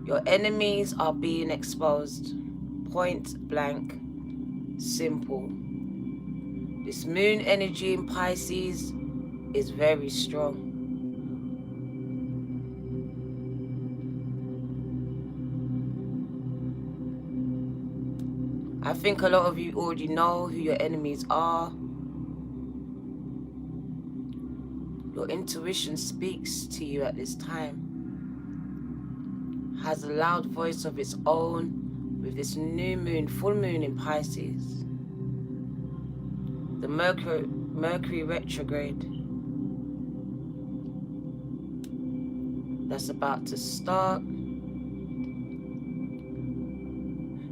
Your enemies are being exposed. Point blank. Simple. This moon energy in Pisces is very strong. I think a lot of you already know who your enemies are. Your intuition speaks to you at this time. Has a loud voice of its own with this new moon, full moon in Pisces. The Mercury retrograde that's about to start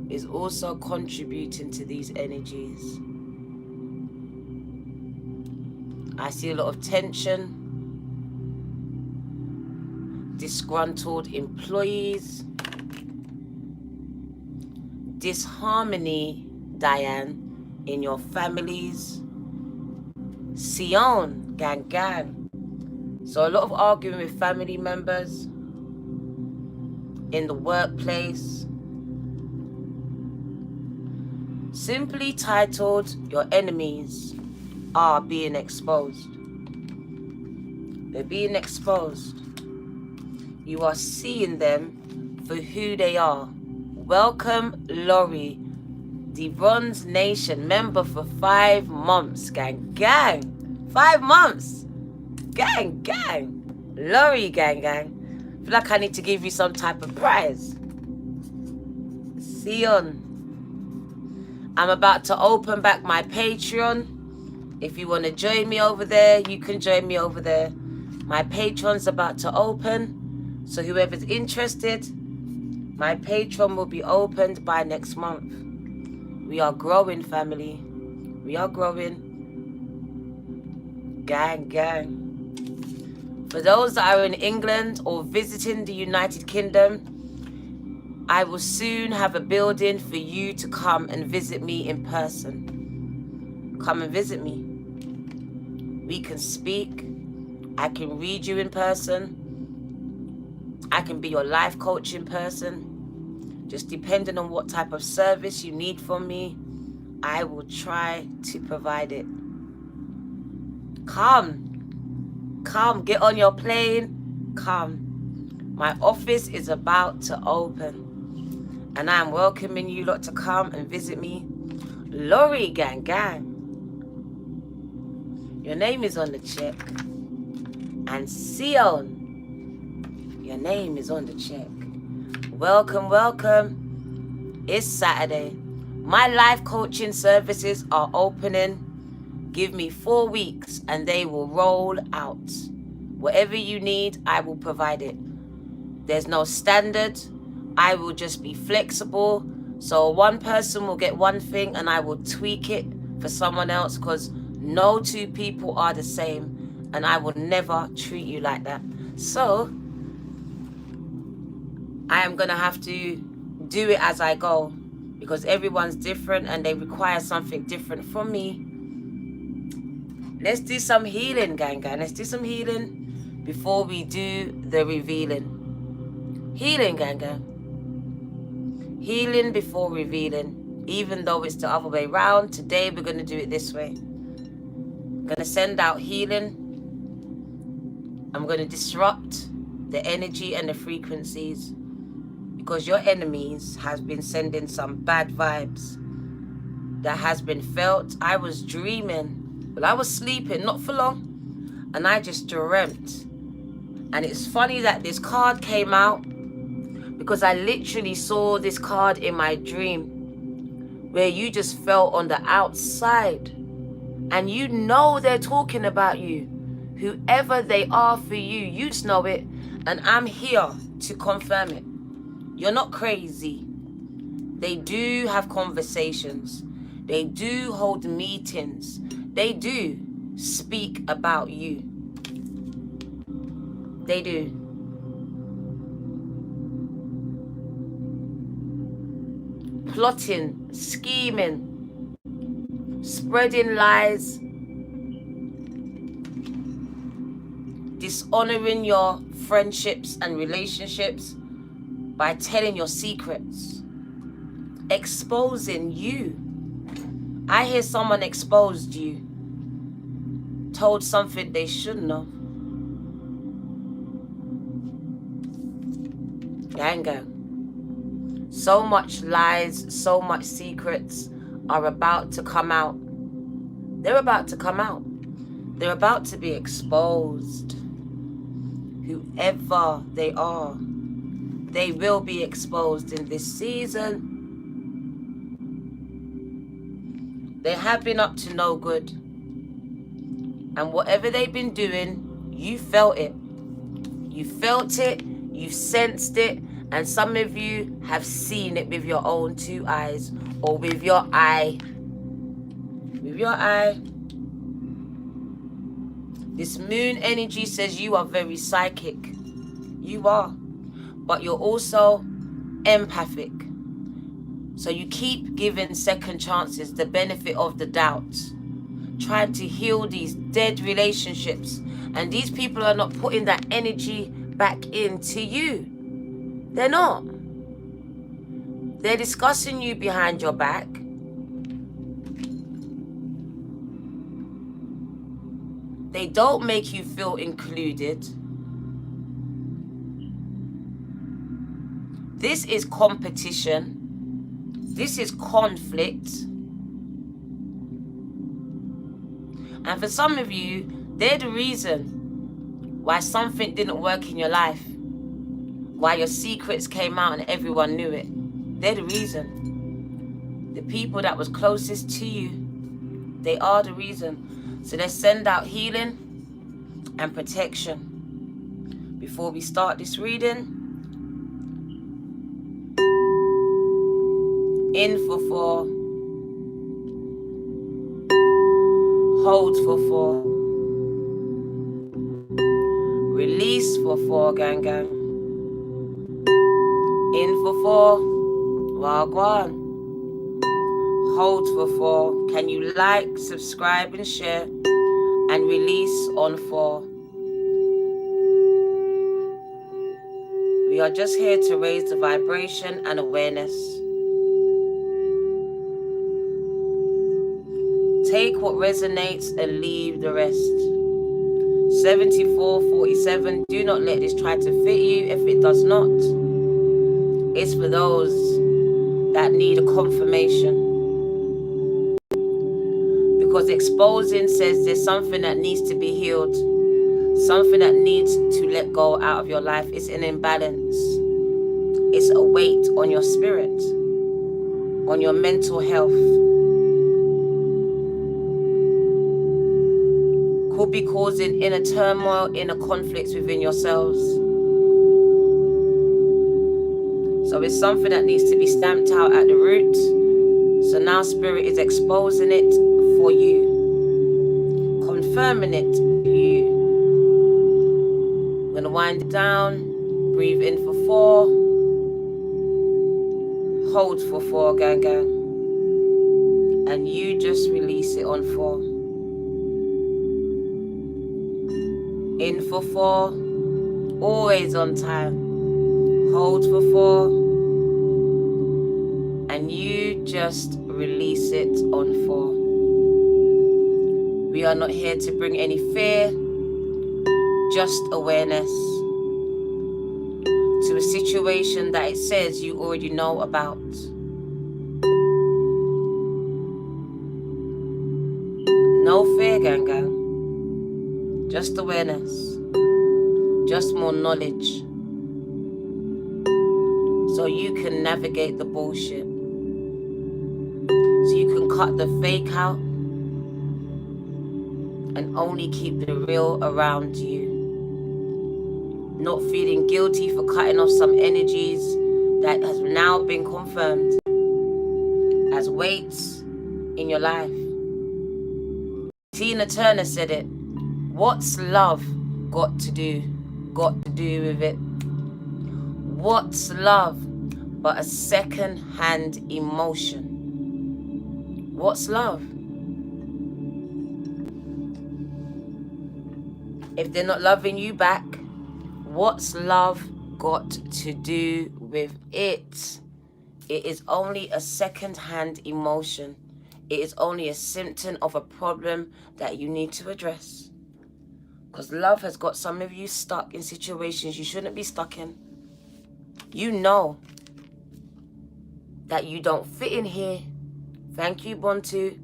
is also contributing to these energies. I see a lot of tension, disgruntled employees, disharmony, Diane, in your families. Sion, gang. So a lot of arguing with family members, in the workplace. Simply titled, your enemies are being exposed. They're being exposed. You are seeing them for who they are. Welcome, Lori, the Bronze Nation member for 5 months, gang. 5 months. Gang. Lori, gang. I feel like I need to give you some type of prize. Sion. I'm about to open back my Patreon. If you want to join me over there, you can join me over there. My Patreon's about to open. So whoever's interested, my Patreon will be opened by next month. We are growing, family. We are growing. Gang. For those that are in England or visiting the United Kingdom, I will soon have a building for you to come and visit me in person. Come and visit me. We can speak. I can read you in person. I can be your life coach in person. Just depending on what type of service you need from me, I will try to provide it. Come, get on your plane, come. My office is about to open. And I am welcoming you lot to come and visit me. Lori, gang. Your name is on the check. And Sion, your name is on the check. Welcome. It's Saturday. My life coaching services are opening. Give me 4 weeks and they will roll out. Whatever you need, I will provide it. There's no standard. I will just be flexible. So one person will get one thing and I will tweak it for someone else, because no 2 people are the same and I will never treat you like that. So I am going to have to do it as I go, because everyone's different and they require something different from me. Let's do some healing, gang. Let's do some healing before we do the revealing. Healing, gang. Healing before revealing. Even though it's the other way around, today we're going to do it this way. I'm going to send out healing. I'm going to disrupt the energy and the frequencies, because your enemies has been sending some bad vibes that has been felt. I was dreaming. Well, I was sleeping, not for long, and I just dreamt. And it's funny that this card came out, because I literally saw this card in my dream where you just felt on the outside. And you know they're talking about you. Whoever they are for you, you just know it. And I'm here to confirm it. You're not crazy. They do have conversations. They do hold meetings. They do speak about you. They do. Plotting, scheming, spreading lies, dishonoring your friendships and relationships, by telling your secrets, exposing you. I hear someone exposed you, told something they shouldn't have. Gang. So much lies, so much secrets are about to come out. They're about to come out. They're about to be exposed. Whoever they are, they will be exposed in this season. They have been up to no good. And whatever they've been doing, you felt it. You felt it, you sensed it, and some of you have seen it with your own two eyes, or with your eye. With your eye. This moon energy says you are very psychic. You are. But you're also empathic. So you keep giving second chances, the benefit of the doubt. Trying to heal these dead relationships. And these people are not putting that energy back into you. They're not. They're discussing you behind your back. They don't make you feel included. This is competition. This is conflict. And for some of you, they're the reason why something didn't work in your life. Why your secrets came out and everyone knew it. They're the reason. The people that was closest to you, they are the reason. So let's send out healing and protection. Before we start this reading, in for 4, hold for 4, release for 4, gang. In for 4, wagwan. Hold for 4. Can you like, subscribe, and share? And release on 4. We are just here to raise the vibration and awareness. Take what resonates and leave the rest. 7447. Do not let this try to fit you if it does not. It's for those that need a confirmation. Because exposing says there's something that needs to be healed. Something that needs to let go out of your life. It's an imbalance. It's a weight on your spirit, on your mental health. Could be causing inner turmoil, inner conflicts within yourselves. So it's something that needs to be stamped out at the root. So now Spirit is exposing it for you, confirming it for you. I'm going to wind it down, breathe in for 4, hold for 4, gang. And you just release it on 4. In for 4, always on time. Hold for 4, and you just release it on 4. We are not here to bring any fear, just awareness to a situation that it says you already know about. No fear, gang. Just awareness, just more knowledge. So you can navigate the bullshit. So you can cut the fake out and only keep the real around you. Not feeling guilty for cutting off some energies that has now been confirmed as weights in your life. Tina Turner said it. What's love got to do with it? What's love but a second-hand emotion? What's love? If they're not loving you back, what's love got to do with it. It is only a second-hand emotion. It is only a symptom of a problem that you need to address. Because love has got some of you stuck in situations you shouldn't be stuck in. You know that you don't fit in here. Thank you, Bontu.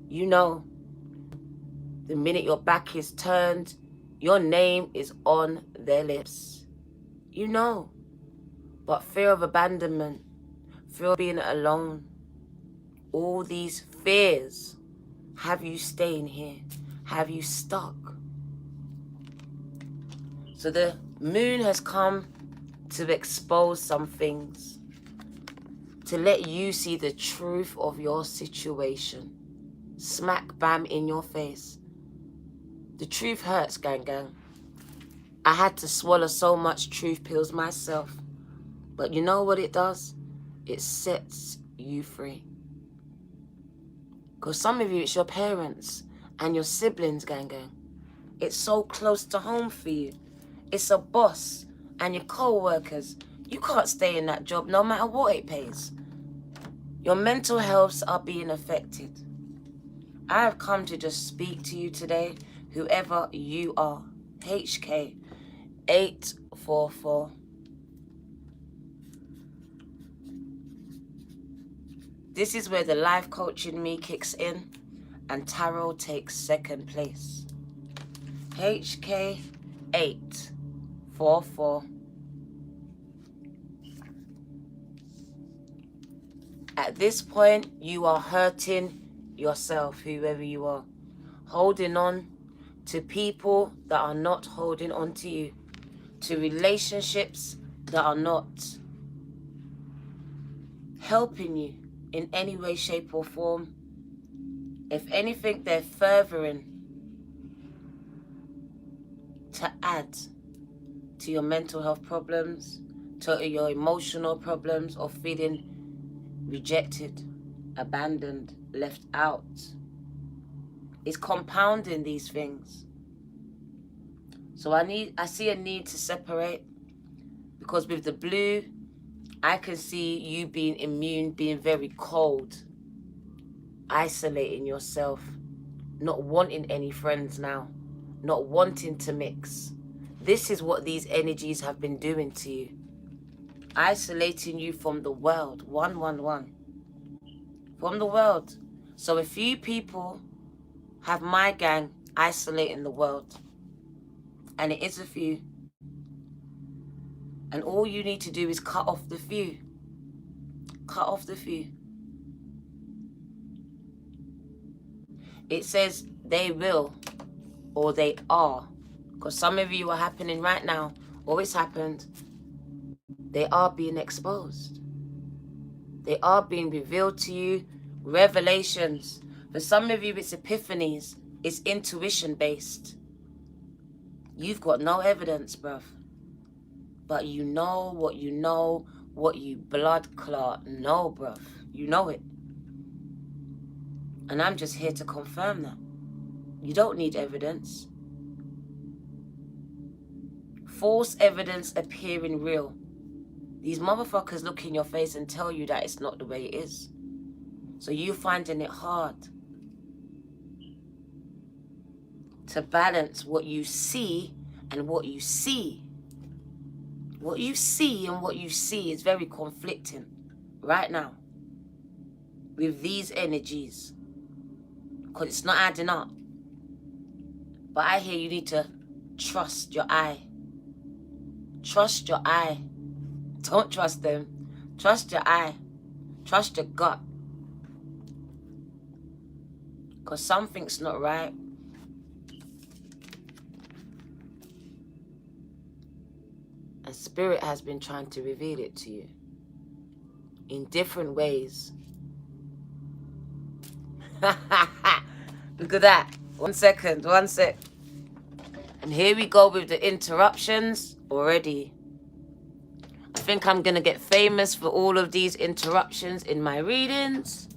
You know the minute your back is turned, your name is on their lips. You know. But fear of abandonment, fear of being alone, all these fears have you staying here, have you stuck. So the moon has come to expose some things, to let you see the truth of your situation. Smack bam in your face. The truth hurts, gang gang. I had to swallow so much truth pills myself. But you know what it does? It sets you free. Because some of you, it's your parents and your siblings, gang gang. It's so close to home for you. It's a boss and your co-workers. You can't stay in that job no matter what it pays. Your mental healths are being affected. I have come to just speak to you today, whoever you are. HK 844. This is where the life coach in me kicks in and tarot takes second place. HK 844. At this point, you are hurting yourself, whoever you are. Holding on to people that are not holding on to you. To relationships that are not helping you in any way, shape or form. If anything, they're furthering to add to your mental health problems, to your emotional problems of feeling rejected, abandoned, left out. It's compounding these things. So I see a need to separate, because with the blue, I can see you being immune, being very cold, isolating yourself, not wanting any friends now, not wanting to mix. This is what these energies have been doing to you. Isolating you from the world. 111. From the world. So a few people have my gang isolating the world. And it is a few. And all you need to do is cut off the few. Cut off the few. It says they will, or they are. Because some of you are happening right now, or it's happened. They are being exposed. They are being revealed to you. Revelations. For some of you, it's epiphanies. It's intuition based. You've got no evidence, bruv. But you know, what you blood clot know, bruv. You know it. And I'm just here to confirm that. You don't need evidence. False evidence appearing real. These motherfuckers look in your face and tell you that it's not the way it is. So you finding it hard to balance what you see and what you see. What you see and what you see is very conflicting right now with these energies, because it's not adding up. But I hear you need to trust your eye. Trust your eye. Don't trust them. Trust your eye. Trust your gut. Because something's not right. And Spirit has been trying to reveal it to you in different ways. Look at that. 1 second, 1 sec. And here we go with the interruptions already. I think I'm going to get famous for all of these interruptions in my readings.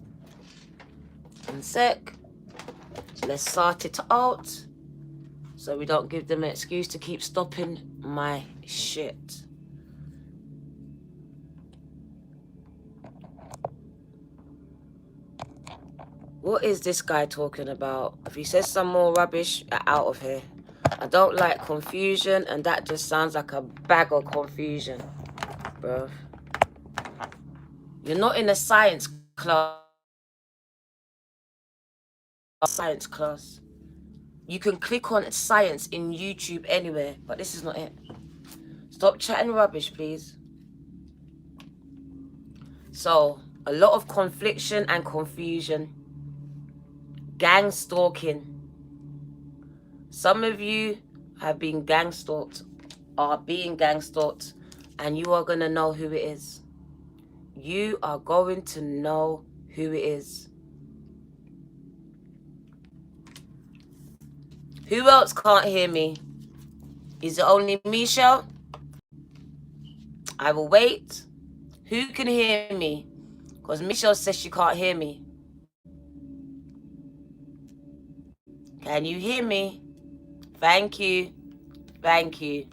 1 sec. Let's sort it out, so we don't give them an excuse to keep stopping my shit. What is this guy talking about? If he says some more rubbish, out of here. I don't like confusion, and that just sounds like a bag of confusion, bro. You're not in a science class. Science class. You can click on science in YouTube anywhere, but this is not it. Stop chatting rubbish, please. So, a lot of confliction and confusion. Gang stalking. Some of you have been gang stalked, are being gang stalked, and you are going to know who it is. You are going to know who it is. Who else can't hear me? Is it only Michelle? I will wait. Who can hear me? Because Michelle says she can't hear me. Can you hear me? Thank you. Thank you.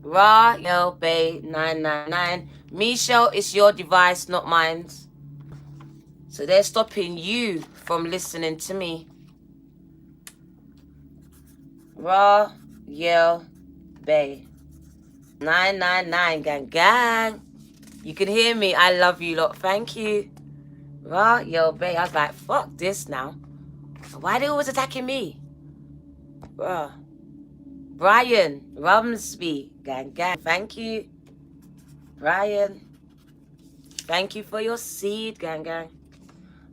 Ra Yo Bay 999. Michelle, it's your device, not mine. So they're stopping you from listening to me. Ra Yo Bay 999. Gang gang. You can hear me. I love you lot. Thank you. Ra Yo Bay. I was like, fuck this now. Why are they always attacking me? Bruh. Brian Rumsby, gang gang. Thank you, Brian. Thank you for your seed, gang gang.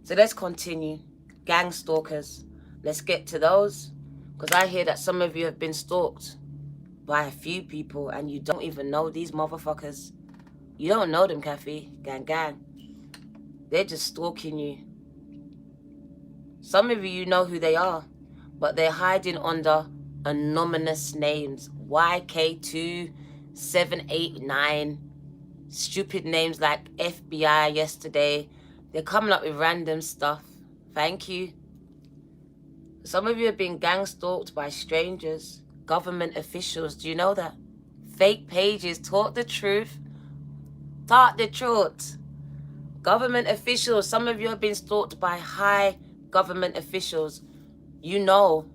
So let's continue. Gang stalkers. Let's get to those. Because I hear that some of you have been stalked by a few people and you don't even know these motherfuckers. You don't know them, Kathy. Gang gang. They're just stalking you. Some of you know who they are, but they're hiding under anonymous names. YK2789. Stupid names like FBI yesterday. They're coming up with random stuff. Thank you. Some of you have been gang stalked by strangers, government officials. Do you know that? Fake pages. Talk the truth. Talk the truth. Government officials. Some of you have been stalked by high government officials. You know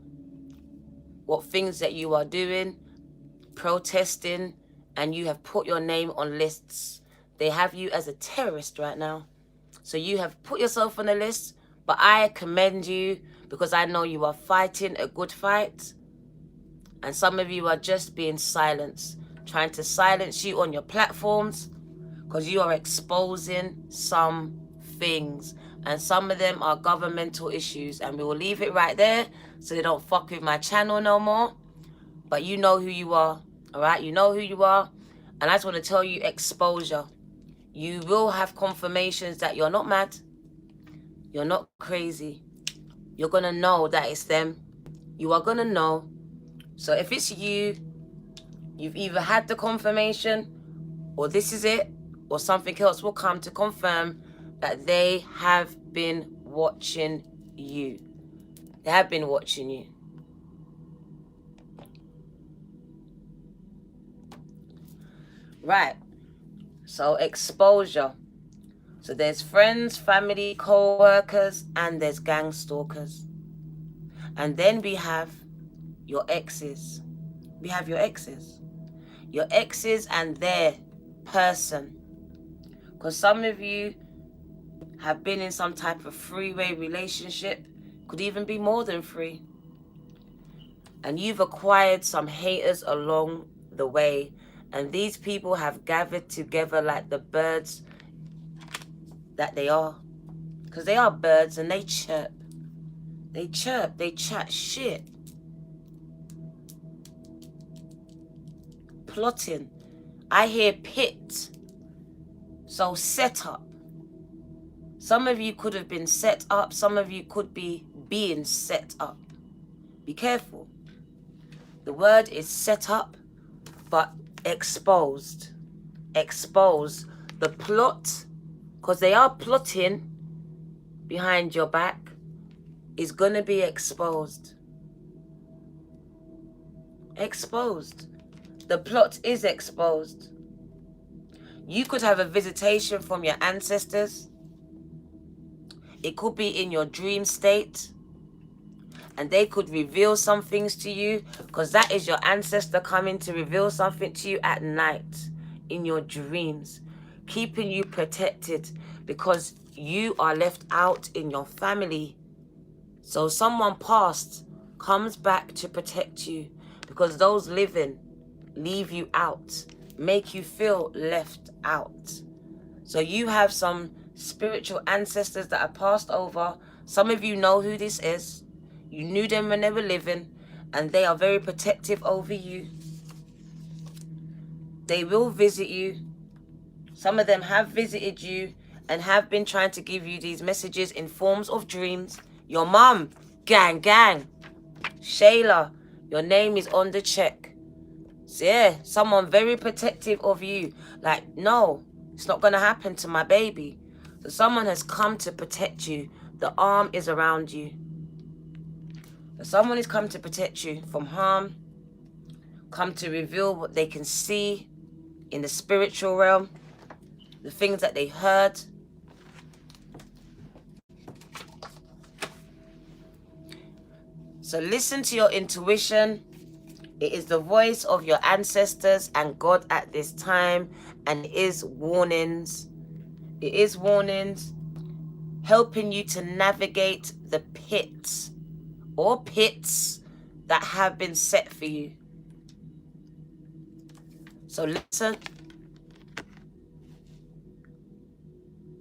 what things that you are doing, protesting, and you have put your name on lists. They have you as a terrorist right now. So you have put yourself on a list, but I commend you because I know you are fighting a good fight. And some of you are just being silenced, trying to silence you on your platforms because you are exposing some things. And some of them are governmental issues. And we will leave it right there so they don't fuck with my channel no more. But you know who you are, all right? You know who you are. And I just want to tell you, exposure. You will have confirmations that you're not mad. You're not crazy. You're going to know that it's them. You are going to know. So if it's you, you've either had the confirmation or this is it, or something else will come to confirm that they have been watching you. They have been watching you. Right. So exposure. So there's friends, family, co-workers, and there's gang stalkers. And then we have your exes. We have your exes. Your exes and their person. Because some of you have been in some type of three-way relationship. Could even be more than three. And you've acquired some haters along the way. And these people have gathered together like the birds that they are. Because they are birds and they chirp. They chirp. They chat shit. Plotting. I hear pit. So set up. Some of you could have been set up. Some of you could be being set up. Be careful. The word is set up, but exposed. Expose the plot, because they are plotting behind your back, is going to be exposed. Exposed. The plot is exposed. You could have a visitation from your ancestors. It could be in your dream state. And they could reveal some things to you, because that is your ancestor coming to reveal something to you at night in your dreams, keeping you protected because you are left out in your family. So someone past comes back to protect you because those living leave you out, make you feel left out. So you have some spiritual ancestors that are passed over. Some of you know who this is. You knew them when they were living, and they are very protective over you. They will visit you. Some of them have visited you and have been trying to give you these messages in forms of dreams. Your mum, gang, Shayla, your name is on the check. So yeah, someone very protective of you. Like, no, it's not going to happen to my baby. So someone has come to protect you. The arm is around you. Someone has come to protect you from harm, come to reveal what they can see in the spiritual realm, the things that they heard. So listen to your intuition. It is the voice of your ancestors and God at this time, and it is warnings. It is warnings helping you to navigate the pits or pits that have been set for you. So listen,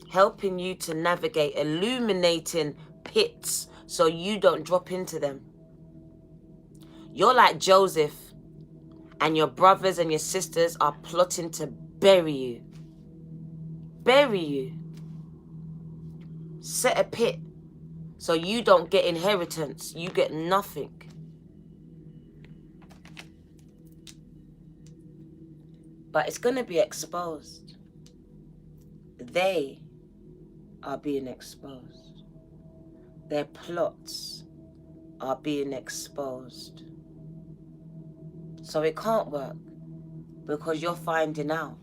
helping you to navigate, illuminating pits so you don't drop into them. You're like Joseph, and your brothers and your sisters are plotting to bury you. Bury you. Set a pit so you don't get inheritance. You get nothing. But it's going to be exposed. They are being exposed. Their plots are being exposed. So it can't work because you're finding out.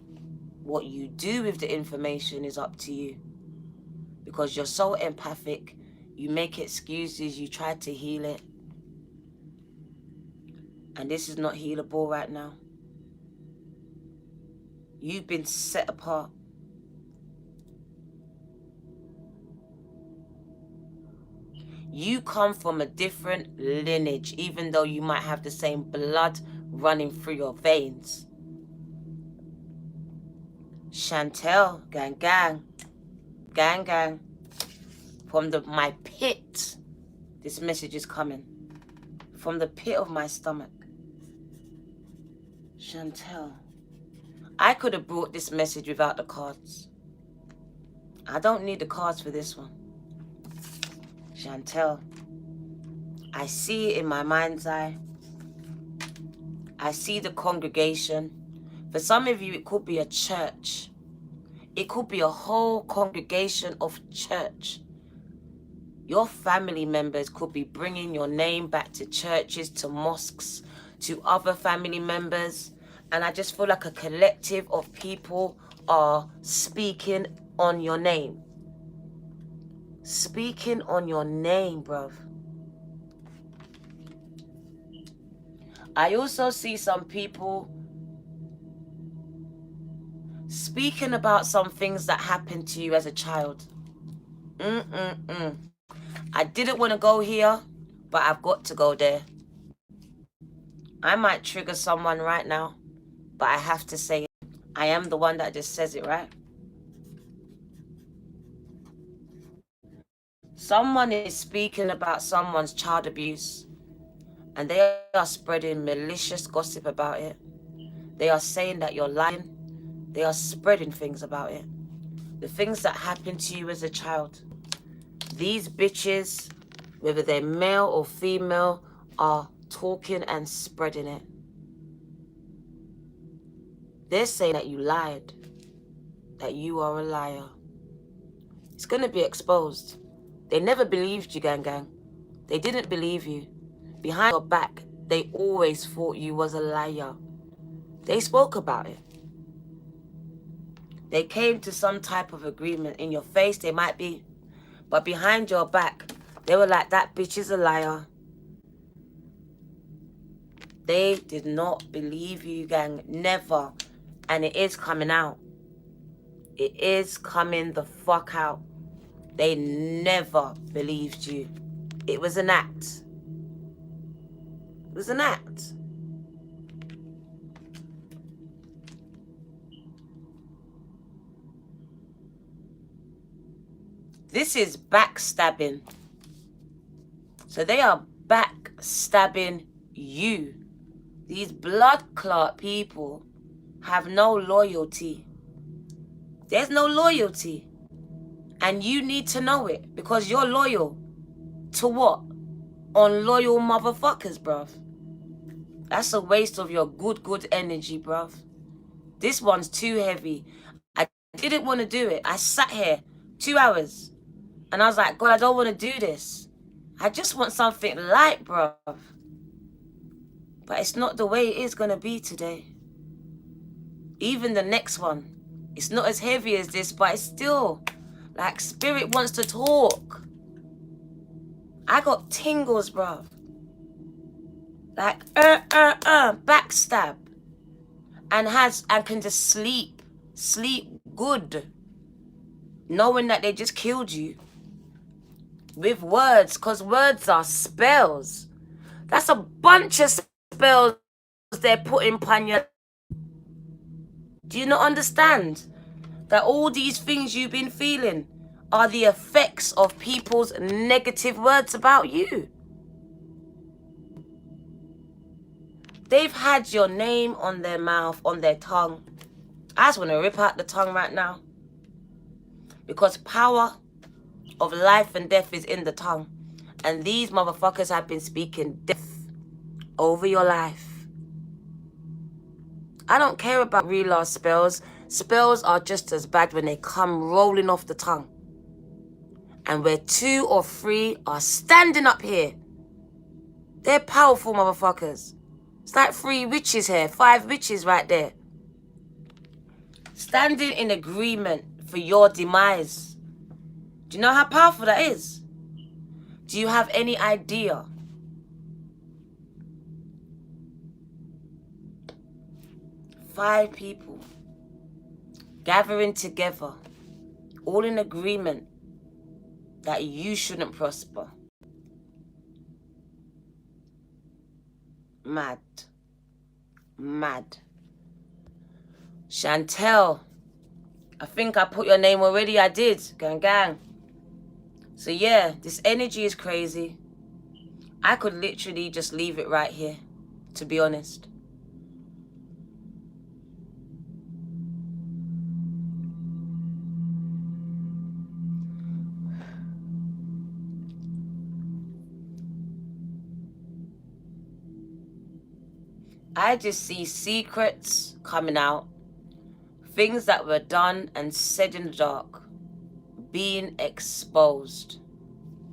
What you do with the information is up to you. Because you're so empathic, you make excuses, you try to heal it. And this is not healable right now. You've been set apart. You come from a different lineage, even though you might have the same blood running through your veins. Chantel, gang. From my pit, this message is coming. From the pit of my stomach. Chantel. I could have brought this message without the cards. I don't need the cards for this one. Chantel. I see it in my mind's eye. I see the congregation. For some of you, it could be a church. It could be a whole congregation of church. Your family members could be bringing your name back to churches, to mosques, to other family members. And I just feel like a collective of people are speaking on your name. Speaking on your name, bruv. I also see some people speaking about some things that happened to you as a child. I didn't want to go here, but I've got to go there. I might trigger someone right now, but I have to say it. I am the one that just says it, right? Someone is speaking about someone's child abuse, and they are spreading malicious gossip about it. They are saying that you're lying. They are spreading things about it. The things that happened to you as a child. These bitches, whether they're male or female, are talking and spreading it. They're saying that you lied, that you are a liar. It's going to be exposed. They never believed you, gang. They didn't believe you. Behind your back, they always thought you was a liar. They spoke about it. They came to some type of agreement in your face. They might be But behind your back, they were like, that bitch is a liar. They did not believe you, gang. Never. And it is coming out. It is coming the fuck out. They never believed you. It was an act. It was an act. This is backstabbing. So they are backstabbing you. These blood clot people have no loyalty. There's no loyalty. And you need to know it, because you're loyal to what? Unloyal motherfuckers, bruv. That's a waste of your good energy, bruv. This one's too heavy. I didn't want to do it. I sat here 2 hours and I was like, God, I don't want to do this. I just want something light, bruv. But it's not the way it is going to be today. Even the next one, it's not as heavy as this, but it's still like spirit wants to talk. I got tingles, bruv. Like, backstab. And can just sleep good. Knowing that they just killed you. With words, because words are spells. That's a bunch of spells they're putting upon you. Do you not understand that all these things you've been feeling are the effects of people's negative words about you? They've had your name on their mouth, on their tongue. I just want to rip out the tongue right now. Because power of life and death is in the tongue. And these motherfuckers have been speaking death over your life. I don't care about real spells. Spells are just as bad when they come rolling off the tongue. And where 2 or 3 are standing up here. They're powerful motherfuckers. It's like 3 witches here, 5 witches right there. Standing in agreement for your demise. Do you know how powerful that is? Do you have any idea? Five people gathering together, all in agreement that you shouldn't prosper. Mad. Mad. Chantel, I think I put your name already. I did. Gang, gang. So yeah, this energy is crazy. I could literally just leave it right here, to be honest. I just see secrets coming out. Things that were done and said in the dark being exposed.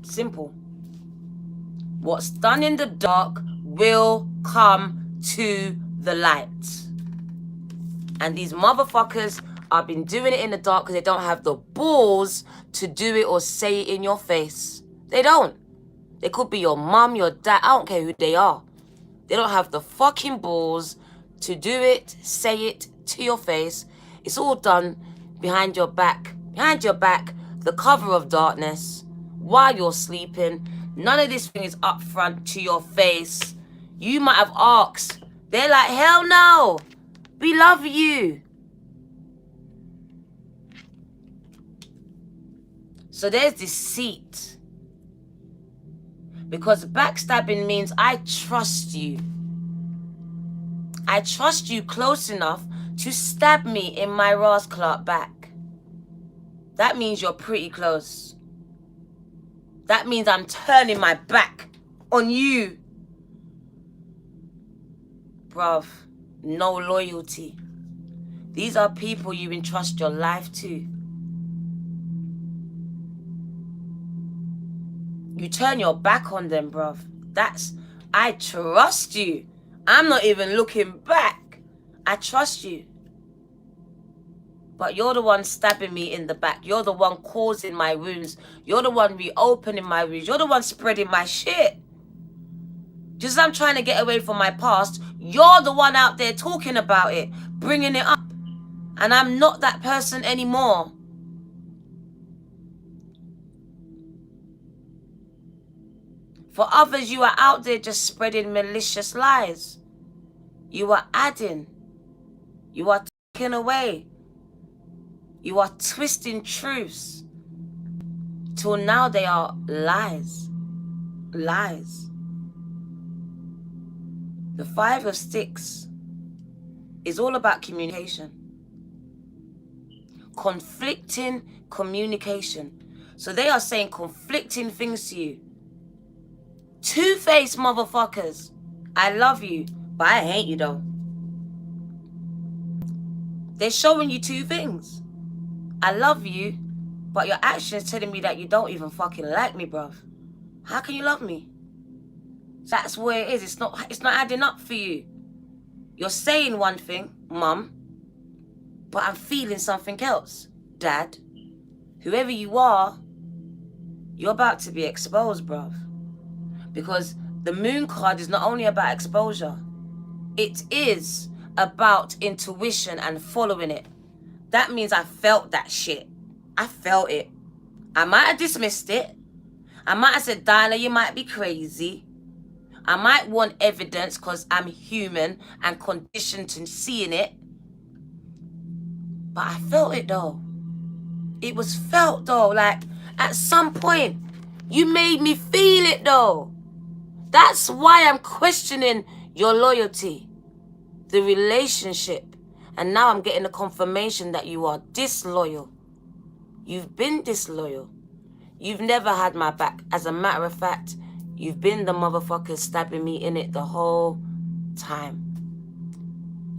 Simple. What's done in the dark will come to the light. And these motherfuckers have been doing it in the dark because they don't have the balls to do it or say it in your face. They don't. They could be your mum, your dad. I don't care who they are. They don't have the fucking balls to do it, say it to your face. It's all done behind your back. Behind your back, the cover of darkness, while you're sleeping. None of this thing is up front to your face. You might have asked. They're like, hell no. We love you. So there's deceit. Because backstabbing means I trust you. I trust you close enough to stab me in my rascalot back. That means you're pretty close. That means I'm turning my back on you. Bruv, no loyalty. These are people you entrust your life to. You turn your back on them, bruv. I trust you. I'm not even looking back. I trust you. But you're the one stabbing me in the back. You're the one causing my wounds. You're the one reopening my wounds. You're the one spreading my shit. Just as I'm trying to get away from my past, you're the one out there talking about it, bringing it up. And I'm not that person anymore. For others, you are out there just spreading malicious lies. You are adding. You are taking away. You are twisting truths. Till now they are lies. Lies. The 5 of Sticks is all about communication. Conflicting communication. So they are saying conflicting things to you. Two-faced motherfuckers. I love you, but I hate you though. They're showing you two things. I love you, but your actions telling me that you don't even fucking like me, bruv. How can you love me? That's where it is. It's not adding up for you. You're saying one thing, mum, but I'm feeling something else, dad. Whoever you are, you're about to be exposed, bruv. Because the moon card is not only about exposure, it is about intuition and following it. That means I felt that shit. I felt it. I might have dismissed it. I might have said, Dinah, you might be crazy. I might want evidence because I'm human and conditioned to seeing it. But I felt it though. It was felt though. Like at some point, you made me feel it though. That's why I'm questioning your loyalty, the relationship. And now I'm getting a confirmation that you are disloyal. You've been disloyal. You've never had my back. As a matter of fact, you've been the motherfucker stabbing me in it the whole time.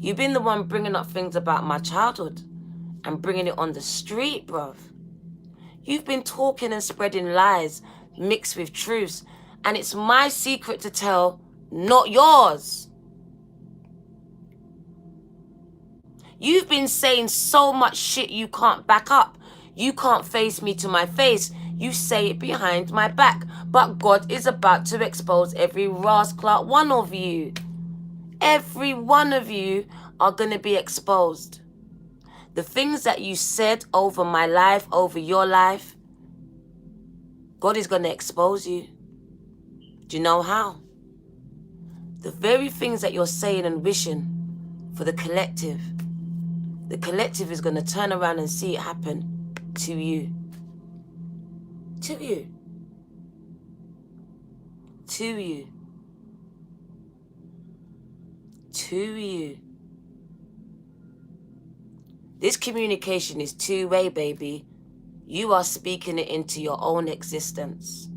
You've been the one bringing up things about my childhood and bringing it on the street, bruv. You've been talking and spreading lies mixed with truths. And it's my secret to tell, not yours. You've been saying so much shit you can't back up. You can't face me to my face. You say it behind my back. But God is about to expose every rascal one of you. Every one of you are going to be exposed. The things that you said over my life, over your life, God is going to expose you. Do you know how? The very things that you're saying and wishing for the collective is going to turn around and see it happen to you. To you. To you. To you. This communication is two-way, baby. You are speaking it into your own existence.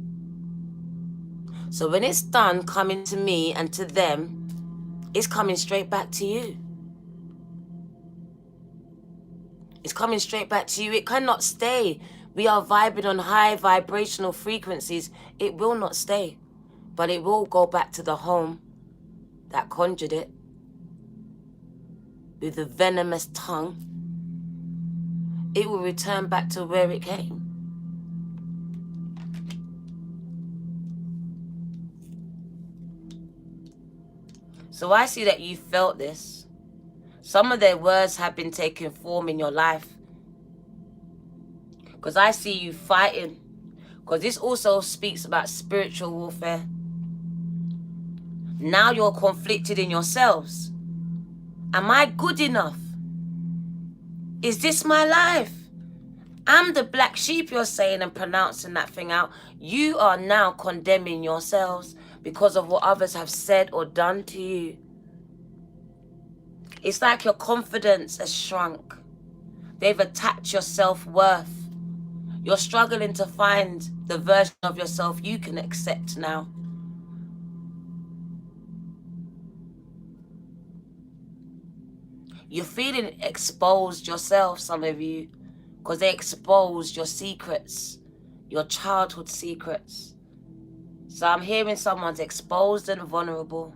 So when it's done coming to me and to them, it's coming straight back to you. It's coming straight back to you. It cannot stay. We are vibing on high vibrational frequencies. It will not stay. But it will go back to the home that conjured it with the venomous tongue. It will return back to where it came. So I see that you felt this. Some of their words have been taking form in your life. Because I see you fighting. Because this also speaks about spiritual warfare. Now you're conflicted in yourselves. Am I good enough? Is this my life? I'm the black sheep, you're saying, and pronouncing that thing out. You are now condemning yourselves because of what others have said or done to you. It's like your confidence has shrunk. They've attacked your self-worth. You're struggling to find the version of yourself you can accept now. You're feeling exposed yourself, some of you, because they exposed your secrets, your childhood secrets. So I'm hearing someone's exposed and vulnerable,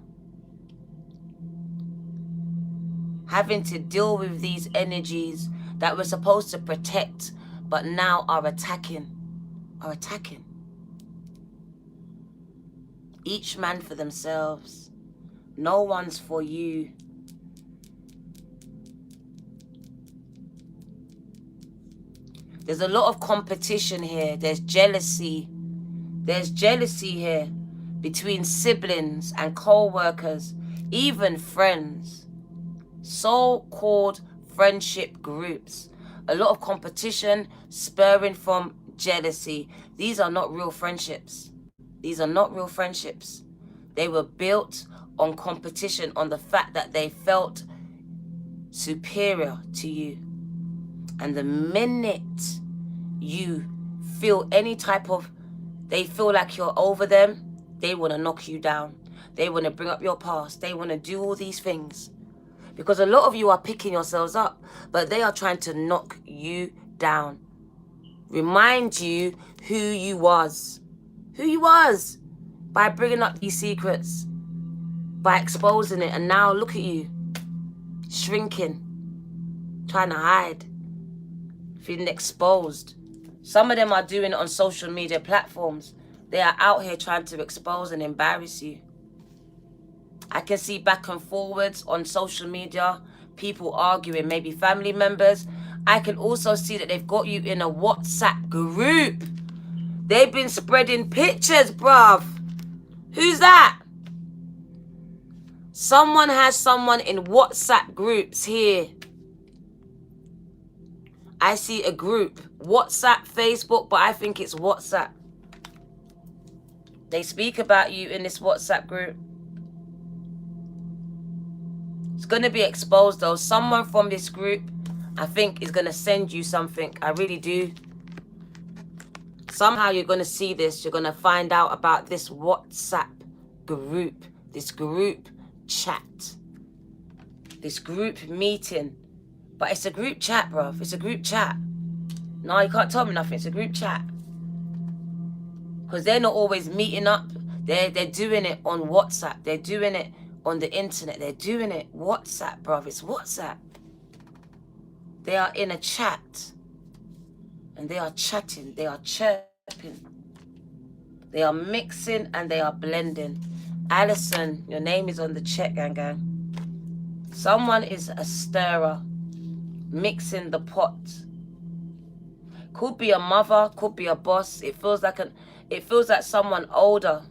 having to deal with these energies that we're supposed to protect, but now are attacking. Each man for themselves. No one's for you. There's a lot of competition here. There's jealousy. There's jealousy here between siblings and co-workers, even friends. So-called friendship groups. A lot of competition spurring from jealousy. These are not real friendships. These are not real friendships. They were built on competition, on the fact that they felt superior to you. And the minute you feel any type of, they feel like you're over them, they want to knock you down. They want to bring up your past. They want to do all these things. Because a lot of you are picking yourselves up, but they are trying to knock you down. Remind you who you was. Who you was. By bringing up these secrets. By exposing it. And now look at you. Shrinking. Trying to hide. Feeling exposed. Some of them are doing it on social media platforms. They are out here trying to expose and embarrass you. I can see back and forwards on social media, people arguing, maybe family members. I can also see that they've got you in a WhatsApp group. They've been spreading pictures, bruv. Who's that? Someone has someone in WhatsApp groups here. I see a group, WhatsApp, Facebook, but I think it's WhatsApp. They speak about you in this WhatsApp group. It's going to be exposed though. Someone from this group, I think, is going to send you something. I really do. Somehow you're going to see this. You're going to find out about this WhatsApp group. This group chat. This group meeting. But it's a group chat, bruv. It's a group chat. No, you can't tell me nothing. It's a group chat. Because they're not always meeting up. They're doing it on WhatsApp. They're doing it on the internet. They're doing it WhatsApp, bruv. It's WhatsApp. They are in a chat. And they are chatting. They are chirping. They are mixing and they are blending. Alison, your name is on the chat, gang. Someone is a stirrer. Mixing the pot. Could be a mother, could be a boss. It feels like someone older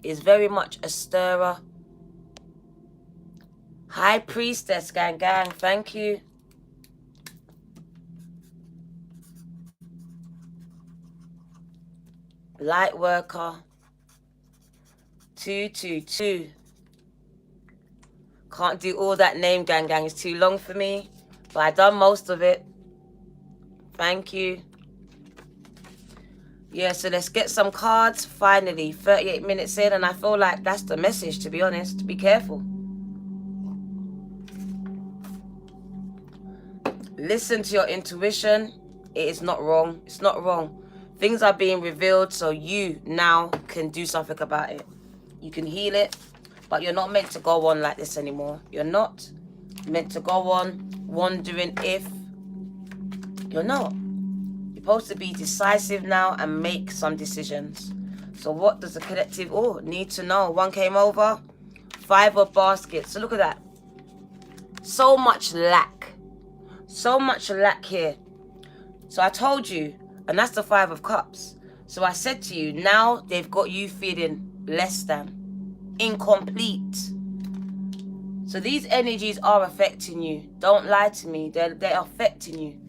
is very much a stirrer. High priestess, gang. Thank you. Light worker. 222. Can't do all that name, gang. It's too long for me. But I done most of it. Thank you. Yeah, so let's get some cards. Finally, 38 minutes in, and I feel like that's the message, to be honest. Be careful. Listen to your intuition. It is not wrong. It's not wrong. Things are being revealed, so you now can do something about it. You can heal it, but you're not meant to go on like this anymore. You're not meant to go on wondering if. You're not. You're supposed to be decisive now and make some decisions. So what does the collective need to know? One came over. 5 of baskets. So look at that. So much lack. So much lack here. So I told you, and that's the 5 of cups. So I said to you, now they've got you feeling less than, incomplete. So these energies are affecting you. Don't lie to me. They're affecting you.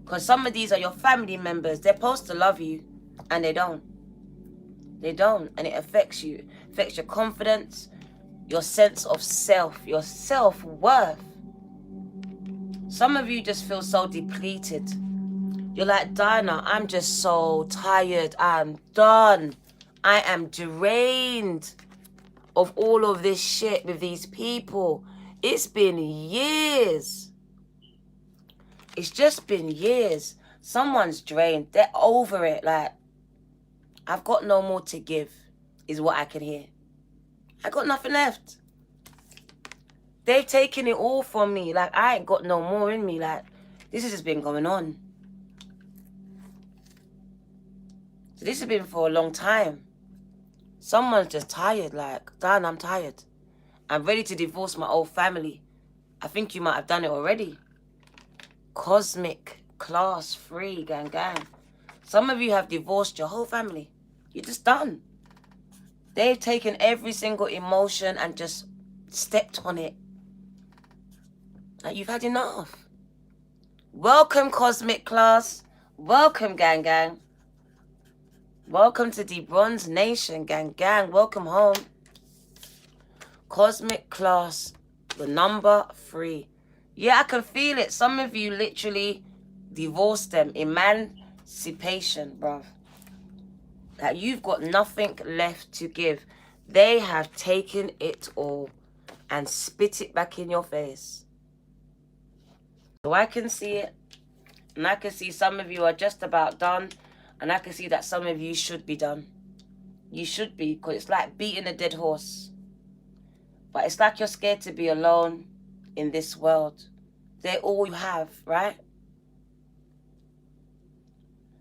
Because some of these are your family members. They're supposed to love you, and they don't. They don't, and it affects you. It affects your confidence, your sense of self, your self-worth. Some of you just feel so depleted. You're like, Dinah, I'm just so tired. I'm done. I am drained of all of this shit with these people. It's been years. It's just been years. Someone's drained. They're over it. Like, I've got no more to give, is what I can hear. I got nothing left. They've taken it all from me. Like, I ain't got no more in me. Like, This has just been going on. So this has been for a long time. Someone's just tired, like, Dan, I'm tired. I'm ready to divorce my old family. I think you might have done it already. Cosmic class 3, gang. Some of you have divorced your whole family. You're just done. They've taken every single emotion and just stepped on it. Like, you've had enough. Welcome, cosmic class. Welcome, gang. Welcome to the Bronze Nation, gang. Welcome home. Cosmic class, the number 3. Yeah, I can feel it. Some of you literally divorced them. Emancipation, bruv. That you've got nothing left to give. They have taken it all and spit it back in your face. So I can see it. And I can see some of you are just about done. And I can see that some of you should be done. You should be, because it's like beating a dead horse. But it's like you're scared to be alone in this world. They're all you have, right?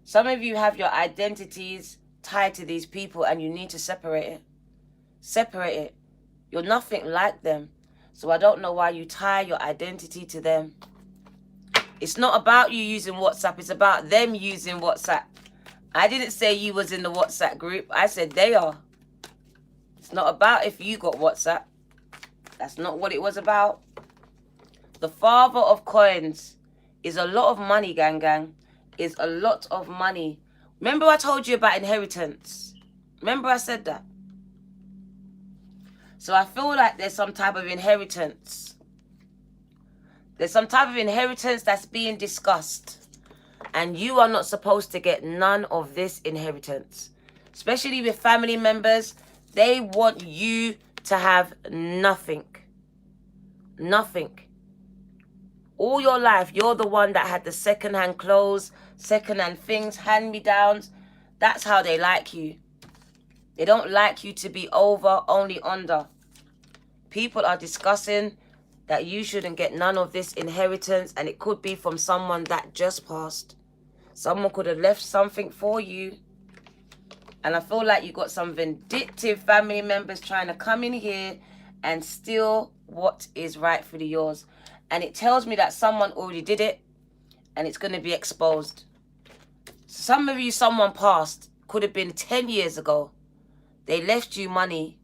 Some of you have your identities tied to these people and you need to separate it. Separate it. You're nothing like them. So I don't know why you tie your identity to them. It's not about you using WhatsApp. It's about them using WhatsApp. I didn't say you was in the WhatsApp group. I said they are. It's not about if you got WhatsApp. That's not what it was about. The father of coins is a lot of money, gang. Is a lot of money. Remember I told you about inheritance? Remember I said that? So I feel like there's some type of inheritance. There's some type of inheritance that's being discussed. And you are not supposed to get none of this inheritance. Especially with family members. They want you to have nothing. Nothing. All your life, you're the one that had the second-hand clothes, second-hand things, hand-me-downs. That's how they like you. They don't like you to be over, only under. People are discussing that you shouldn't get none of this inheritance, and it could be from someone that just passed. Someone could have left something for you. And I feel like you got some vindictive family members trying to come in here and steal what is rightfully yours. And it tells me that someone already did it and it's going to be exposed. Some of you, someone passed. Could have been 10 years ago. They left you money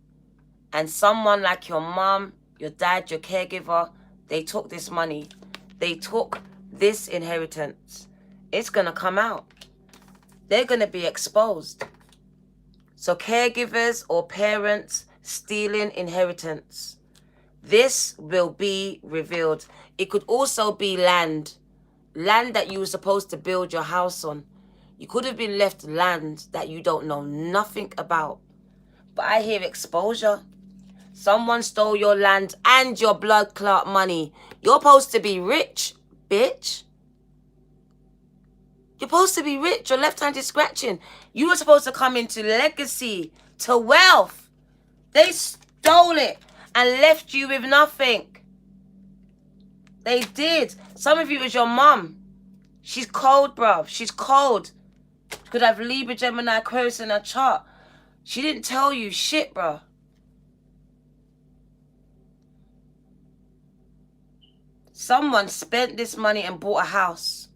and someone like your mom, your dad, your caregiver, they took this money. They took this inheritance. It's going to come out. They're going to be exposed. So caregivers or parents stealing inheritance. This will be revealed. It could also be land. Land that you were supposed to build your house on. You could have been left land that you don't know nothing about. But I hear exposure. Someone stole your land and your blood clot money. You're supposed to be rich, bitch. You're supposed to be rich. Your left hand is scratching. You were supposed to come into legacy, to wealth. They stole it and left you with nothing. They did. Some of you, it was your mum. She's cold, bruv. She's cold. Could have Libra, Gemini, Aquarius in her chart. She didn't tell you shit, bruh. Someone spent this money and bought a house.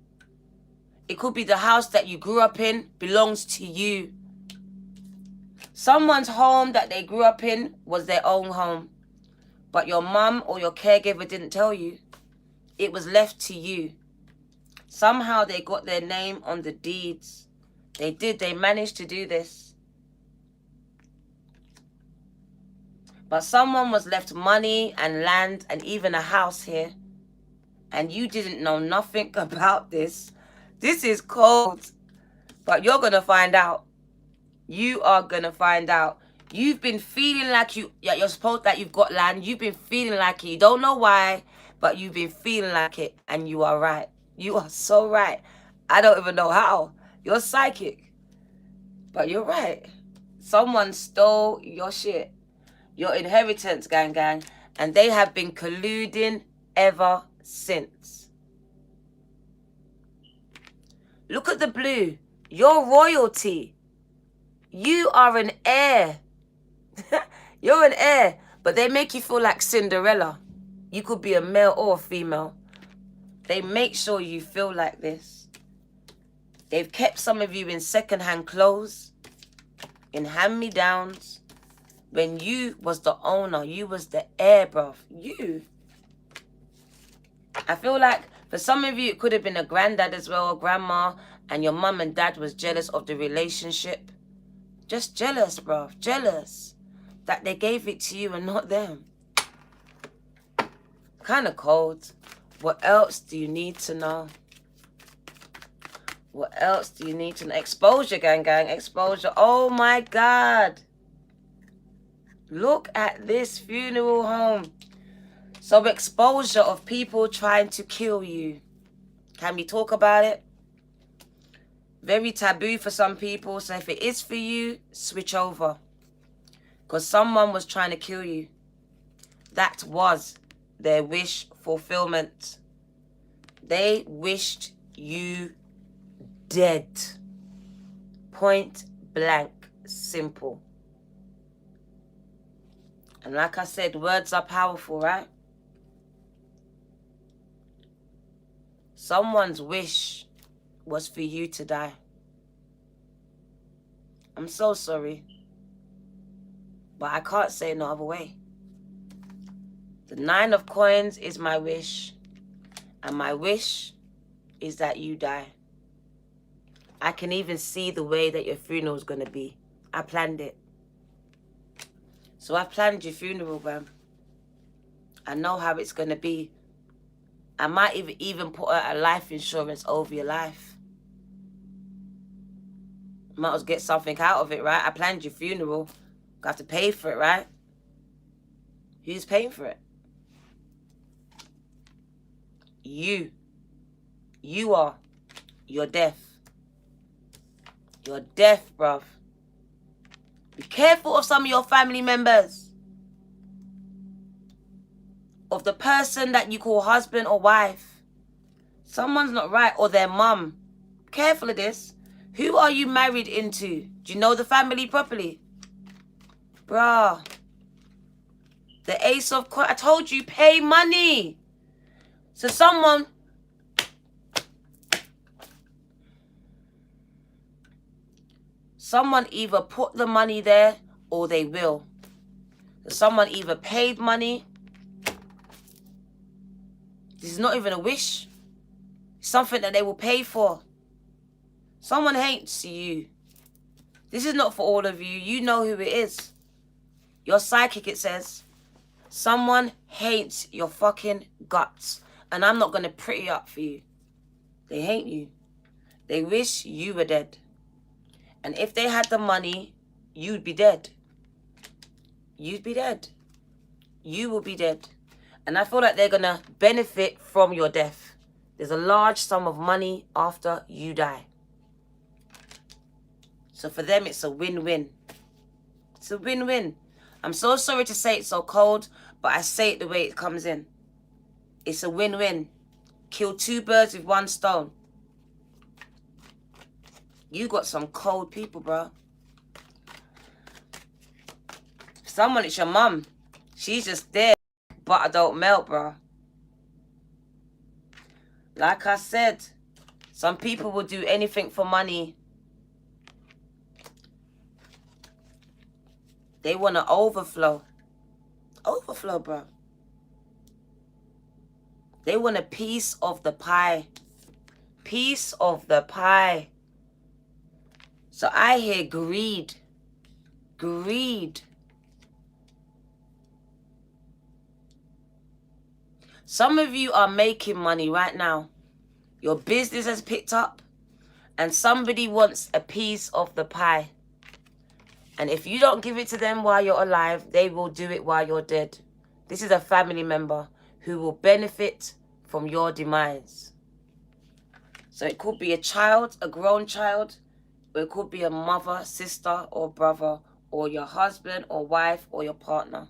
It could be the house that you grew up in belongs to you. Someone's home that they grew up in was their own home. But your mum or your caregiver didn't tell you. It was left to you. Somehow they got their name on the deeds. They did. They managed to do this. But someone was left money and land and even a house here. And you didn't know nothing about this. This is cold. But you're going to find out. You are going to find out. You've been feeling like you're supposed that you've got land. You've been feeling like it. You don't know why, but you've been feeling like it. And you are right. You are so right. I don't even know how. You're psychic. But you're right. Someone stole your shit. Your inheritance, gang. And they have been colluding ever since. Look at the blue. You're royalty. You are an heir. You're an heir. But they make you feel like Cinderella. You could be a male or a female. They make sure you feel like this. They've kept some of you in second-hand clothes, in hand-me-downs. When you was the owner, you was the heir, bruv. You. I feel like for some of you, it could have been a granddad as well, or grandma, and your mum and dad was jealous of the relationship. Just jealous, bruv. Jealous that they gave it to you and not them. Kind of cold. What else do you need to know? What else do you need to know? Exposure, gang, gang. Exposure. Oh, my God. Look at this funeral home. So exposure of people trying to kill you. Can we talk about it? Very taboo for some people. So if it is for you, switch over. Because someone was trying to kill you. That was their wish fulfillment. They wished you dead. Point blank simple. And like I said, words are powerful, right? Someone's wish was for you to die. I'm so sorry. But I can't say no other way. The 9 of coins is my wish. And my wish is that you die. I can even see the way that your funeral is going to be. I planned it. So I planned your funeral, man. I know how it's going to be. I might even put a life insurance over your life. Might as well get something out of it, right? I planned your funeral. Got to pay for it, right? Who's paying for it? You. You are. You're deaf. You're deaf, bruv. Be careful of some of your family members. Of the person that you call husband or wife. Someone's not right. Or their mum. Careful of this. Who are you married into? Do you know the family properly? Bruh. The Ace of Coins. I told you, pay money. So someone either put the money there or they will. So someone either paid money. This is not even a wish. It's something that they will pay for. Someone hates you. This is not for all of you. You know who it is. You're psychic, it says. Someone hates your fucking guts. And I'm not going to pretty up for you. They hate you. They wish you were dead. And if they had the money, you'd be dead. You'd be dead. You will be dead. And I feel like they're going to benefit from your death. There's a large sum of money after you die. So for them, it's a win-win. It's a win-win. I'm so sorry to say it's so cold, but I say it the way it comes in. It's a win-win. Kill 2 birds with 1 stone. You got some cold people, bro. Someone, it's your mum. She's just there. Butter don't melt, bro. Like I said, some people will do anything for money. They want to overflow. Overflow, bro. They want a piece of the pie. Piece of the pie. So I hear greed. Greed. Some of you are making money right now. Your business has picked up. And somebody wants a piece of the pie. And if you don't give it to them while you're alive, they will do it while you're dead. This is a family member who will benefit from your demise. So it could be a child, a grown child, or it could be a mother, sister, or brother, or your husband, or wife, or your partner.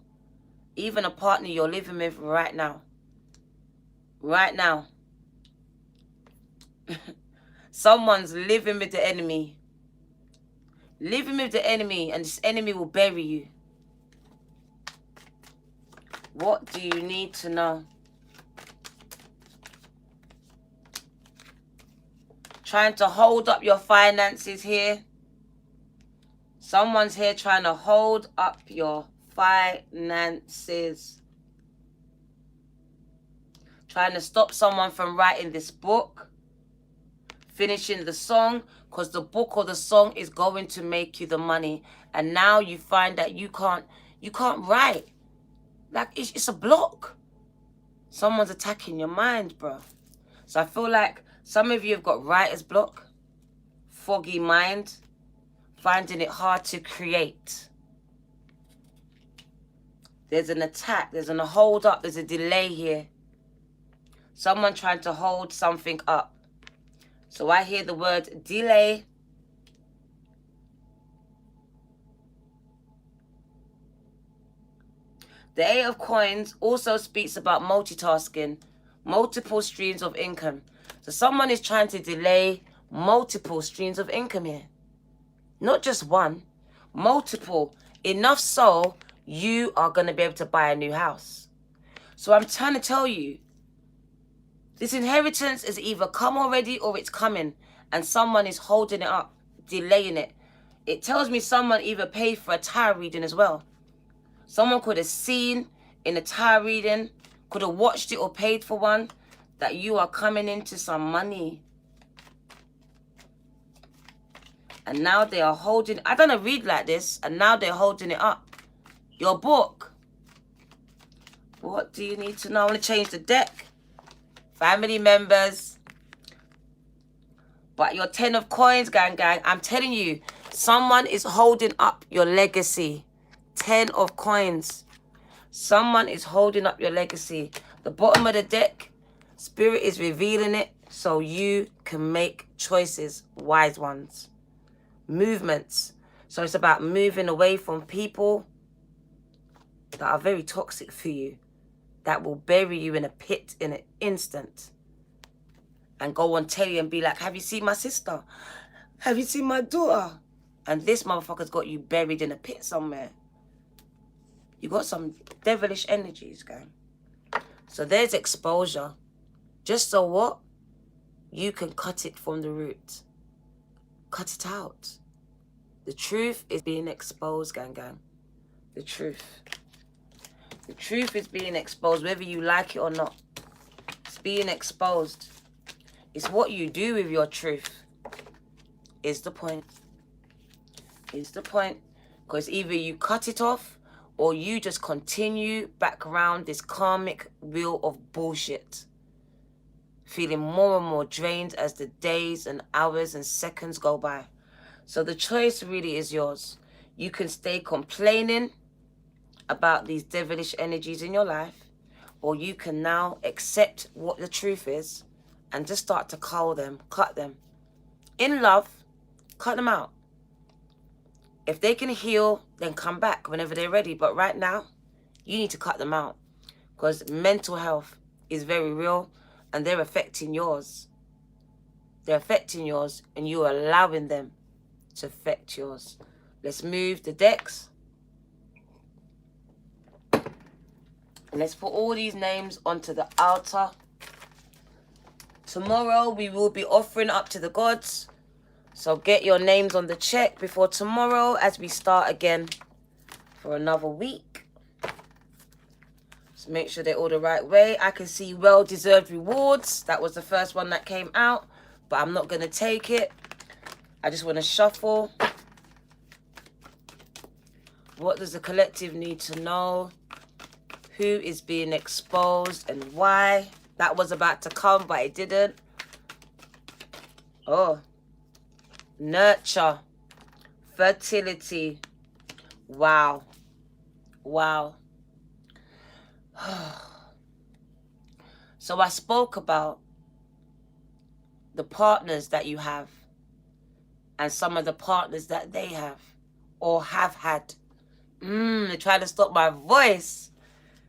Even a partner you're living with right now. Right now. Someone's living with the enemy. Living with the enemy, and this enemy will bury you. What do you need to know? Trying to hold up your finances here. Someone's here trying to hold up your finances. Trying to stop someone from writing this book. Finishing the song. Because the book or the song is going to make you the money. And now you find that you can't write. Like, it's a block. Someone's attacking your mind, bro. So I feel like some of you have got writer's block. Foggy mind. Finding it hard to create. There's an attack. There's a hold up. There's a delay here. Someone trying to hold something up. So I hear the word delay. The Eight of Coins also speaks about multitasking. Multiple streams of income. So someone is trying to delay multiple streams of income here. Not just one. Multiple. Enough so you are going to be able to buy a new house. So I'm trying to tell you, this inheritance is either come already or it's coming. And someone is holding it up, delaying it. It tells me someone either paid for a tarot reading as well. Someone could have seen in a tarot reading, could have watched it or paid for one, that you are coming into some money. And now they are holding, I don't know, read like this, and now they're holding it up. Your book. What do you need to know? I want to change the deck. Family members. But your 10 of Coins, gang, I'm telling you, someone is holding up your legacy. 10 of Coins. Someone is holding up your legacy. The bottom of the deck, Spirit is revealing it so you can make choices, wise ones. Movements. So it's about moving away from people that are very toxic for you, that will bury you in a pit in an instant, and go on telly and be like, have you seen my sister? Have you seen my daughter? And this motherfucker's got you buried in a pit somewhere. You got some devilish energies, gang. So there's exposure. Just so what? You can cut it from the root. Cut it out. The truth is being exposed, gang. The truth. The truth is being exposed, whether you like it or not. It's being exposed. It's what you do with your truth. Is the point. Is the point. Because either you cut it off, or you just continue back around this karmic wheel of bullshit. Feeling more and more drained as the days and hours and seconds go by. So the choice really is yours. You can stay complaining about these devilish energies in your life, or you can now accept what the truth is and just start to cull them, cut them. In love, cut them out. If they can heal, then come back whenever they're ready. But right now, you need to cut them out, because mental health is very real and they're affecting yours. They're affecting yours and you're allowing them to affect yours. Let's move the decks. And let's put all these names onto the altar. Tomorrow we will be offering up to the gods. So get your names on the check before tomorrow as we start again for another week. So make sure they're all the right way. I can see well-deserved rewards. That was the first one that came out, but I'm not going to take it. I just want to shuffle. What does the collective need to know? Who is being exposed and why? That was about to come, but it didn't. Oh. Nurture. Fertility. Wow. Wow. So I spoke about the partners that you have and some of the partners that they have or have had. They're trying to stop my voice.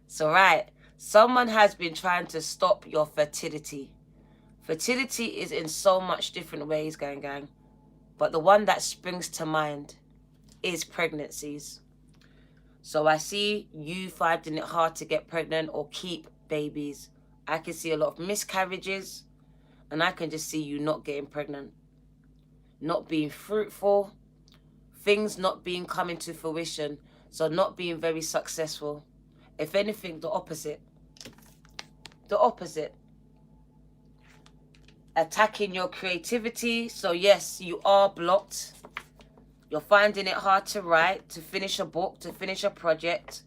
So right, someone has been trying to stop your fertility Fertility is in so much different ways, gang. But the one that springs to mind is pregnancies. So I see you finding it hard to get pregnant or keep babies. I can see a lot of miscarriages, and I can just see you not getting pregnant, not being fruitful, things not being coming to fruition, so not being very successful. If anything, the opposite. The opposite. Attacking your creativity. So yes, you are blocked. You're finding it hard to write, to finish a book, to finish a project.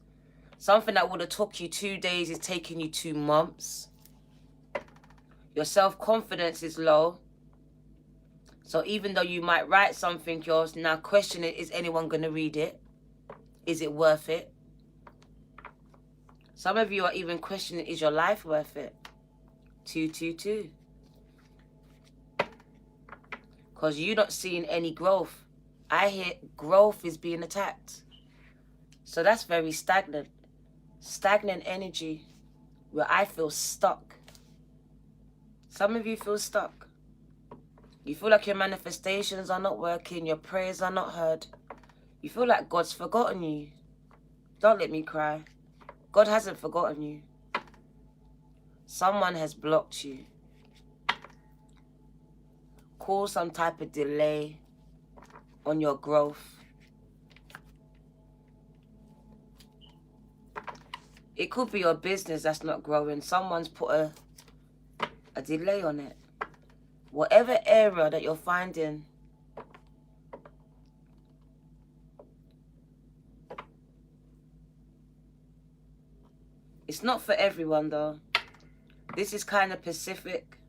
Something that would have took you 2 days is taking you 2 months. Your self-confidence is low. So even though you might write something, you're now questioning, is anyone going to read it? Is it worth it? Some of you are even questioning, is your life worth it? 222. Because you're not seeing any growth. I hear growth is being attacked. So that's very stagnant. Stagnant energy where I feel stuck. Some of you feel stuck. You feel like your manifestations are not working. Your prayers are not heard. You feel like God's forgotten you. Don't let me cry. God hasn't forgotten you. Someone has blocked you. Cause some type of delay on your growth. It could be your business that's not growing. Someone's put a delay on it. Whatever area that you're finding, it's not for everyone though. This is kind of specific.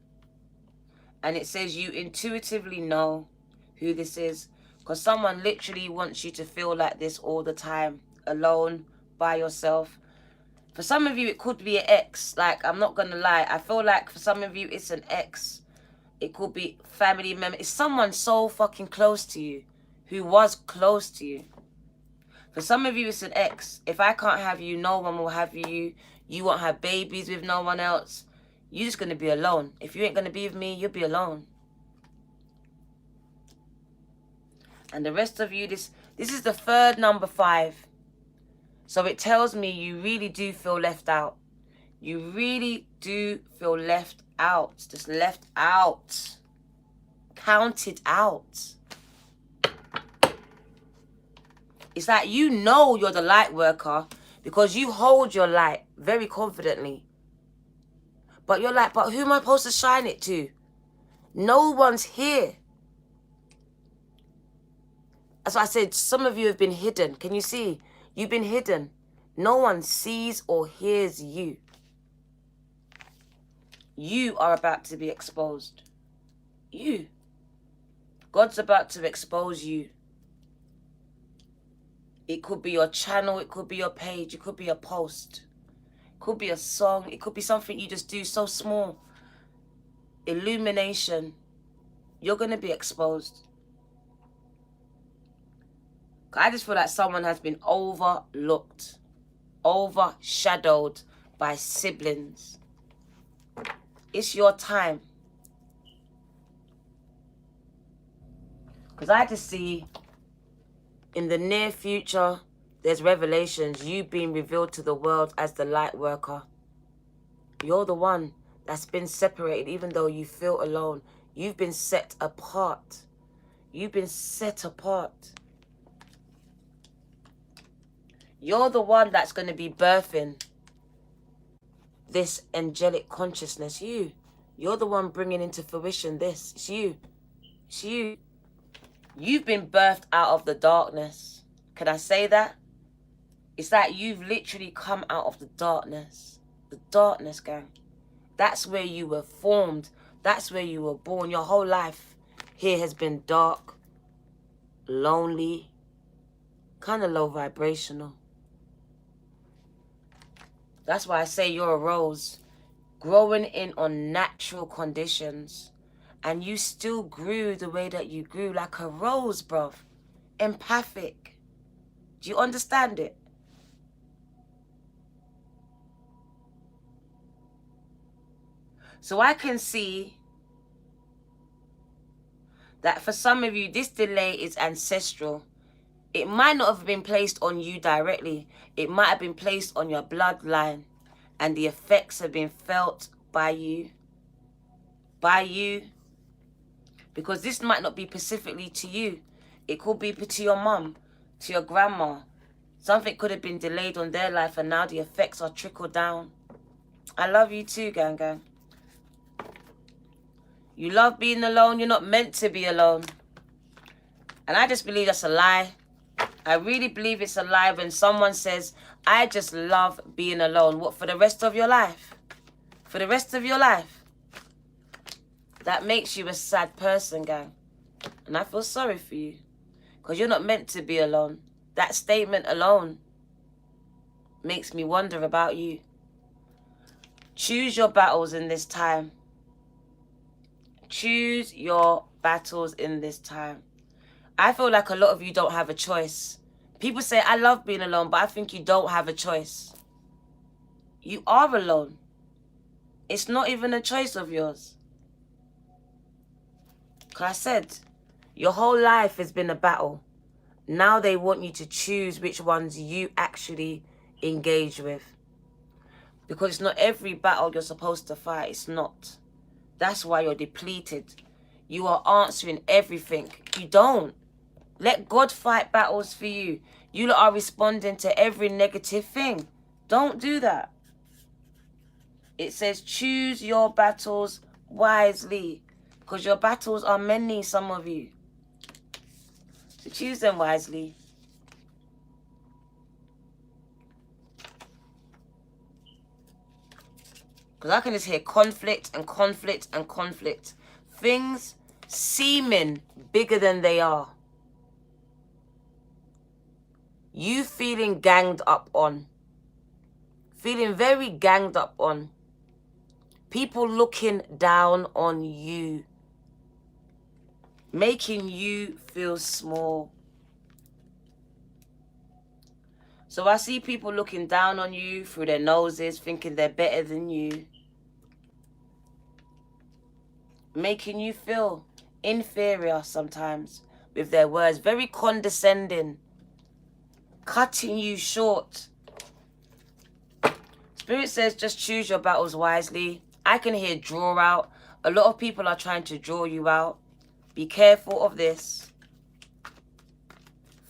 And it says you intuitively know who this is. Because someone literally wants you to feel like this all the time. Alone, by yourself. For some of you, it could be an ex. Like, I'm not going to lie. I feel like for some of you, it's an ex. It could be family member. It's someone so fucking close to you. Who was close to you. For some of you, it's an ex. If I can't have you, no one will have you. You won't have babies with no one else. You're just going to be alone. If you ain't going to be with me, you'll be alone. And the rest of you, this is the third number 5. So it tells me you really do feel left out. You really do feel left out. Just left out. Counted out. It's like you know you're the light worker because you hold your light very confidently. But you're like, but who am I supposed to shine it to? No one's here. As I said, some of you have been hidden. Can you see? You've been hidden. No one sees or hears you. You are about to be exposed. You. God's about to expose you. It could be your channel. It could be your page. It could be a post. It could be a song. It could be something you just do so small. Illumination. You're going to be exposed. I just feel like someone has been overlooked, overshadowed by siblings. It's your time. Because I just see in the near future, there's revelations. You being revealed to the world as the light worker. You're the one that's been separated, even though you feel alone. You've been set apart. You've been set apart. You're the one that's going to be birthing this angelic consciousness. You're the one bringing into fruition this. It's you. It's you. You've been birthed out of the darkness. Can I say that? It's like you've literally come out of the darkness. The darkness, gang. That's where you were formed. That's where you were born. Your whole life here has been dark, lonely, kind of low vibrational. That's why I say you're a rose, growing in on natural conditions. And you still grew the way that you grew, like a rose, bruv. Empathic. Do you understand it? So I can see That for some of you, this delay is ancestral. It might not have been placed on you directly. It might have been placed on your bloodline. And the effects have been felt by you. By you. Because this might not be specifically to you. It could be to your mum, to your grandma. Something could have been delayed on their life and now the effects are trickled down. I love you too, gang gang. You love being alone. You're not meant to be alone. And I just believe that's a lie. I really believe it's a lie when someone says, I just love being alone. What, for the rest of your life? For the rest of your life? That makes you a sad person, gang. And I feel sorry for you. Because you're not meant to be alone. That statement alone makes me wonder about you. Choose your battles in this time. Choose your battles in this time. I feel like a lot of you don't have a choice. People say, I love being alone, but I think you don't have a choice. You are alone. It's not even a choice of yours. Because I said, your whole life has been a battle. Now they want you to choose which ones you actually engage with. Because it's not every battle you're supposed to fight. It's not. That's why you're depleted. You are answering everything. You don't. Let God fight battles for you. You lot are responding to every negative thing. Don't do that. It says choose your battles wisely. Because your battles are many, some of you. So choose them wisely. Because I can just hear conflict and conflict and conflict. Things seeming bigger than they are. You feeling ganged up on. Feeling very ganged up on. People looking down on you. Making you feel small. So I see people looking down on you through their noses, thinking they're better than you. Making you feel inferior sometimes with their words. Very condescending. Cutting you short. Spirit says just choose your battles wisely. I can hear draw out. A lot of people are trying to draw you out. Be careful of this.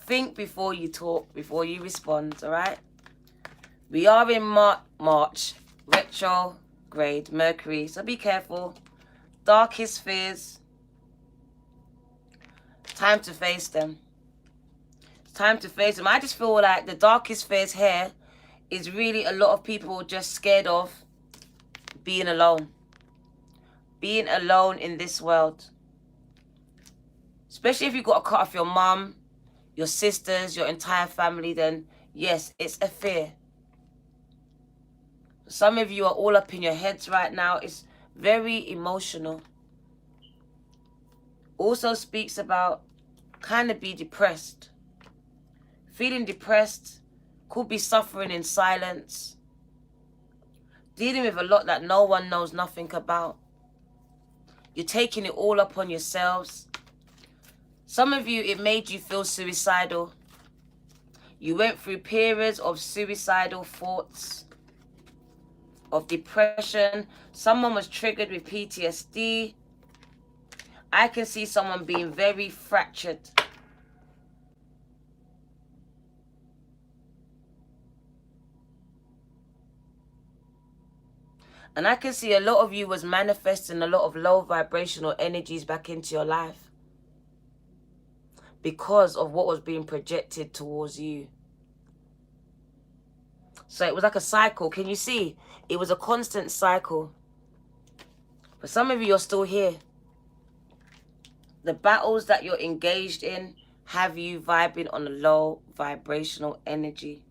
Think before you talk, before you respond, all right? We are in March, retrograde, Mercury, so be careful. Darkest fears. Time to face them. It's time to face them. I just feel like the darkest fears here is really a lot of people just scared of being alone. Being alone in this world. Especially if you've got to cut off your mum, your sisters, your entire family, then yes, it's a fear. Some of you are all up in your heads right now. It's very emotional. Also speaks about kind of be depressed. Feeling depressed, could be suffering in silence. Dealing with a lot that no one knows nothing about. You're taking it all upon yourselves. Some of you, it made you feel suicidal. You went through periods of suicidal thoughts, of depression. Someone was triggered with PTSD. I can see someone being very fractured. And I can see a lot of you was manifesting a lot of low vibrational energies back into your life. Because of what was being projected towards you. So it was like a cycle. Can you see? It was a constant cycle. But some of you are still here. The battles that you're engaged in have you vibing on a low vibrational energy.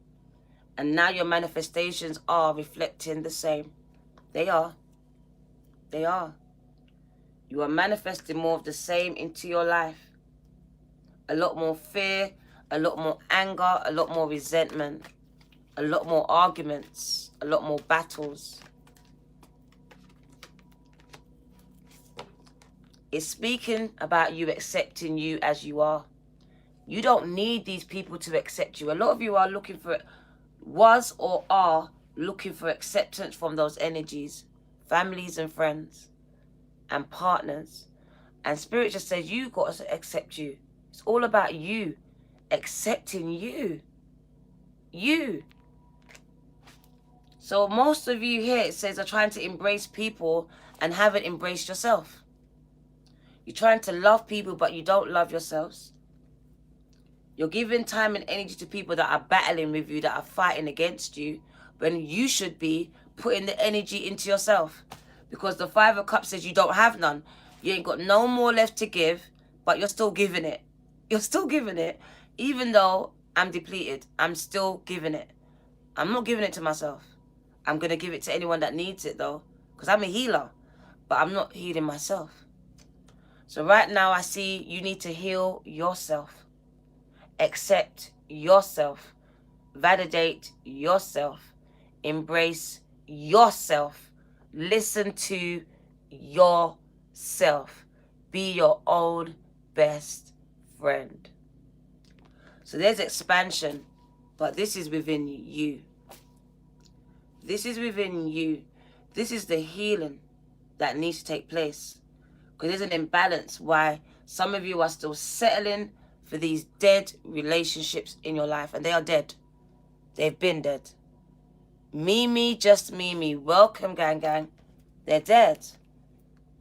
And now your manifestations are reflecting the same. They are. They are. You are manifesting more of the same into your life. A lot more fear, a lot more anger, a lot more resentment, a lot more arguments, a lot more battles. It's speaking about you accepting you as you are. You don't need these people to accept you. A lot of you are looking for, was or are looking for acceptance from those energies, families and friends and partners. And Spirit just says, you got to accept you. It's all about you accepting you. You. So most of you here, it says, are trying to embrace people and haven't embraced yourself. You're trying to love people, but you don't love yourselves. You're giving time and energy to people that are battling with you, that are fighting against you, when you should be putting the energy into yourself. Because the Five of Cups says you don't have none. You ain't got no more left to give, but you're still giving it. You're still giving it. Even though I'm depleted, I'm still giving it. I'm not giving it to myself. I'm going to give it to anyone that needs it, though, because I'm a healer, but I'm not healing myself. So right now I see you need to heal yourself. Accept yourself. Validate yourself. Embrace yourself. Listen to yourself. Be your own best friend. So there's expansion, but this is within you. This is within you. This is the healing that needs to take place. Because there's an imbalance why some of you are still settling for these dead relationships in your life. And they are dead. They've been dead. Me, just me. Welcome, gang. They're dead.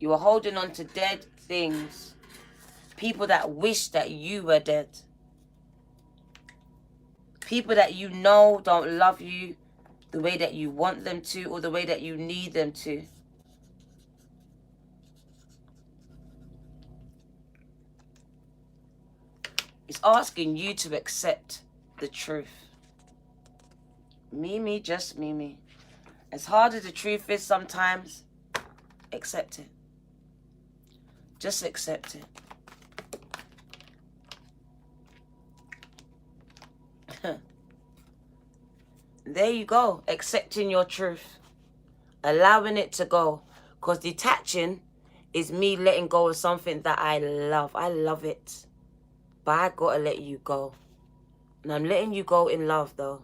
You are holding on to dead things. People that wish that you were dead. People that you know don't love you the way that you want them to or the way that you need them to. It's asking you to accept the truth. Me, just me. As hard as the truth is sometimes, accept it. Just accept it. There you go. Accepting your truth. Allowing it to go. Because detaching is me letting go of something that I love. I love it. But I gotta let you go. And I'm letting you go in love, though.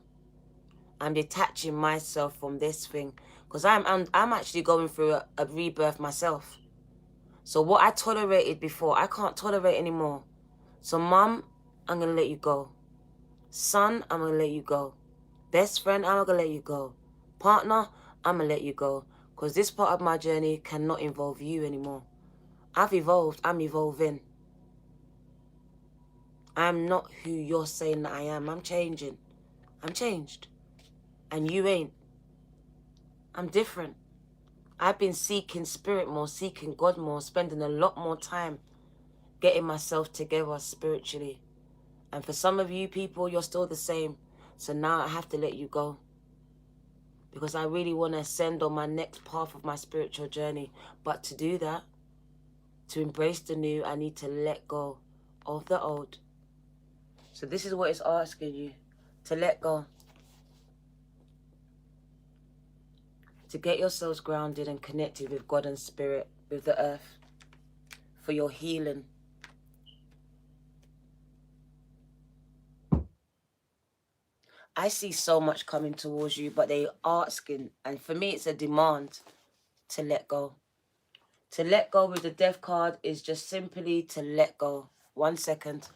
I'm detaching myself from this thing. Because I'm actually going through a rebirth myself. So what I tolerated before, I can't tolerate anymore. So Mum, I'm going to let you go. Son, I'm going to let you go. Best friend, I'm going to let you go. Partner, I'm going to let you go. Because this part of my journey cannot involve you anymore. I've evolved. I'm evolving. I'm not who you're saying that I am. I'm changing. I'm changed. And you ain't. I'm different. I've been seeking spirit more, seeking God more, spending a lot more time getting myself together spiritually. And for some of you people, you're still the same. So now I have to let you go. Because I really want to ascend on my next path of my spiritual journey. But to do that, to embrace the new, I need to let go of the old. So this is what it's asking you, to let go. To get yourselves grounded and connected with God and Spirit, with the earth, for your healing. I see so much coming towards you, but they're asking, and for me it's a demand, to let go. To let go with the Death card is just simply to let go. 1 second.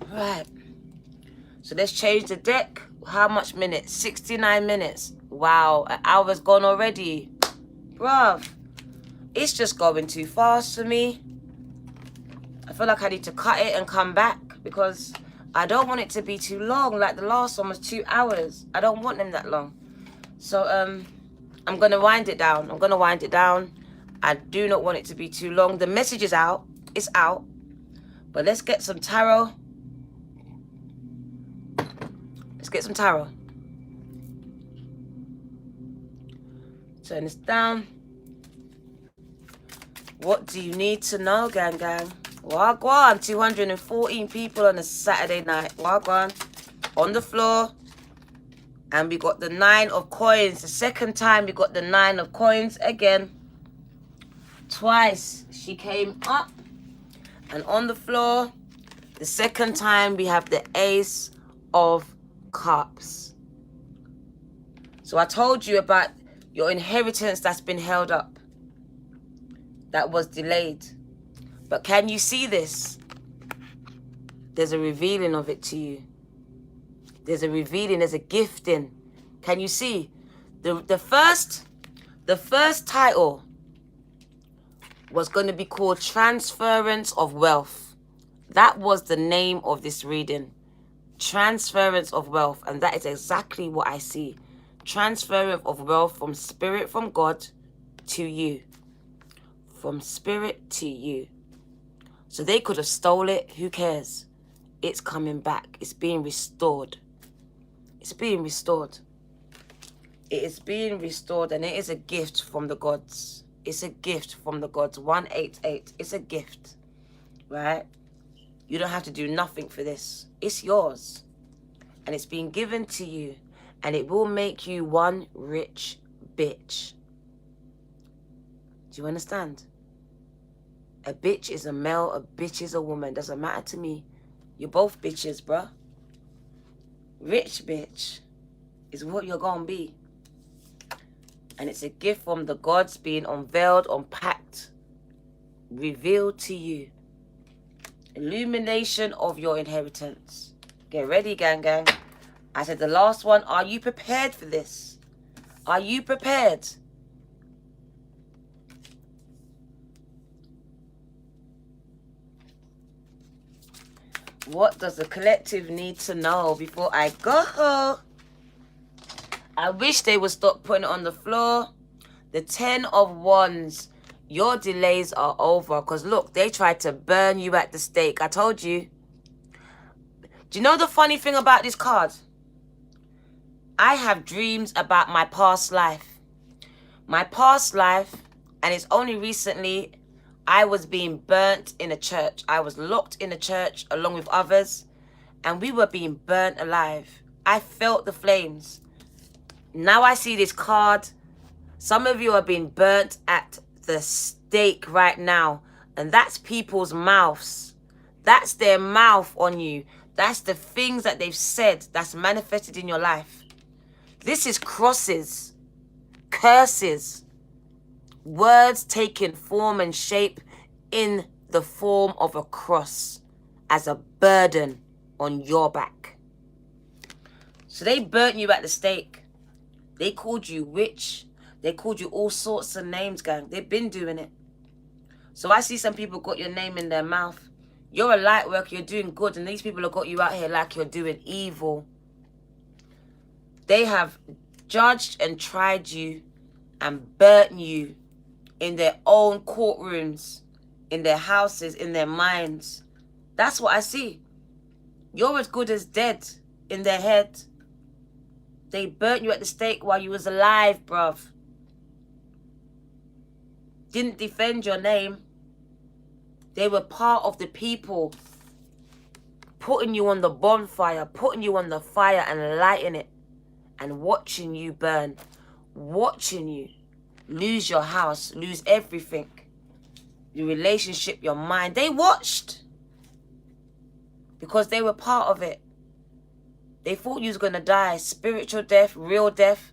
Right. So let's change the deck. How much minutes? 69 minutes. Wow, an hour's gone already. Bruv. It's just going too fast for me. I feel like I need to cut it and come back because I don't want it to be too long. Like the last one was 2 hours. I don't want them that long. So I'm going to wind it down. I do not want it to be too long. The message is out. It's out. But let's get some tarot. Let's get some tarot. Turn this down. What do you need to know, gang? Wagwan. 214 people on a Saturday night. Wagwan. On the floor. And we got the 9 of coins. The second time we got the 9 of coins again. Twice she came up and on the floor. The second time we have the Ace of Cups. So I told you about your inheritance that's been held up, that was delayed. But can you see this? There's a revealing of it to you. There's a revealing, there's a gifting. Can you see? The first title was going to be called Transference of Wealth. That was the name of this reading. Transference of wealth. And that is exactly what I see. Transference of wealth from spirit, from God to you. From spirit to you. So they could have stole it. Who cares? It's coming back. It's being restored. It's being restored. It is being restored, and it is a gift from the gods. It's a gift from the gods. 188. It's a gift. Right? You don't have to do nothing for this. It's yours. And it's being given to you. And it will make you one rich bitch. Do you understand? A bitch is a male, a bitch is a woman. Doesn't matter to me. You're both bitches, bruh. Rich bitch is what you're gonna be. And it's a gift from the gods being unveiled, unpacked, revealed to you. Illumination of your inheritance. Get ready, gang. I said the last one. Are you prepared for this? Are you prepared? What does the collective need to know before I go? I wish they would stop putting it on the floor. The 10 of Wands. Your delays are over. Because look, they tried to burn you at the stake. I told you. Do you know the funny thing about this card? I have dreams about my past life. My past life, and it's only recently I was being burnt in a church. I was locked in a church along with others, and we were being burnt alive. I felt the flames. Now I see this card. Some of you are being burnt at the stake right now, and that's people's mouths. That's their mouth on you. That's the things that they've said that's manifested in your life. This is crosses, curses, words taking form and shape in the form of a cross as a burden on your back. So they burnt you at the stake. They called you witch. They called you all sorts of names, gang. They've been doing it. So I see some people got your name in their mouth. You're a light worker, you're doing good, and these people have got you out here like you're doing evil. They have judged and tried you and burnt you in their own courtrooms, in their houses, in their minds. That's what I see. You're as good as dead in their head. They burnt you at the stake while you was alive, bruv. Didn't defend your name. They were part of the people putting you on the bonfire, putting you on the fire and lighting it and watching you burn, watching you lose your house, lose everything, your relationship, your mind. They watched because they were part of it. They thought you was going to die. Spiritual death, real death.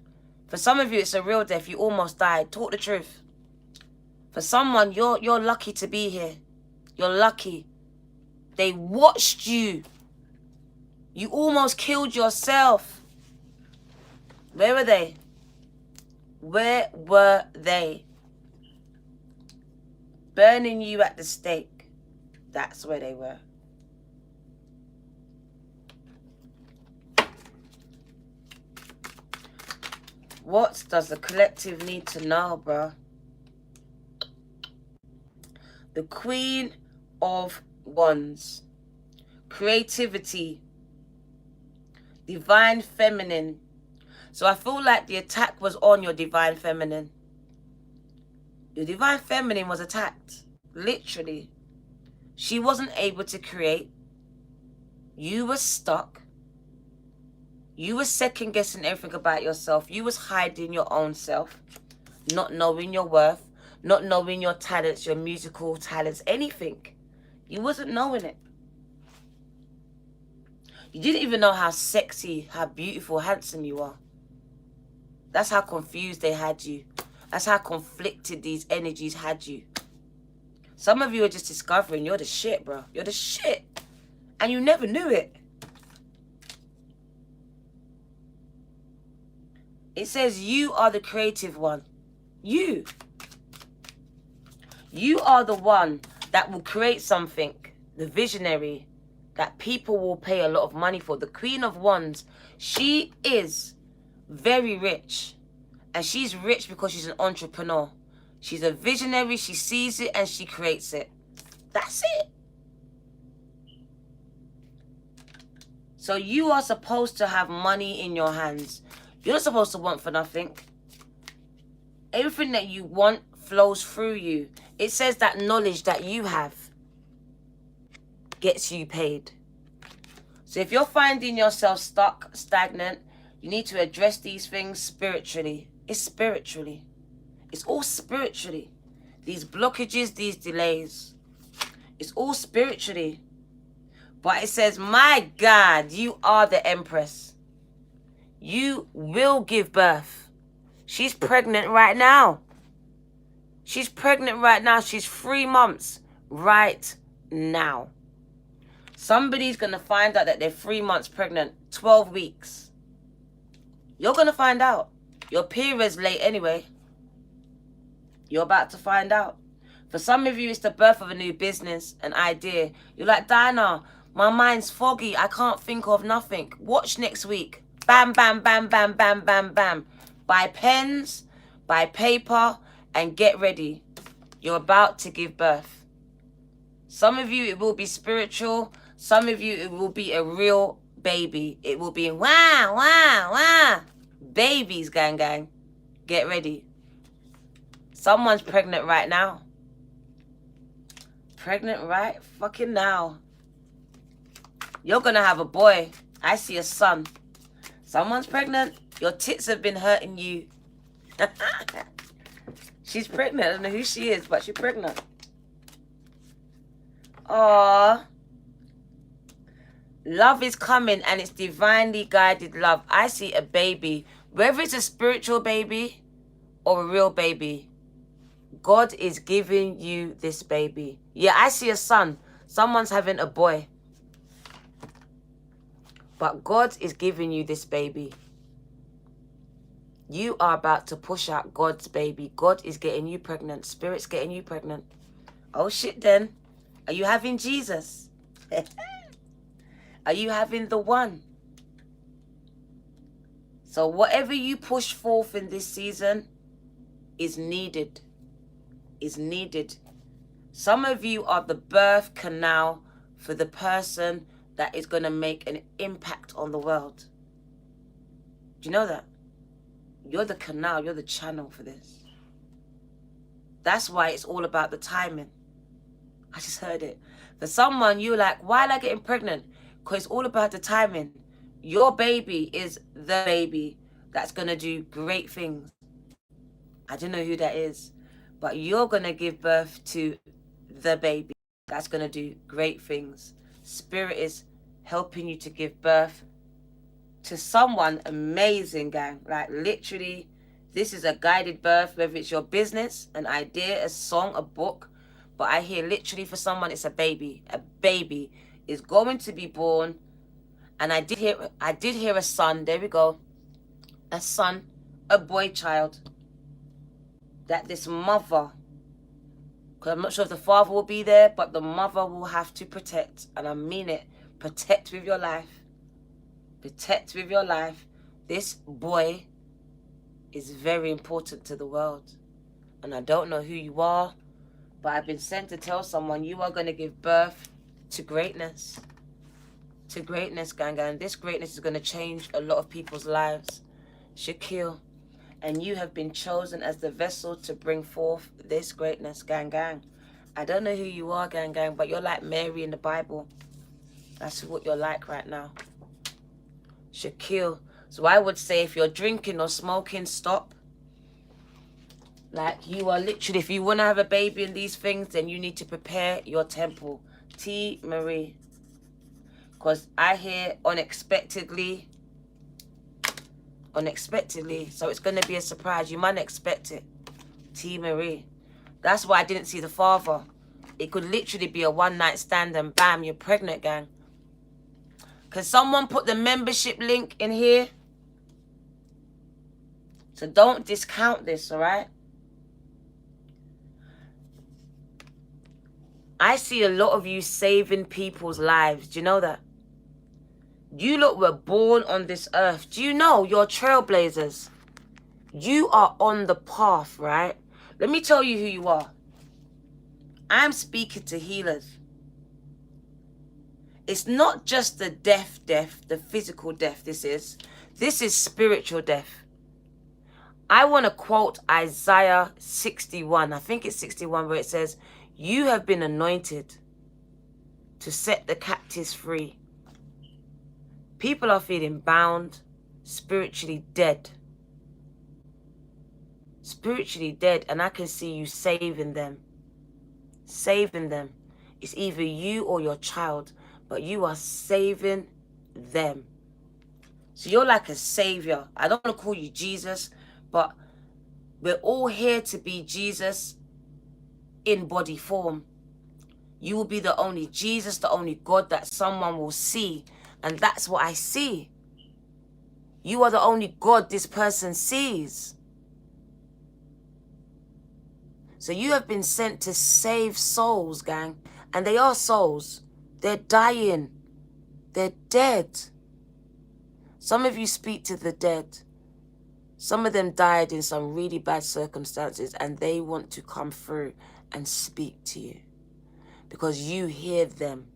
For some of you, it's a real death. You almost died. Talk the truth. For someone, you're lucky to be here. You're lucky. They watched you. You almost killed yourself. Where were they? Where were they? Burning you at the stake. That's where they were. What does the collective need to know, bro? The Queen of Wands. Creativity. Divine feminine. So I feel like the attack was on your divine feminine. Your divine feminine was attacked. Literally. She wasn't able to create. You were stuck. You were second guessing everything about yourself. You was hiding your own self. Not knowing your worth. Not knowing your talents, your musical talents, anything. You wasn't knowing it. You didn't even know how sexy, how beautiful, handsome you are. That's how confused they had you. That's how conflicted these energies had you. Some of you are just discovering you're the shit, bro. You're the shit. And you never knew it. It says you are the creative one. You. You are the one that will create something. The visionary. That people will pay a lot of money for. The Queen of Wands. She is very rich. And she's rich because she's an entrepreneur. She's a visionary. She sees it and she creates it. That's it. So you are supposed to have money in your hands. You're not supposed to want for nothing. Everything that you want flows through you. It says that knowledge that you have gets you paid. So if you're finding yourself stuck, stagnant, you need to address these things spiritually. It's spiritually. It's all spiritually. These blockages, these delays. It's all spiritually. But it says, my God, you are the Empress. You will give birth. She's pregnant right now. She's pregnant right now. She's 3 months right now. Somebody's going to find out that they're 3 months pregnant, 12 weeks. You're going to find out. Your period's late anyway. You're about to find out. For some of you, it's the birth of a new business, an idea. You're like, Diana, my mind's foggy. I can't think of nothing. Watch next week. Bam, bam, bam, bam, bam, bam, bam. Buy pens, buy paper, and get ready. You're about to give birth. Some of you, it will be spiritual. Some of you, it will be a real baby. It will be wah, wah, wah. Babies, gang, gang. Get ready. Someone's pregnant right now. Pregnant right fucking now. You're going to have a boy. I see a son. Someone's pregnant. Your tits have been hurting you. She's pregnant. I don't know who she is, but she's pregnant. Aww. Love is coming and it's divinely guided love. I see a baby. Whether it's a spiritual baby or a real baby, God is giving you this baby. Yeah, I see a son. Someone's having a boy. But God is giving you this baby. You are about to push out God's baby. God is getting you pregnant. Spirit's getting you pregnant. Oh shit then. Are you having Jesus? Are you having the one? So whatever you push forth in this season is needed. Is needed. Some of you are the birth canal for the person that is going to make an impact on the world. Do you know that? You're the canal, you're the channel for this. That's why it's all about the timing. I just heard it. For someone, you're like, why am I getting pregnant? Because it's all about the timing. Your baby is the baby that's going to do great things. I don't know who that is. But you're going to give birth to the baby that's going to do great things. Spirit is helping you to give birth to someone amazing, gang. Like literally, this is a guided birth, whether it's your business, an idea, a song, a book. But I hear literally for someone, it's a baby. A baby is going to be born. And I did hear a son. There we go. A son, a boy child. That this mother, because I'm not sure if the father will be there, but the mother will have to protect. And I mean it. Protect with your life. Protect with your life. This boy is very important to the world. And I don't know who you are, but I've been sent to tell someone you are going to give birth to greatness. To greatness, gang. And this greatness is going to change a lot of people's lives. Shaquille. And you have been chosen as the vessel to bring forth this greatness, gang, gang. I don't know who you are, gang, gang, but you're like Mary in the Bible. That's what you're like right now. Shaquille. So I would say if you're drinking or smoking, stop. Like you are literally, if you want to have a baby and these things, then you need to prepare your temple. T. Marie. Because I hear unexpectedly. Unexpectedly. So it's going to be a surprise. You might expect it. T. Marie. That's why I didn't see the father. It could literally be a one-night stand and bam, you're pregnant, gang. Can someone put the membership link in here? So don't discount this, all right? I see a lot of you saving people's lives. Do you know that? You lot were born on this earth. Do you know you're trailblazers? You are on the path, right? Let me tell you who you are. I'm speaking to healers. It's not just the death, the physical death this is. This is spiritual death. I want to quote Isaiah 61. I think it's 61 where it says, you have been anointed to set the captives free. People are feeling bound, spiritually dead. Spiritually dead, and I can see you saving them. Saving them. It's either you or your child, but you are saving them. So you're like a savior. I don't want to call you Jesus, but we're all here to be Jesus in body form. You will be the only Jesus, the only God that someone will see. And that's what I see. You are the only God this person sees. So you have been sent to save souls, gang. And they are souls. They're dying. They're dead. Some of you speak to the dead. Some of them died in some really bad circumstances and they want to come through and speak to you. Because you hear them.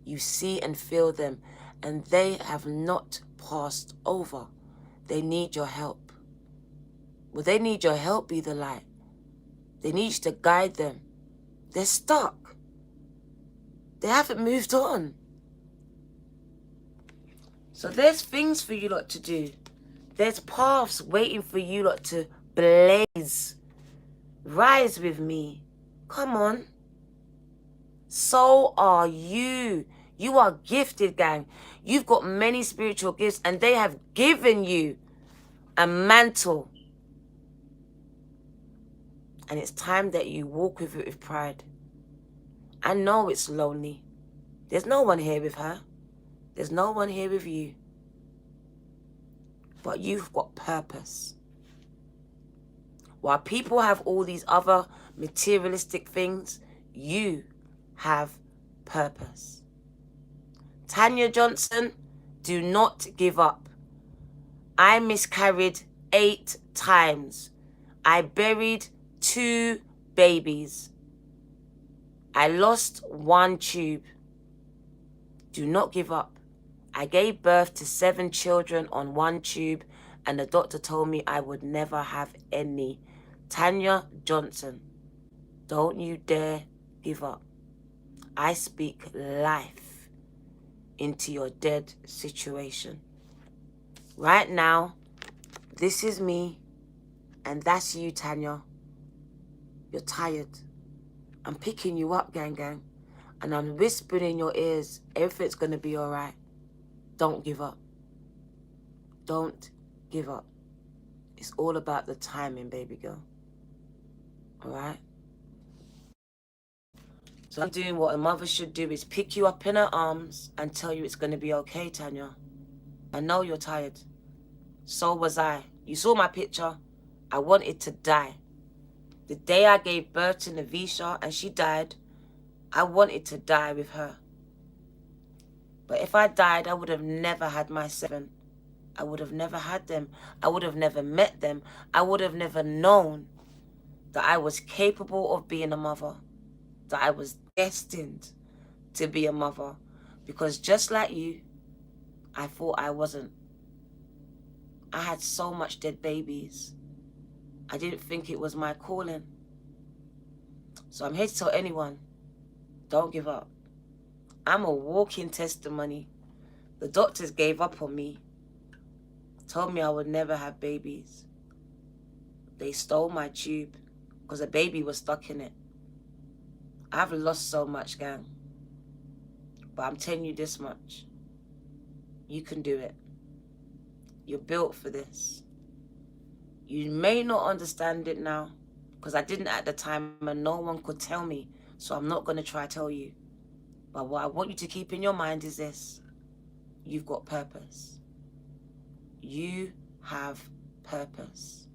You see and feel them. And they have not passed over. They need your help. Well, they need your help, be the light. They need you to guide them. They're stuck. They haven't moved on. So there's things for you lot to do. There's paths waiting for you lot to blaze. Rise with me. Come on. So are you. You are gifted, gang. You've got many spiritual gifts and they have given you a mantle. And it's time that you walk with it with pride. I know it's lonely. There's no one here with her. There's no one here with you. But you've got purpose. While people have all these other materialistic things, you have purpose. Tanya Johnson, do not give up. I miscarried 8 times. I buried 2 babies. I lost 1 tube. Do not give up. I gave birth to 7 children on 1 tube and the doctor told me I would never have any. Tanya Johnson, don't you dare give up. I speak life into your dead situation. Right now, this is me and that's you, Tanya. You're tired. I'm picking you up, gang, gang. And I'm whispering in your ears, everything's going to be all right. Don't give up. Don't give up. It's all about the timing, baby girl. All right? So I'm doing what a mother should do is pick you up in her arms and tell you it's going to be okay, Tanya. I know you're tired. So was I. You saw my picture. I wanted to die. The day I gave birth to Navisha and she died, I wanted to die with her. But if I died, I would have never had my 7. I would have never had them. I would have never met them. I would have never known that I was capable of being a mother. That I was destined to be a mother. Because just like you, I thought I wasn't. I had so much dead babies. I didn't think it was my calling. So I'm here to tell anyone, don't give up. I'm a walking testimony. The doctors gave up on me, told me I would never have babies. They stole my tube because a baby was stuck in it. I've lost so much, gang. But I'm telling you this much. You can do it. You're built for this. You may not understand it now, because I didn't at the time and no one could tell me. So I'm not going to try to tell you. But what I want you to keep in your mind is this. You've got purpose. You have purpose.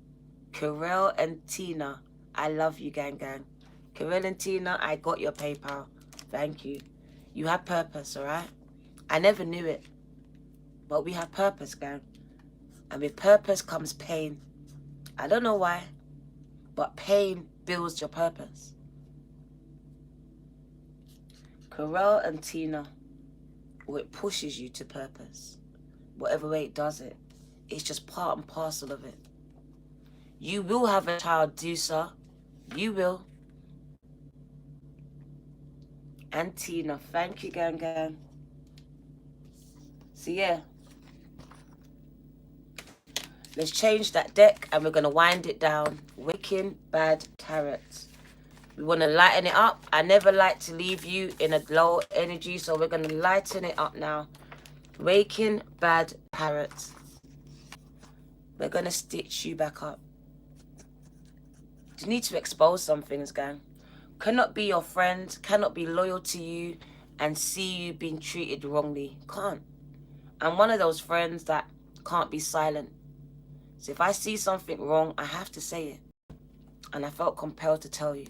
Karel and Tina, I love you, gang. Karel and Tina, I got your PayPal. Thank you. You have purpose, all right? I never knew it. But we have purpose, gang. And with purpose comes pain. I don't know why, but pain builds your purpose. Karel and Tina, or it pushes you to purpose. Whatever way it does it, it's just part and parcel of it. You will have a child, Dusa. You will. And Tina, thank you, gang. So yeah. Let's change that deck and we're going to wind it down. Waking Bad Tarot. We want to lighten it up. I never like to leave you in a low energy, so we're going to lighten it up now. Waking Bad Parrot. We're going to stitch you back up. You need to expose some things, gang. Cannot be your friend, cannot be loyal to you and see you being treated wrongly. Can't. I'm one of those friends that can't be silent. So if I see something wrong, I have to say it. And I felt compelled to tell you.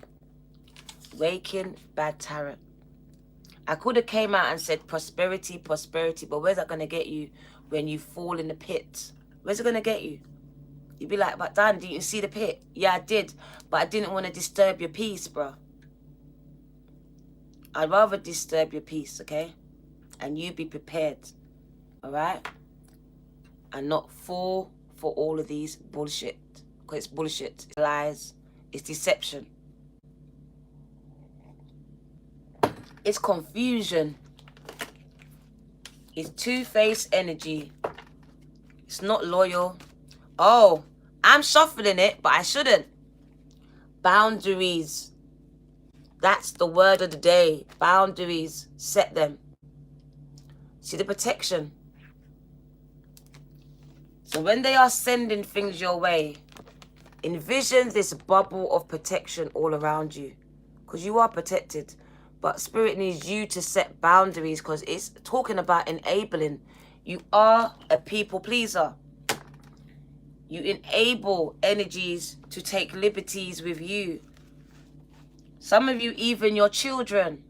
Waking Bad Tarot. I could have came out and said prosperity, but where's that going to get you when you fall in the pit? Where's it going to get you? You'd be like, but Dan, didn't you see the pit? Yeah, I did, but I didn't want to disturb your peace, bro. I'd rather disturb your peace, okay? And you be prepared, all right? And not fall for all of these bullshit. Because it's bullshit, it's lies, it's deception. It's confusion. It's two-faced energy. It's not loyal. Oh, I'm shuffling it, but I shouldn't. Boundaries. That's the word of the day. Boundaries. Set them. See the protection. So when they are sending things your way, envision this bubble of protection all around you. Because you are protected. But Spirit needs you to set boundaries because it's talking about enabling. You are a people pleaser. You enable energies to take liberties with you. Some of you, even your children.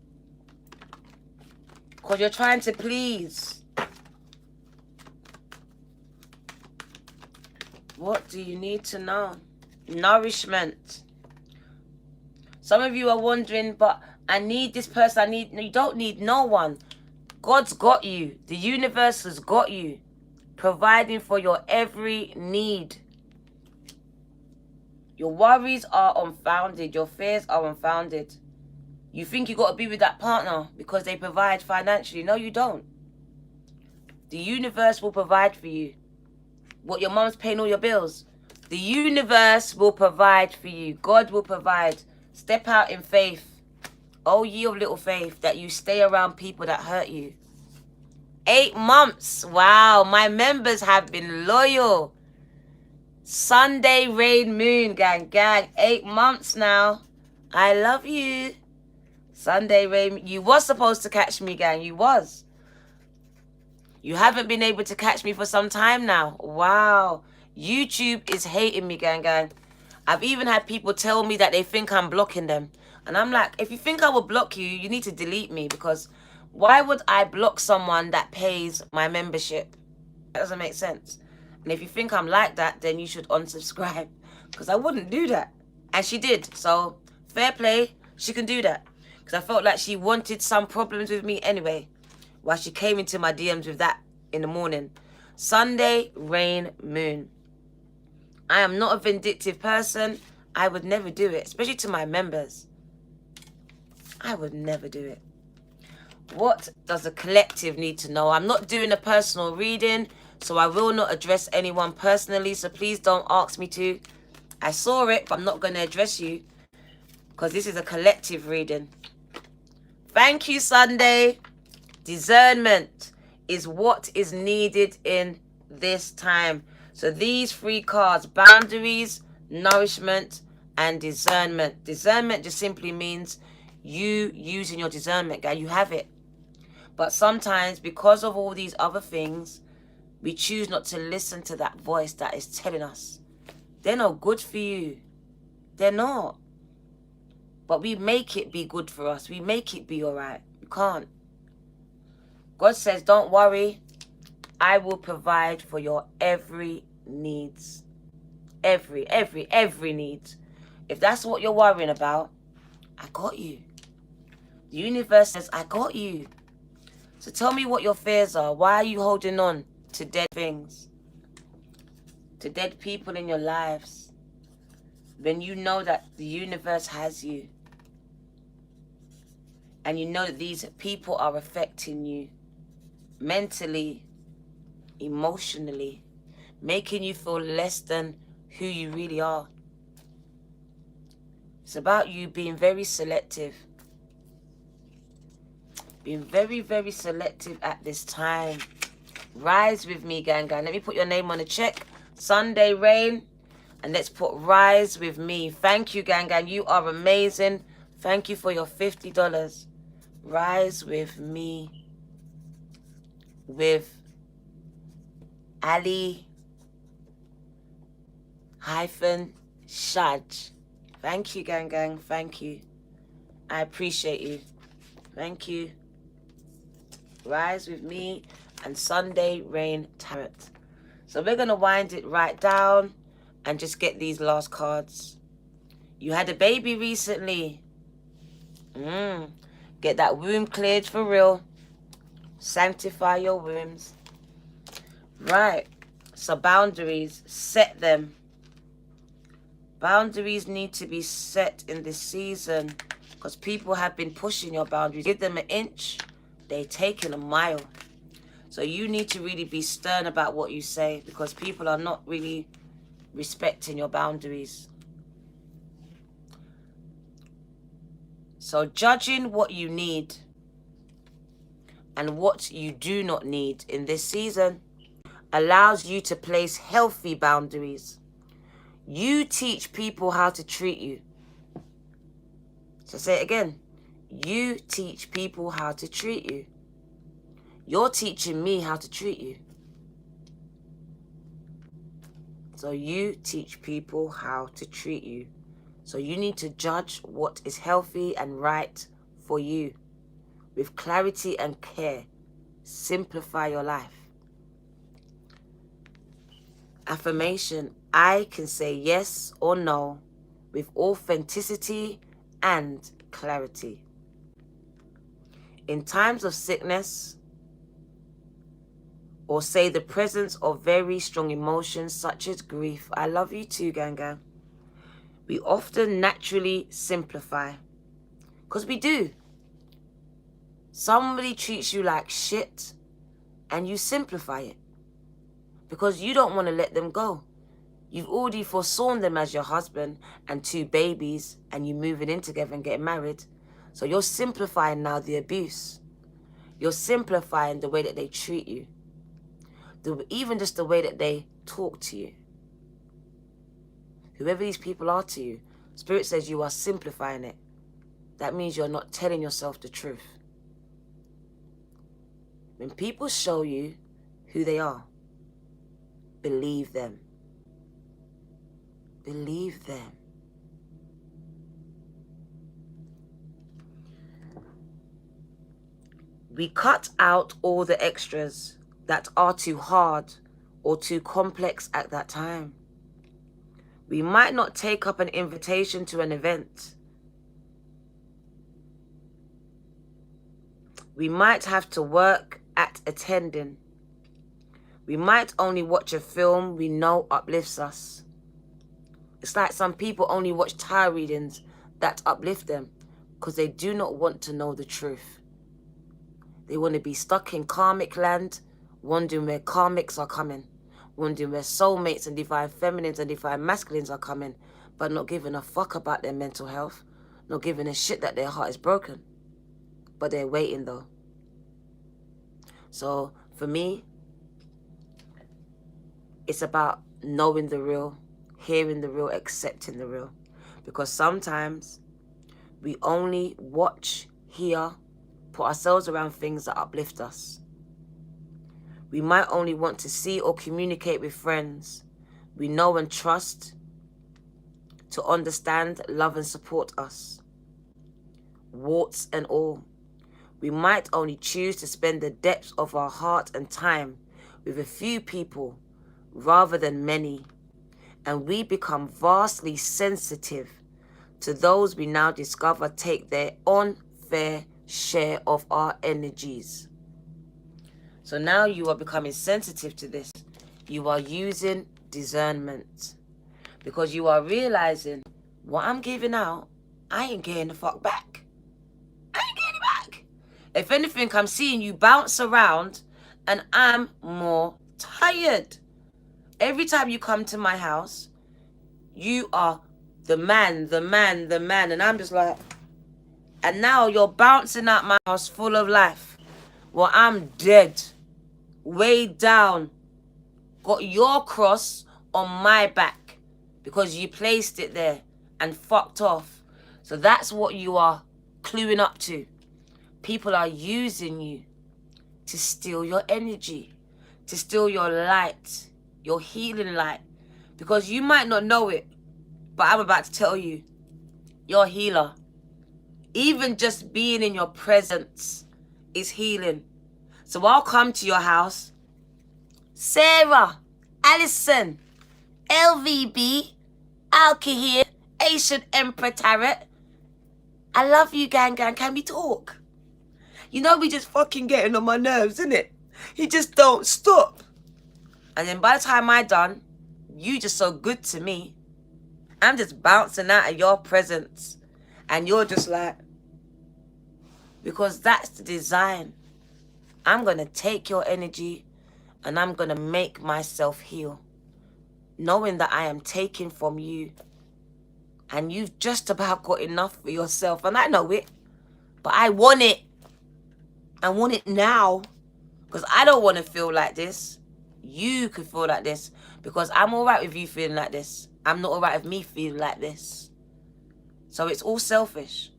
Because you're trying to please. What do you need to know? Nourishment. Some of you are wondering, but I need this person. You don't need no one. God's got you. The universe has got you. Providing for your every need. Your worries are unfounded. Your fears are unfounded. You think you got to be with that partner because they provide financially. No, you don't. The universe will provide for you. What, your mom's paying all your bills? The universe will provide for you. God will provide. Step out in faith. Oh, ye of little faith, that you stay around people that hurt you. 8 months. Wow, my members have been loyal. Sunday, rain, moon, gang. 8 months now. I love you. Sunday, rain. You was supposed to catch me, gang. You was. You haven't been able to catch me for some time now. Wow. YouTube is hating me, gang. I've even had people tell me that they think I'm blocking them. And I'm like, if you think I will block you, you need to delete me. Because why would I block someone that pays my membership? That doesn't make sense. And if you think I'm like that, then you should unsubscribe. Because I wouldn't do that. And she did. So, fair play. She can do that. Because I felt like she wanted some problems with me anyway. While she came into my DMs with that in the morning. Sunday, rain, moon. I am not a vindictive person. I would never do it, especially to my members. I would never do it. What does the collective need to know? I'm not doing a personal reading, so I will not address anyone personally, so please don't ask me to. I saw it, but I'm not going to address you because this is a collective reading. Thank you, Sunday. Discernment is what is needed in this time. So these 3 cards, boundaries, nourishment, and discernment. Discernment just simply means you using your discernment, guy. You have it. But sometimes, because of all these other things, we choose not to listen to that voice that is telling us, they're not good for you. They're not. But we make it be good for us. We make it be all right. You can't. God says, don't worry. I will provide for your every needs. Every needs. If that's what you're worrying about, I got you. The universe says, I got you. So tell me what your fears are. Why are you holding on to dead things? To dead people in your lives? When you know that the universe has you. And you know that these people are affecting you. Mentally, emotionally. Making you feel less than who you really are. It's about you being very selective. Being very, very selective at this time. Rise with me, gang. Let me put your name on a check. Sunday Rain. And let's put rise with me. Thank you, gang. You are amazing. Thank you for your $50. Rise with me. With Ali Shaj. Thank you, gang. Thank you. I appreciate you. Thank you. Rise with me and Sunday Rain Tarot. So we're going to wind it right down and just get these last cards. You had a baby recently. Get that womb cleared for real. Sanctify your wombs. Right. So boundaries, set them. Boundaries need to be set in this season because people have been pushing your boundaries. Give them an inch, they're taking a mile. So you need to really be stern about what you say because people are not really respecting your boundaries. So judging what you need and what you do not need in this season allows you to place healthy boundaries. You teach people how to treat you. So say it again. You teach people how to treat you. You're teaching me how to treat you. So you teach people how to treat you. So you need to judge what is healthy and right for you. With clarity and care. Simplify your life. Affirmation. I can say yes or no with authenticity and clarity. In times of sickness, or say the presence of very strong emotions such as grief. I love you too, gang. We often naturally simplify. Because we do. Somebody treats you like shit and you simplify it. Because you don't want to let them go. You've already foresworn them as your husband and 2 babies and you moving in together and getting married. So you're simplifying now the abuse. You're simplifying the way that they treat you. Even just the way that they talk to you. Whoever these people are to you, Spirit says you are simplifying it. That means you're not telling yourself the truth. When people show you who they are, believe them. Believe them. We cut out all the extras that are too hard or too complex at that time. We might not take up an invitation to an event. We might have to work at attending. We might only watch a film we know uplifts us. It's like some people only watch tarot readings that uplift them because they do not want to know the truth. They want to be stuck in karmic land, wondering where karmics are coming, wondering where soulmates and divine feminines and divine masculines are coming, but not giving a fuck about their mental health, not giving a shit that their heart is broken. But they're waiting though. So for me, it's about knowing the real, hearing the real, accepting the real. Because sometimes we only watch, hear, put ourselves around things that uplift us. We might only want to see or communicate with friends we know and trust to understand, love and support us. Warts and all. We might only choose to spend the depths of our heart and time with a few people rather than many. And we become vastly sensitive to those we now discover take their unfair share of our energies. So now you are becoming sensitive to this. You are using discernment. Because you are realizing what I'm giving out, I ain't getting the fuck back. I ain't getting it back. If anything, I'm seeing you bounce around and I'm more tired. Every time you come to my house, you are the man, the man, the man. And I'm just like, and now you're bouncing out my house full of life. Well, I'm dead. Way down. Got your cross on my back because you placed it there and fucked off. So that's what you are cluing up to. People are using you to steal your energy, to steal your light, your healing light. Because you might not know it, but I'm about to tell you, you're a healer. Even just being in your presence is healing. So I'll come to your house. Sarah, Alison, LVB, Alki here, Asian Emperor Tarot. I love you, gang. Can we talk? You know, we just fucking getting on my nerves, innit? You just don't stop. And then by the time I'm done, you just so good to me. I'm just bouncing out of your presence. And you're just like, because that's the design. I'm going to take your energy and I'm going to make myself heal. Knowing that I am taking from you. And you've just about got enough for yourself. And I know it. But I want it. I want it now. Because I don't want to feel like this. You could feel like this. Because I'm alright with you feeling like this. I'm not alright with me feeling like this. So it's all selfish.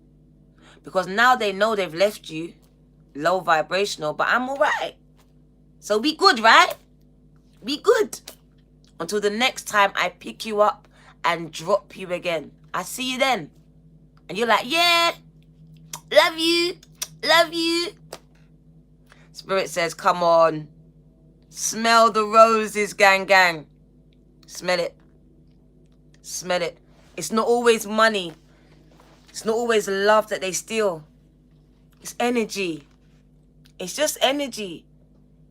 Because now they know they've left you low vibrational. But I'm alright. So be good, right? Be good. Until the next time I pick you up and drop you again. I see you then. And you're like, yeah, love you, love you. Spirit says, come on. Smell the roses, gang. Smell it. Smell it. It's not always money. It's not always love that they steal. It's energy. It's just energy.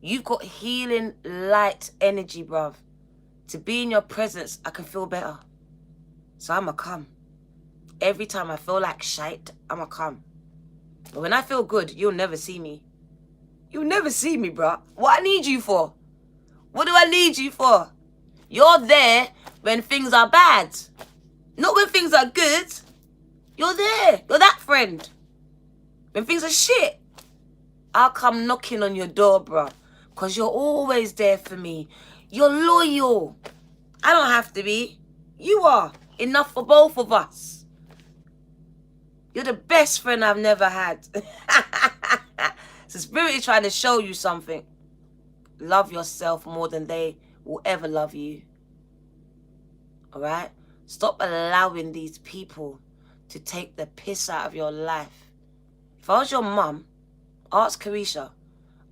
You've got healing light energy, bruv. To be in your presence, I can feel better. So I'ma come. Every time I feel like shite, I'ma come. But when I feel good, you'll never see me. You'll never see me, bruh. What I need you for? What do I need you for? You're there when things are bad. Not when things are good. You're there. You're that friend. When things are shit, I'll come knocking on your door, bruh. Because you're always there for me. You're loyal. I don't have to be. You are. Enough for both of us. You're the best friend I've never had. So Spirit is trying to show you something. Love yourself more than they will ever love you. Alright? Stop allowing these people to take the piss out of your life. If I was your mum, ask Carisha,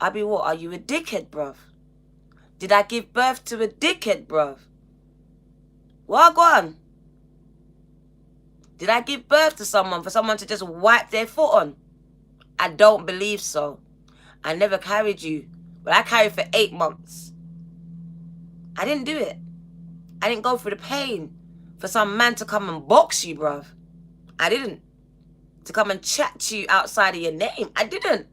I'd be what? Are you a dickhead, bruv? Did I give birth to a dickhead, bruv? What, go on? Did I give birth to someone for someone to just wipe their foot on? I don't believe so. I never carried you, but I carried for 8 months. I didn't do it. I didn't go through the pain for some man to come and box you, bruv. I didn't. To come and chat to you outside of your name. I didn't.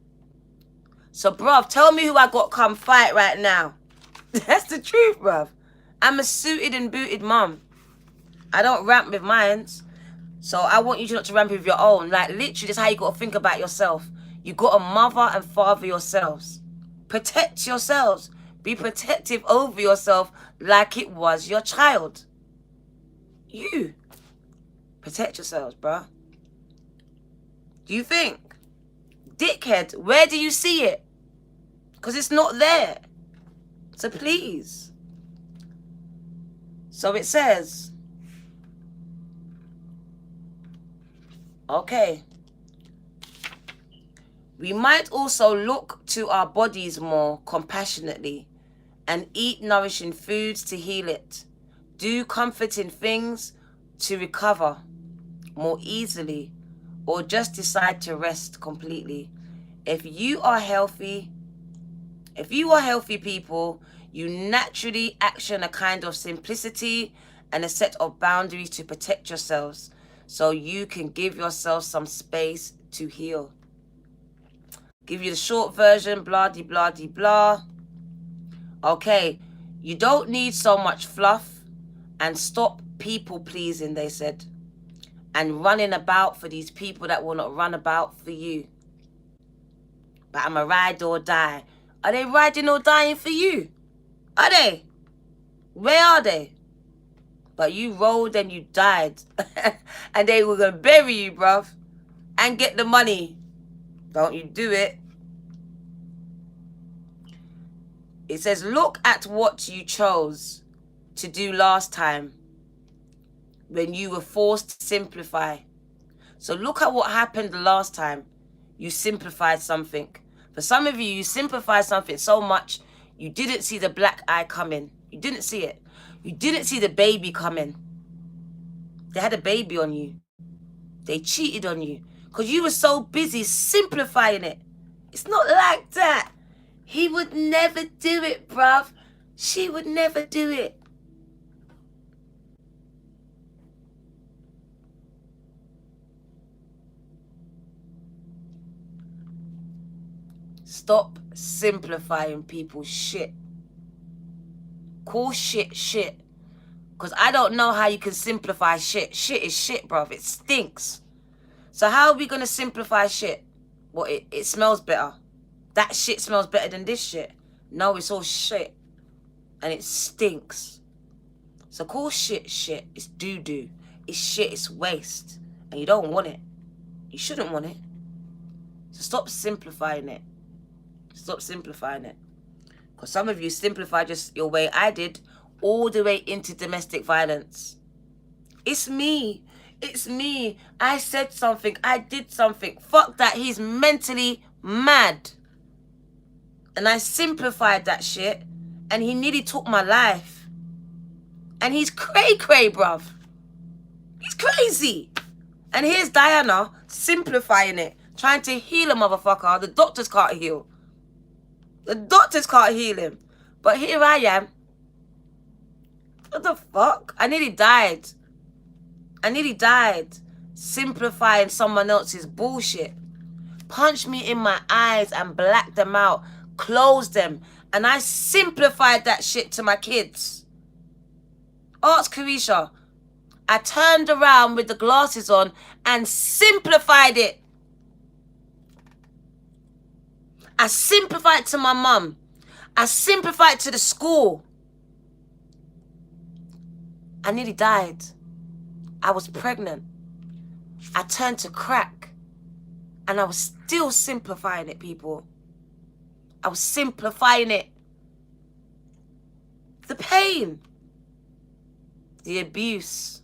So, bruv, tell me who I got come fight right now. That's the truth, bruv. I'm a suited and booted mum. I don't ramp with mines. So I want you not to ramp with your own. Like, literally, that's how you got to think about yourself. You got to mother and father yourselves. Protect yourselves. Be protective over yourself like it was your child. You. Protect yourselves, bruh. Do you think? Dickhead, where do you see it? Because it's not there. So please. So it says, okay. We might also look to our bodies more compassionately and eat nourishing foods to heal it. Do comforting things to recover more easily, or just decide to rest completely. If you are healthy people, you naturally action a kind of simplicity and a set of boundaries to protect yourselves so you can give yourself some space to heal. Give you the short version, blah, de, blah, de, blah. Okay, you don't need so much fluff and stop people pleasing, they said, and running about for these people that will not run about for you. But I'm a ride or die. Are they riding or dying for you? Are they? Where are they? But you rolled and you died. And they were going to bury you, bruv. And get the money. Don't you do it. It says, look at what you chose to do last time when you were forced to simplify. So look at what happened the last time you simplified something. For some of you, you simplified something so much, you didn't see the black eye coming. You didn't see it. You didn't see the baby coming. They had a baby on you. They cheated on you because you were so busy simplifying it. It's not like that. He would never do it, bruv. She would never do it. Stop simplifying people's shit. Call shit shit. Because I don't know how you can simplify shit. Shit is shit, bruv. It stinks. So how are we going to simplify shit? Well, it smells better. That shit smells better than this shit. No, it's all shit. And it stinks. So call shit shit. It's doo-doo. It's shit. It's waste. And you don't want it. You shouldn't want it. So stop simplifying it. Stop simplifying it. Because some of you simplified just your way I did, all the way into domestic violence. It's me. It's me. I said something. I did something. Fuck that. He's mentally mad. And I simplified that shit. And he nearly took my life. And he's cray-cray, bruv. He's crazy. And here's Diana simplifying it. Trying to heal a motherfucker. The doctors can't heal. The doctors can't heal him. But here I am. What the fuck? I nearly died. I nearly died. Simplifying someone else's bullshit. Punch me in my eyes and black them out. Close them. And I simplified that shit to my kids. Ask Carisha. I turned around with the glasses on and simplified it. I simplified to my mum. I simplified to the school. I nearly died. I was pregnant. I turned to crack. And I was still simplifying it, people. I was simplifying it. The pain. The abuse.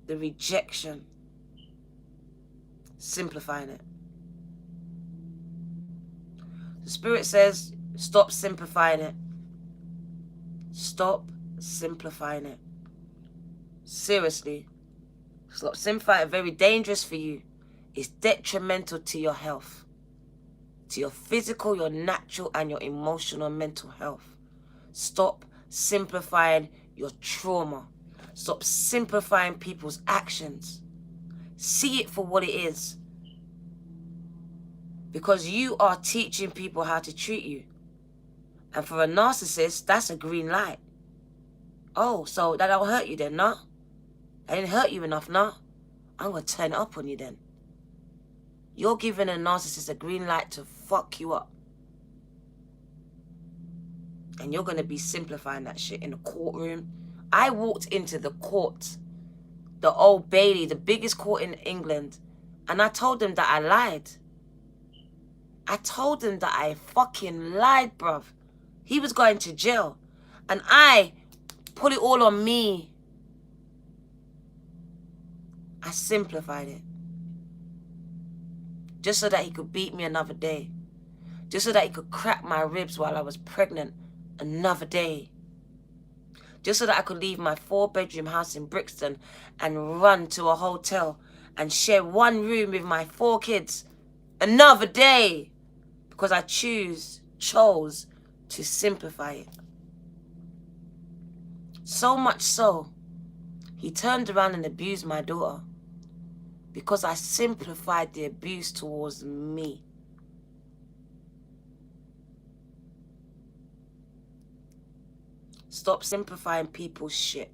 The rejection. Simplifying it. The Spirit says, stop simplifying it. Stop simplifying it. Seriously. Stop simplifying it. Very dangerous for you. It's detrimental to your health. To your physical, your natural, and your emotional and mental health. Stop simplifying your trauma. Stop simplifying people's actions. See it for what it is. Because you are teaching people how to treat you. And for a narcissist, that's a green light. Oh, so that don't hurt you then, no? I didn't hurt you enough, no? I'm going to turn it up on you then. You're giving a narcissist a green light to fuck you up. And you're going to be simplifying that shit in the courtroom. I walked into the court, the Old Bailey, the biggest court in England, and I told them that I lied. I told him that I fucking lied, bruv. He was going to jail. And I put it all on me. I simplified it. Just so that he could beat me another day. Just so that he could crack my ribs while I was pregnant another day. Just so that I could leave my 4-bedroom house in Brixton and run to a hotel and share one room with my 4 kids another day. Because I chose to simplify it. So much so, he turned around and abused my daughter. Because I simplified the abuse towards me. Stop simplifying people's shit.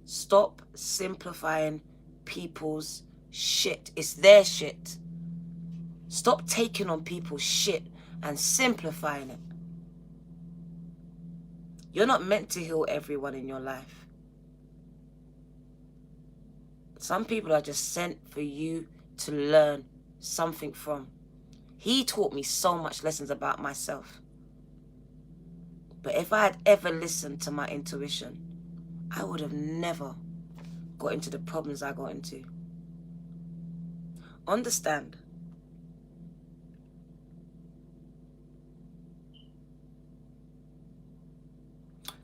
Stop simplifying people's shit. It's their shit. Stop taking on people's shit and simplifying it. You're not meant to heal everyone in your life. Some people are just sent for you to learn something from. He taught me so much lessons about myself. But if I had ever listened to my intuition, I would have never got into the problems I got into. Understand.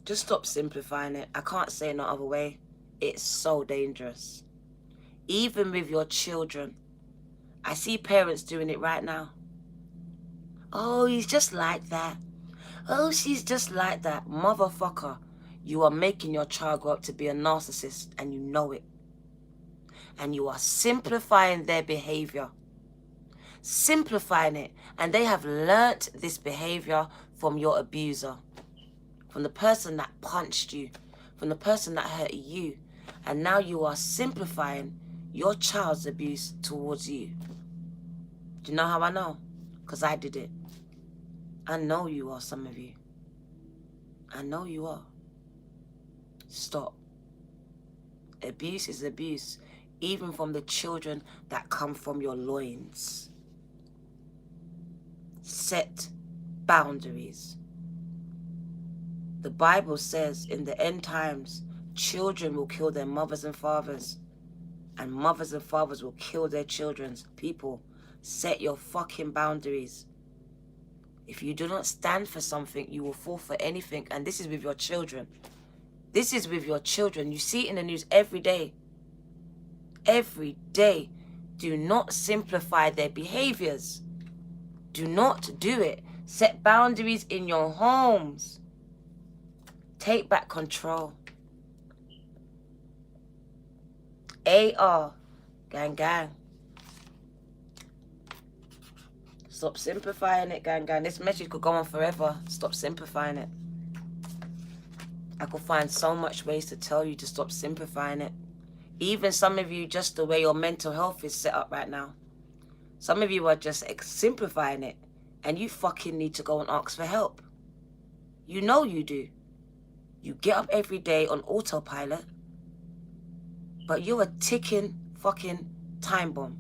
Just stop simplifying it. I can't say it no other way. It's so dangerous. Even with your children. I see parents doing it right now. Oh, he's just like that. Oh, she's just like that. Motherfucker, you are making your child grow up to be a narcissist and you know it. And you are simplifying their behavior. Simplifying it. And they have learnt this behavior from your abuser. From the person that punched you. From the person that hurt you. And now you are simplifying your child's abuse towards you. Do you know how I know? Because I did it. I know you are, some of you. I know you are. Stop. Abuse is abuse, even from the children that come from your loins. Set boundaries. The Bible says in the end times, children will kill their mothers and fathers, and mothers and fathers will kill their children's. People, set your fucking boundaries. If you do not stand for something, you will fall for anything. And this is with your children. This is with your children. You see it in the news every day. Every day. Do not simplify their behaviors. Do not do it. Set boundaries in your homes. Take back control. AR. Gang, gang. Stop simplifying it, gang, gang. This message could go on forever. Stop simplifying it. I could find so much ways to tell you to stop simplifying it. Even some of you, just the way your mental health is set up right now. Some of you are just simplifying it. And you fucking need to go and ask for help. You know you do. You get up every day on autopilot. But you're a ticking fucking time bomb.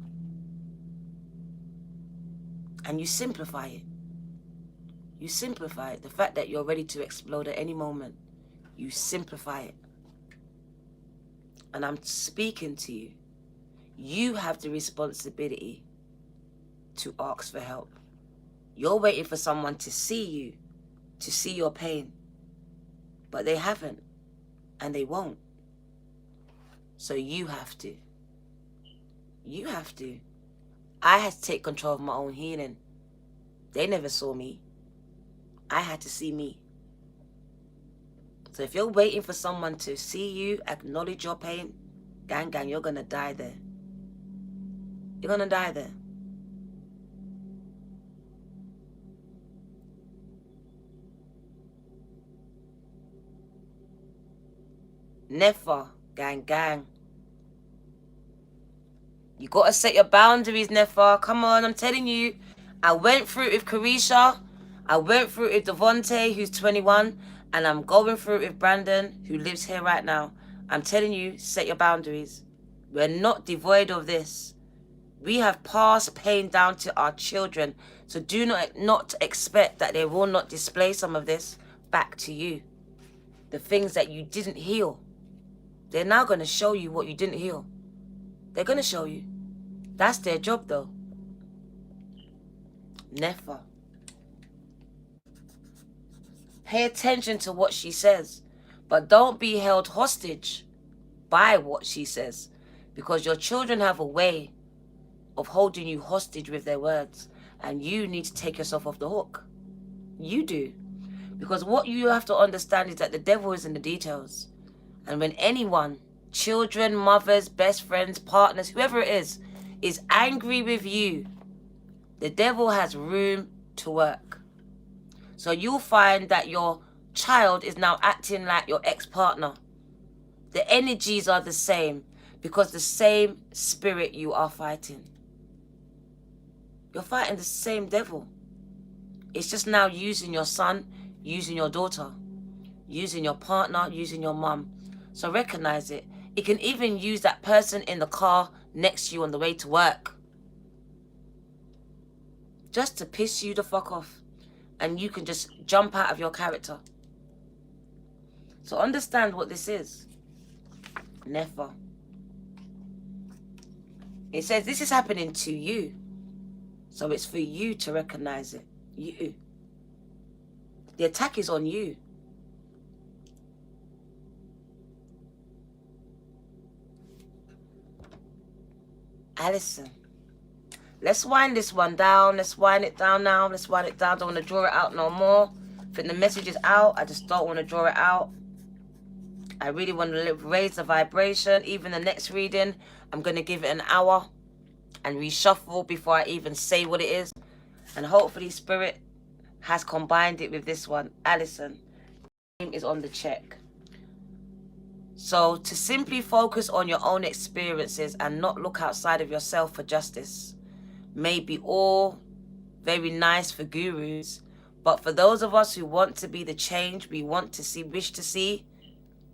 And you simplify it. You simplify it. The fact that you're ready to explode at any moment. You simplify it. And I'm speaking to you. You have the responsibility to ask for help. You're waiting for someone to see you. To see your pain. But they haven't. And they won't. So you have to. You have to. I had to take control of my own healing. They never saw me. I had to see me. So if you're waiting for someone to see you, acknowledge your pain, gang, you're going to die there. You're going to die there. Never, gang. You got to set your boundaries, Nefa. Come on, I'm telling you. I went through it with Carisha. I went through it with Devontae, who's 21. And I'm going through it with Brandon, who lives here right now. I'm telling you, set your boundaries. We're not devoid of this. We have passed pain down to our children. So do not expect that they will not display some of this back to you. The things that you didn't heal. They're now going to show you what you didn't heal. They're going to show you. That's their job, though. Never. Pay attention to what she says. But don't be held hostage by what she says. Because your children have a way of holding you hostage with their words. And you need to take yourself off the hook. You do. Because what you have to understand is that the devil is in the details. And when anyone, children, mothers, best friends, partners, whoever it is angry with you, the devil has room to work. So you'll find that your child is now acting like your ex-partner. The energies are the same because the same spirit you are fighting. You're fighting the same devil. It's just now using your son, using your daughter, using your partner, using your mum. So recognize it. It can even use that person in the car next to you on the way to work. Just to piss you the fuck off. And you can just jump out of your character. So understand what this is. Never. It says this is happening to you. So it's for you to recognize it. You. The attack is on you. Alison. Let's wind this one down. Let's wind it down now. Let's wind it down. Don't want to draw it out no more. I think the message is out. I just don't want to draw it out. I really want to raise the vibration. Even the next reading, I'm going to give it an hour and reshuffle before I even say what it is. And hopefully Spirit has combined it with this one. Alison. Name is on the check. So to simply focus on your own experiences and not look outside of yourself for justice may be all very nice for gurus, but for those of us who want to be the change we want to see, wish to see,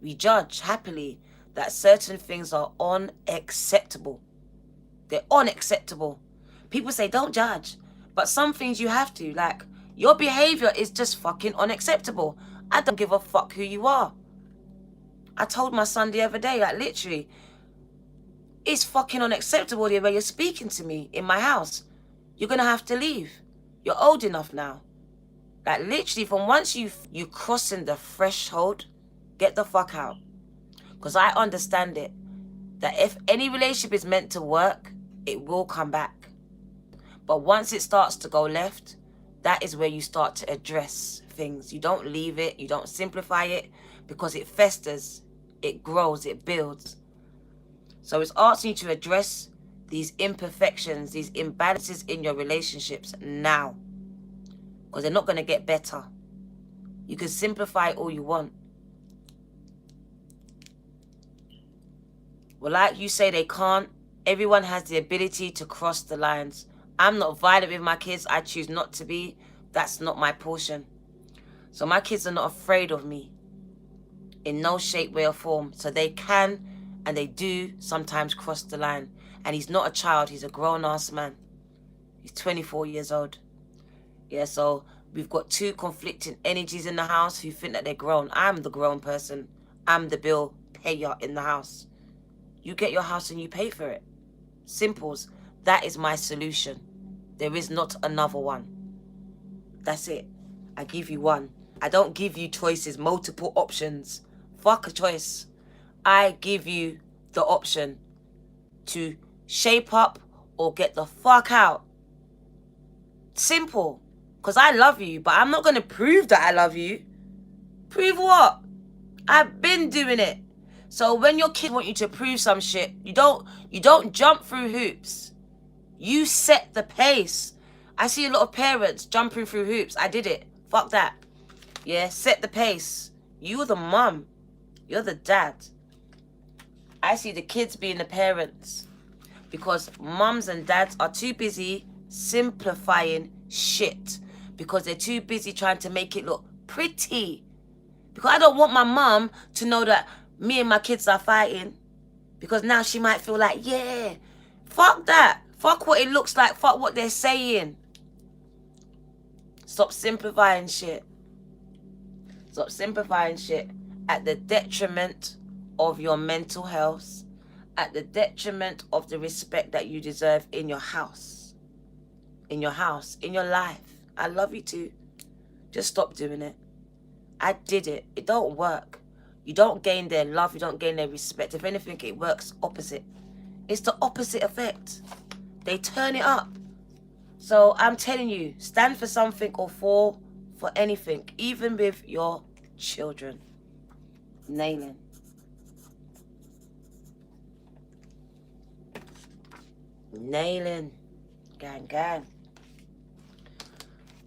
we judge happily that certain things are unacceptable. They're unacceptable. People say don't judge, but some things you have to. Like, your behavior is just fucking unacceptable. I don't give a fuck who you are. I told my son the other day, like, literally, it's fucking unacceptable the way you're speaking to me in my house. You're going to have to leave. You're old enough now. Like, literally, from once you crossing the threshold, get the fuck out. Because I understand it. That if any relationship is meant to work, it will come back. But once it starts to go left, that is where you start to address things. You don't leave it. You don't simplify it. Because it festers. It grows. It builds. So it's asking you to address these imperfections, these imbalances in your relationships now. Because they're not going to get better. You can simplify all you want. Well, like you say, they can't. Everyone has the ability to cross the lines. I'm not violent with my kids. I choose not to be. That's not my portion. So my kids are not afraid of me. In no shape, way, or form. So they can and they do sometimes cross the line. And he's not a child. He's a grown-ass man. He's 24 years old. Yeah, so we've got two conflicting energies in the house who think that they're grown. I'm the grown person. I'm the bill payer in the house. You get your house and you pay for it. Simples. That is my solution. There is not another one. That's it. I give you one. I don't give you choices, multiple options. Fuck a choice. I give you the option to shape up or get the fuck out. Simple. Because I love you, but I'm not going to prove that I love you. Prove what? I've been doing it. So when your kids want you to prove some shit, you don't jump through hoops. You set the pace. I see a lot of parents jumping through hoops. I did it. Fuck that. Yeah, set the pace. You're the mum. You're the dad. I see the kids being the parents. Because mums and dads are too busy simplifying shit. Because they're too busy trying to make it look pretty. Because I don't want my mum to know that me and my kids are fighting. Because now she might feel like, yeah, fuck that. Fuck what it looks like. Fuck what they're saying. Stop simplifying shit. Stop simplifying shit at the detriment of your mental health, at the detriment of the respect that you deserve in your house. In your house, in your life. I love you too. Just stop doing it. I did it. It don't work. You don't gain their love. You don't gain their respect. If anything, it works opposite. It's the opposite effect. They turn it up. So I'm telling you, stand for something or fall for anything, even with your children. Nailing. Nailing. Gang, gang.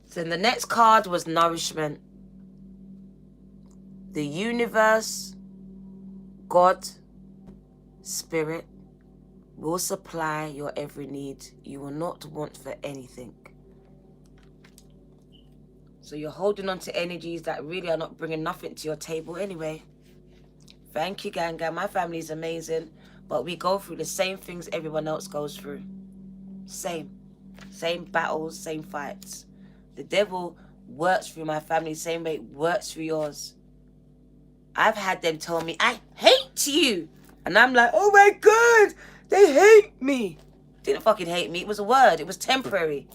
So the next card was nourishment. The universe, God, Spirit, will supply your every need. You will not want for anything. So you're holding on to energies that really are not bringing nothing to your table anyway. Thank you, Ganga. My family is amazing. But we go through the same things everyone else goes through. Same. Same battles, same fights. The devil works through my family the same way it works through yours. I've had them tell me, I hate you. And I'm like, oh my God, they hate me. Didn't fucking hate me. It was a word. It was temporary.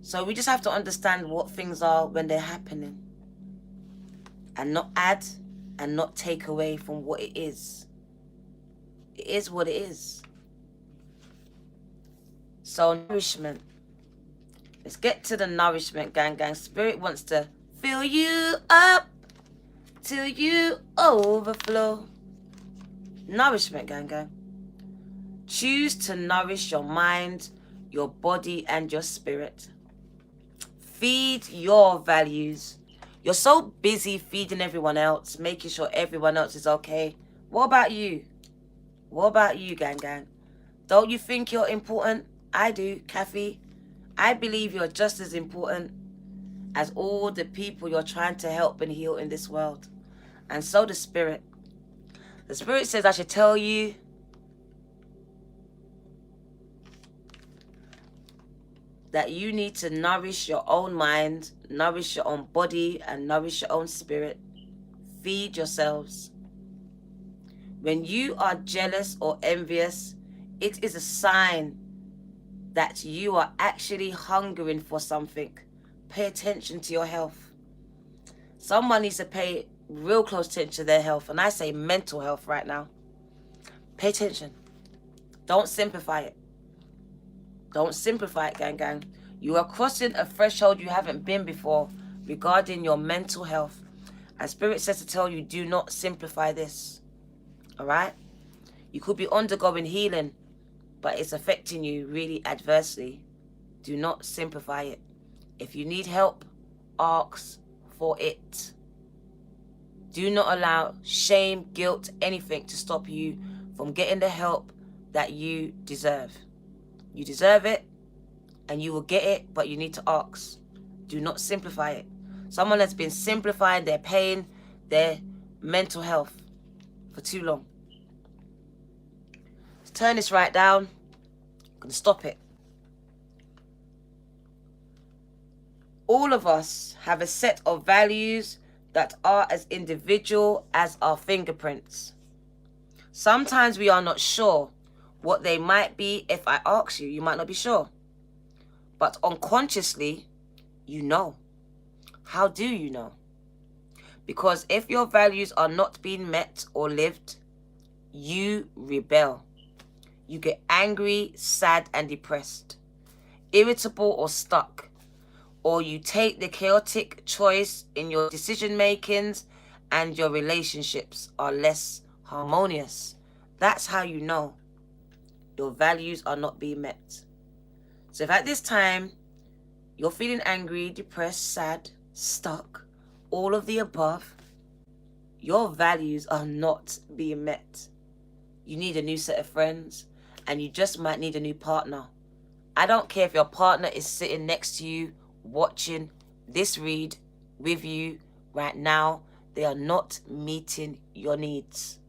So we just have to understand what things are when they're happening. And not add and not take away from what it is. It is what it is. So nourishment. Let's get to the nourishment, gang, gang. Spirit wants to fill you up till you overflow. Nourishment, gang, gang. Choose to nourish your mind, your body, and your spirit. Feed your values. You're so busy feeding everyone else, making sure everyone else is okay. What about you? What about you, gang, gang? Don't you think you're important? I do, Kathy. I believe you're just as important as all the people you're trying to help and heal in this world. And so the Spirit. The Spirit says I should tell you that you need to nourish your own mind, nourish your own body, and nourish your own spirit. Feed yourselves. When you are jealous or envious, it is a sign that you are actually hungering for something. Pay attention to your health. Someone needs to pay real close attention to their health, and I say mental health right now. Pay attention. Don't simplify it. Don't simplify it, gang, gang. You are crossing a threshold you haven't been before regarding your mental health. And Spirit says to tell you, do not simplify this. All right? You could be undergoing healing, but it's affecting you really adversely. Do not simplify it. If you need help, ask for it. Do not allow shame, guilt, anything to stop you from getting the help that you deserve. You deserve it, and you will get it, but you need to ask. Do not simplify it. Someone has been simplifying their pain, their mental health for too long. Let's turn this right down. I'm going to stop it. All of us have a set of values that are as individual as our fingerprints. Sometimes we are not sure what they might be. If I ask you, you might not be sure. But unconsciously, you know. How do you know? Because if your values are not being met or lived, you rebel. You get angry, sad, and depressed, irritable or stuck. or you take the chaotic choice in your decision makings and your relationships are less harmonious. That's how you know your values are not being met. So if at this time you're feeling angry, depressed, sad, stuck, all of the above, your values are not being met. You need a new set of friends, and you just might need a new partner. I don't care if your partner is sitting next to you watching this read with you right now. They are not meeting your needs.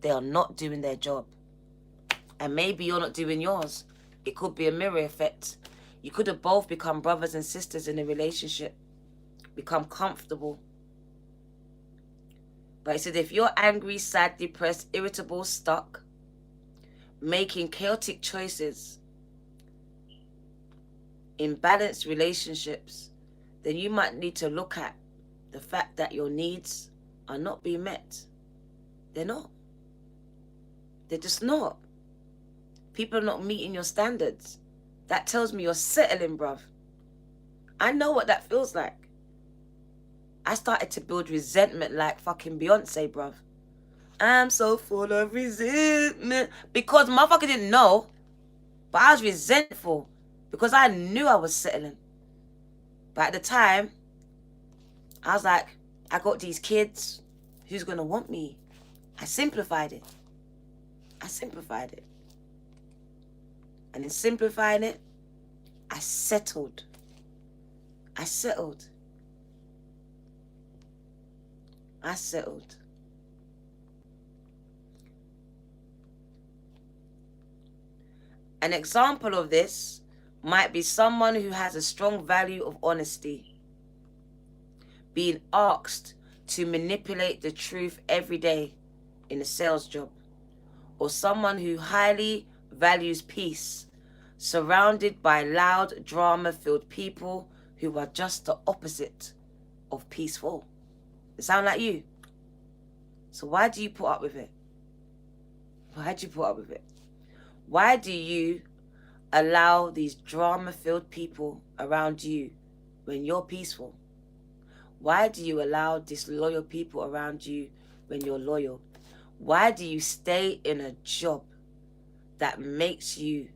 They are not doing their job. And maybe you're not doing yours. It could be a mirror effect. You could have both become brothers and sisters in a relationship, become comfortable. But it said if you're angry, sad, depressed, irritable, stuck, making chaotic choices, imbalanced relationships, then you might need to look at the fact that your needs are not being met. They're not. They're just not. People are not meeting your standards. That tells me you're settling, bruv. I know what that feels like. I started to build resentment like fucking Beyonce, bruv. I'm so full of resentment. Because motherfucker didn't know. But I was resentful. Because I knew I was settling. But at the time, I was like, I got these kids. Who's going to want me? I simplified it. I simplified it. And in simplifying it, I settled. I settled. I settled. An example of this might be someone who has a strong value of honesty, being asked to manipulate the truth every day in a sales job, or someone who highly values peace, surrounded by loud, drama-filled people who are just the opposite of peaceful. It sound like you. So why do you put up with it? Why do you put up with it? Why do you allow these drama-filled people around you when you're peaceful? Why do you allow disloyal people around you when you're loyal? Why do you stay in a job that makes you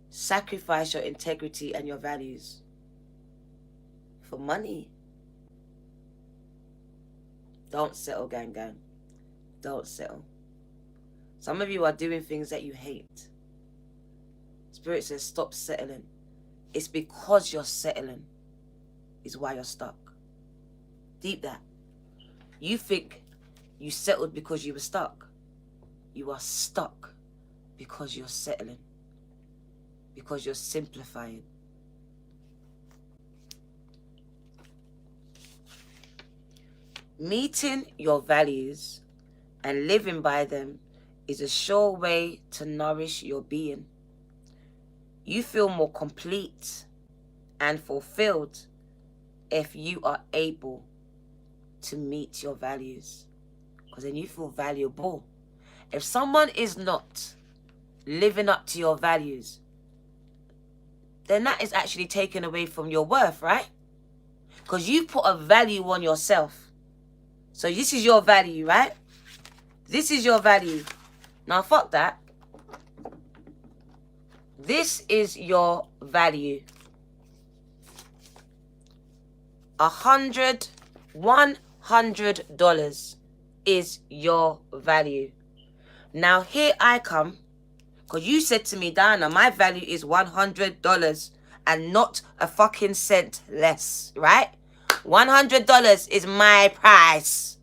sacrifice your integrity and your values for money? Don't settle, gang, gang. Don't settle. Some of you are doing things that you hate. Spirit says stop settling. It's because you're settling is why you're stuck. Deep that. You think you settled because you were stuck. You are stuck because you're settling. Because you're simplifying. Meeting your values and living by them is a sure way to nourish your being. You feel more complete and fulfilled if you are able to meet your values. Because then you feel valuable. If someone is not living up to your values, then that is actually taken away from your worth, right? Because you put a value on yourself. So this is your value, right? This is your value. Now, fuck that. This is your value. $100 is your value. Now, here I come. Because you said to me, Diana, my value is $100 and not a fucking cent less, right? $100 is my price.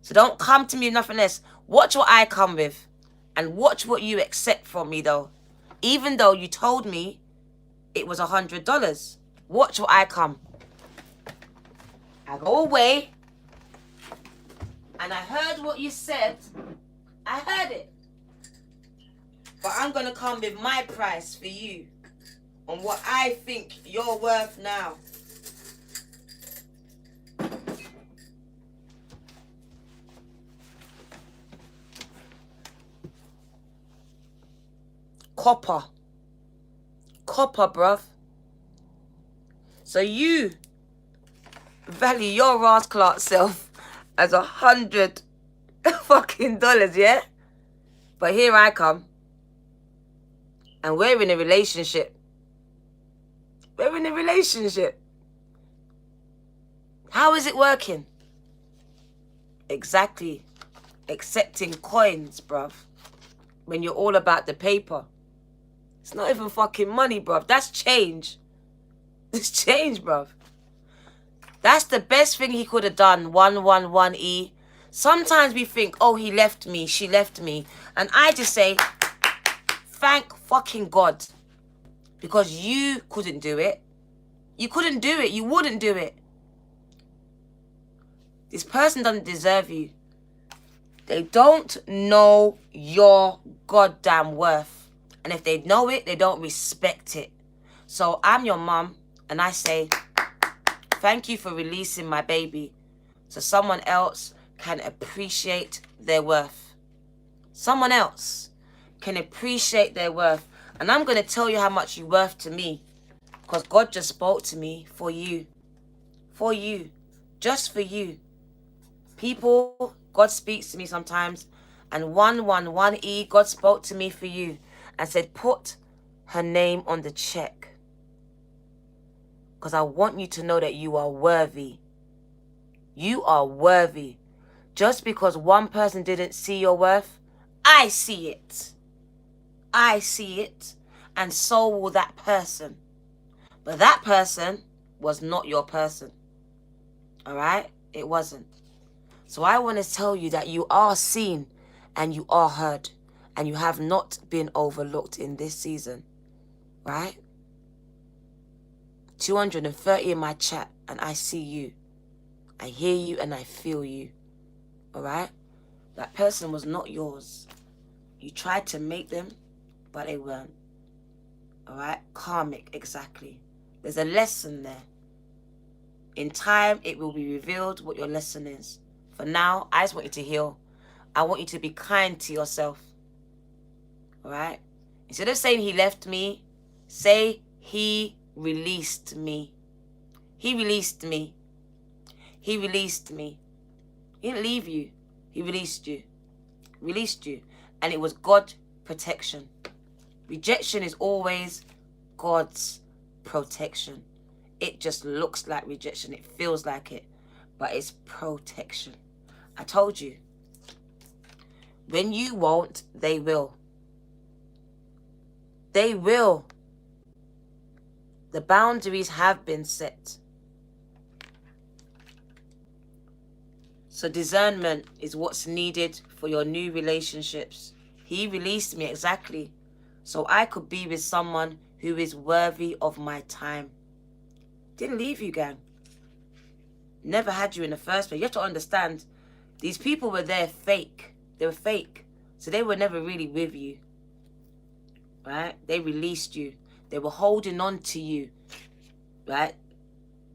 So don't come to me with nothing less. Watch what I come with. And watch what you accept from me, though. Even though you told me it was $100. Watch what I come. I go away. And I heard what you said. I heard it. But I'm going to come with my price for you. On what I think you're worth now. Copper. Copper, bruv. So you value your Ross Clark self as $100 fucking dollars, yeah? But here I come. And we're in a relationship. We're in a relationship. How is it working? Exactly. Accepting coins, bruv. When you're all about the paper. It's not even fucking money, bruv. That's change. It's change, bruv. That's the best thing he could have done. 111E. Sometimes we think, oh, he left me, she left me. And I just say, thank fucking God. Because you couldn't do it. You couldn't do it. You wouldn't do it. This person doesn't deserve you. They don't know your goddamn worth. And if they know it, they don't respect it. So I'm your mum, and I say, thank you for releasing my baby so someone else can appreciate their worth. Someone else can appreciate their worth. And I'm going to tell you how much you're worth to me. Because God just spoke to me for you. For you. Just for you. People, God speaks to me sometimes. And 111E, God spoke to me for you. And said, put her name on the check. Because I want you to know that you are worthy. You are worthy. Just because one person didn't see your worth, I see it. I see it. And so will that person. But that person was not your person. Alright? It wasn't. So I want to tell you that you are seen and you are heard. And you have not been overlooked in this season. Right? 230 in my chat and I see you. I hear you and I feel you. Alright? That person was not yours. You tried to make them, but they weren't. Alright? Karmic, exactly. There's a lesson there. In time, it will be revealed what your lesson is. For now, I just want you to heal. I want you to be kind to yourself. Alright? Instead of saying he left me, say he released me. He released me. He released me. He didn't leave you. He released you. Released you. And it was God's protection. Rejection is always God's protection. It just looks like rejection. It feels like it. But it's protection. I told you. When you won't, they will. They will. The boundaries have been set. So discernment is what's needed for your new relationships. He released me exactly so I could be with someone who is worthy of my time. Didn't leave you, gang. Never had you in the first place. You have to understand, these people were there fake. They were fake. So they were never really with you. Right? They released you. They were holding on to you. Right?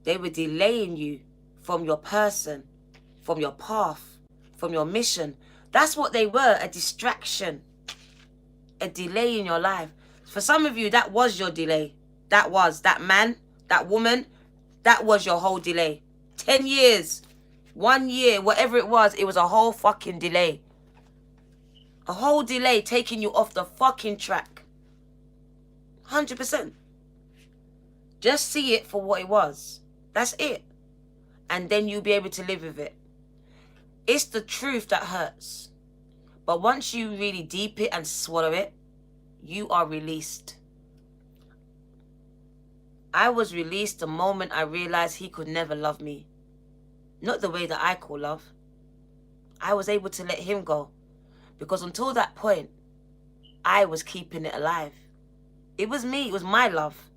They were delaying you from your person, from your path, from your mission. That's what they were, a distraction. A delay in your life. For some of you, that was your delay. That was. That man, that woman, that was your whole delay. 10 years, 1 year, whatever it was a whole fucking delay. A whole delay taking you off the fucking track. 100%. Just see it for what it was. That's it. And then you'll be able to live with it. It's the truth that hurts. But once you really deep it and swallow it, you are released. I was released the moment I realized he could never love me. Not the way that I call love. I was able to let him go. Because until that point, I was keeping it alive. It was me. It was my love.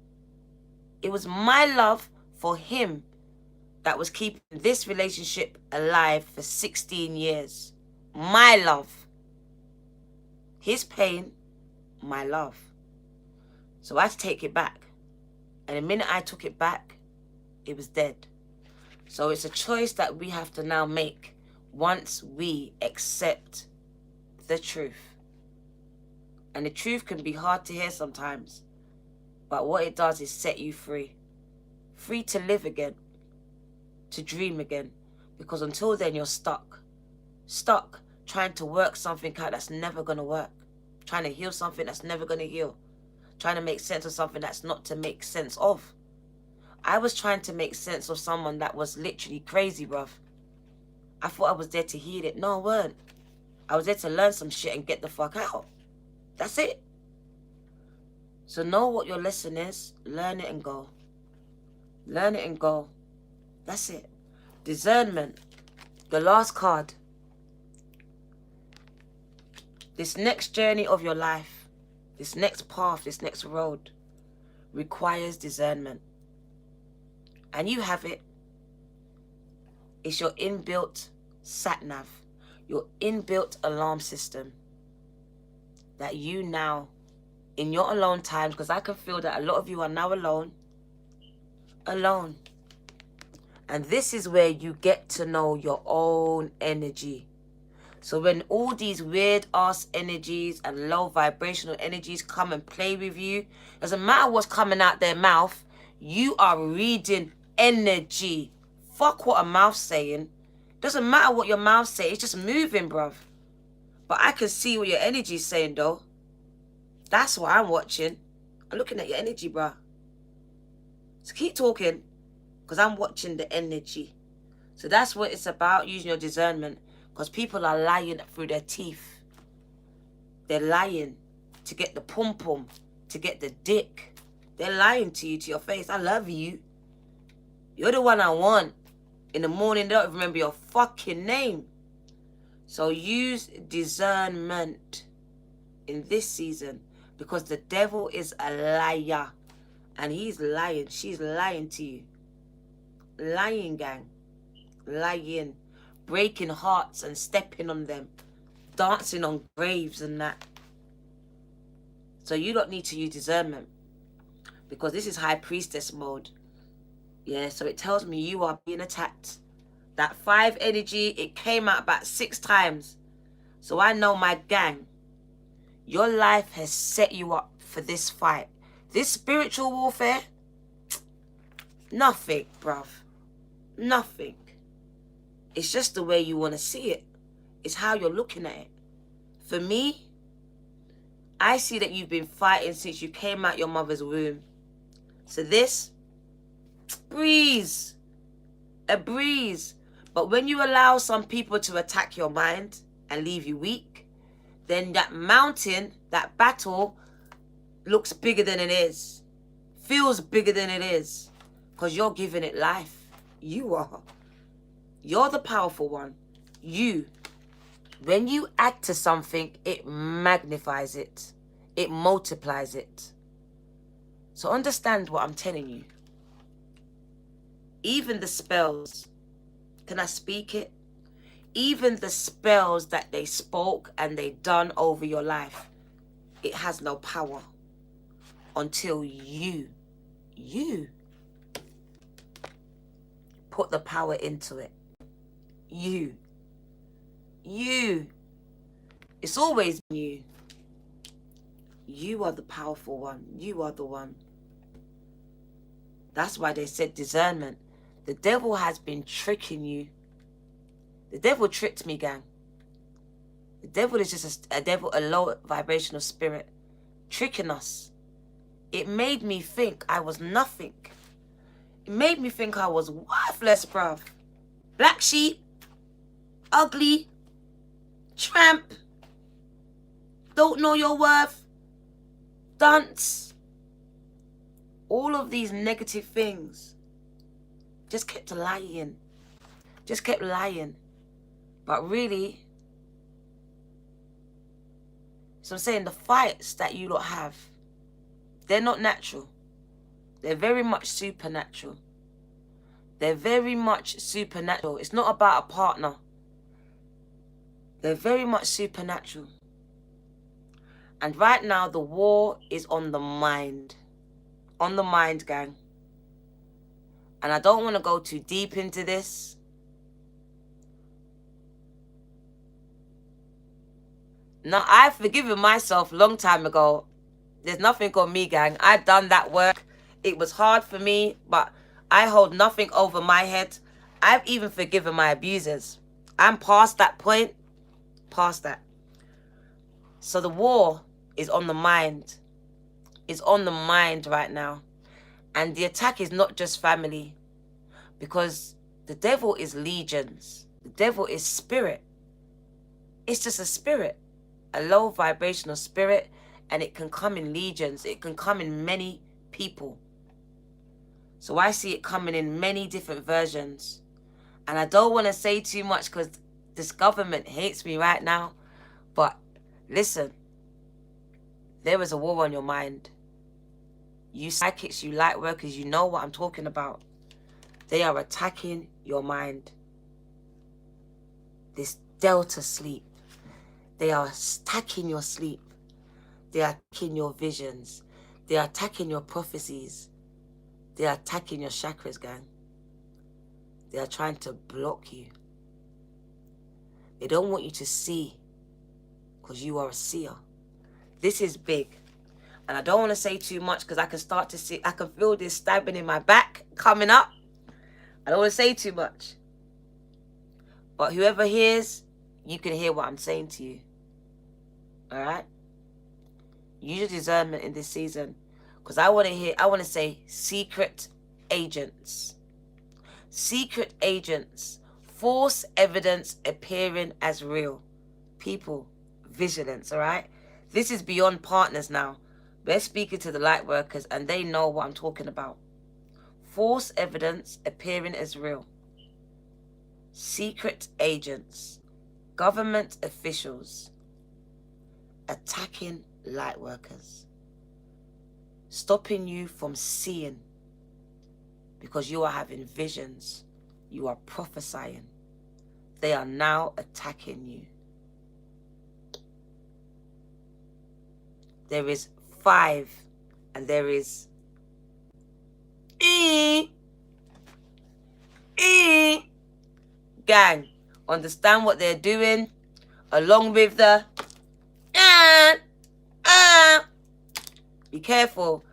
It was my love for him that was keeping this relationship alive for 16 years. My love. His pain, my love. So I had to take it back. And the minute I took it back, it was dead. So it's a choice that we have to now make once we accept the truth. And the truth can be hard to hear sometimes. But what it does is set you free. free to live again, to dream again. Because until then, you're stuck. Stuck trying to work something out that's never going to work. Trying to heal something that's never going to heal. Trying to make sense of something that's not to make sense of. I was trying to make sense of someone that was literally crazy, bruv. I thought I was there to heal it. No, I weren't. I was there to learn some shit and get the fuck out. That's it. So know what your lesson is. Learn it and go. Learn it and go. That's it. Discernment. The last card. This next journey of your life, this next path, this next road requires discernment. And you have it. It's your inbuilt sat-nav, your inbuilt alarm system that you now, in your alone times, because I can feel that a lot of you are now alone. And this is where you get to know your own energy. So when all these weird ass energies and low vibrational energies come and play with you, doesn't matter what's coming out their mouth, you are reading energy. Fuck what a mouth's saying. Doesn't matter what your mouth's saying, it's just moving, bruv. But I can see what your energy's saying though. That's what I'm watching. I'm looking at your energy, bruh. So keep talking, because I'm watching the energy. So that's what it's about, using your discernment. Because people are lying through their teeth. They're lying to get the pum-pum, to get the dick. They're lying to you, to your face. I love you. You're the one I want. In the morning, they don't remember your fucking name. So use discernment in this season. Because the devil is a liar. And he's lying. She's lying to you. Lying, gang. Lying. Breaking hearts and stepping on them. Dancing on graves and that. So you don't need to use discernment. Because this is high priestess mode. Yeah, so it tells me you are being attacked. That 5 energy, it came out about 6 times. So I know, my gang, your life has set you up for this fight. This spiritual warfare, nothing, bruv. Nothing. It's just the way you want to see it. It's how you're looking at it. For me, I see that you've been fighting since you came out your mother's womb. So this, breeze. A breeze. But when you allow some people to attack your mind and leave you weak, then that mountain, that battle, looks bigger than it is. Feels bigger than it is. Because you're giving it life. You are. You're the powerful one. You. When you add to something, it magnifies it. It multiplies it. So understand what I'm telling you. Even the spells, can I speak it? Even the spells that they spoke and they done over your life, it has no power until you put the power into it. You. It's always you. You are the powerful one. You are the one. That's why they said discernment. The devil has been tricking you. The devil tricked me, gang. The devil is just a low vibrational spirit tricking us. It made me think I was nothing. It made me think I was worthless, bruv. Black sheep. Ugly. Tramp. Don't know your worth. Dunce. All of these negative things. Just kept lying. Just kept lying. But really, so I'm saying the fights that you lot have, they're not natural. They're very much supernatural. They're very much supernatural. It's not about a partner. They're very much supernatural. And right now, the war is on the mind. On the mind, gang. And I don't want to go too deep into this. Now, I've forgiven myself a long time ago. There's nothing on me, gang. I've done that work. It was hard for me, but I hold nothing over my head. I've even forgiven my abusers. I'm past that point. Past that. So the war is on the mind. It's on the mind right now. And the attack is not just family. Because the devil is legions. The devil is spirit. It's just a spirit. A low vibrational spirit. And it can come in legions. It can come in many people. So I see it coming in many different versions. And I don't want to say too much because this government hates me right now. But listen, there is a war on your mind. You psychics, you light workers, you know what I'm talking about. They are attacking your mind. This delta sleep. They are attacking your sleep. They are attacking your visions. They are attacking your prophecies. They are attacking your chakras, gang. They are trying to block you. They don't want you to see because you are a seer. This is big. And I don't want to say too much because I can start to see, I can feel this stabbing in my back coming up. I don't want to say too much. But whoever hears, you can hear what I'm saying to you. Alright? Use your discernment in this season. Because I want to say secret agents. Secret agents. False evidence appearing as real. People, vigilance, alright? This is beyond partners now. We're speaking to the light workers and they know what I'm talking about. False evidence appearing as real. Secret agents. Government officials. Attacking light workers. Stopping you from seeing. Because you are having visions. You are prophesying. They are now attacking you. There is 5 and there is gang. Understand what they're doing along with the be careful.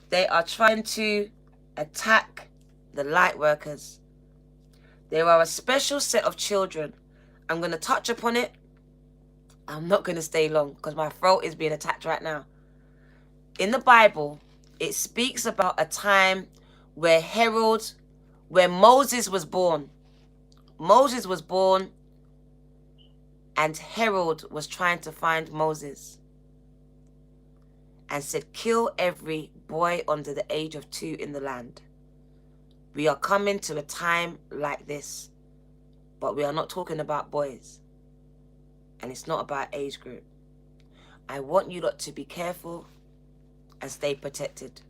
They are trying to attack the light workers. There are a special set of children. I'm going to touch upon it. I'm not going to stay long because my throat is being attacked right now. In the Bible, it speaks about a time where Moses was born. Moses was born and Herod was trying to find Moses and said, kill every boy under the age of 2 in the land. We are coming to a time like this, but we are not talking about boys. And it's not about age group. I want you lot to be careful and stay protected.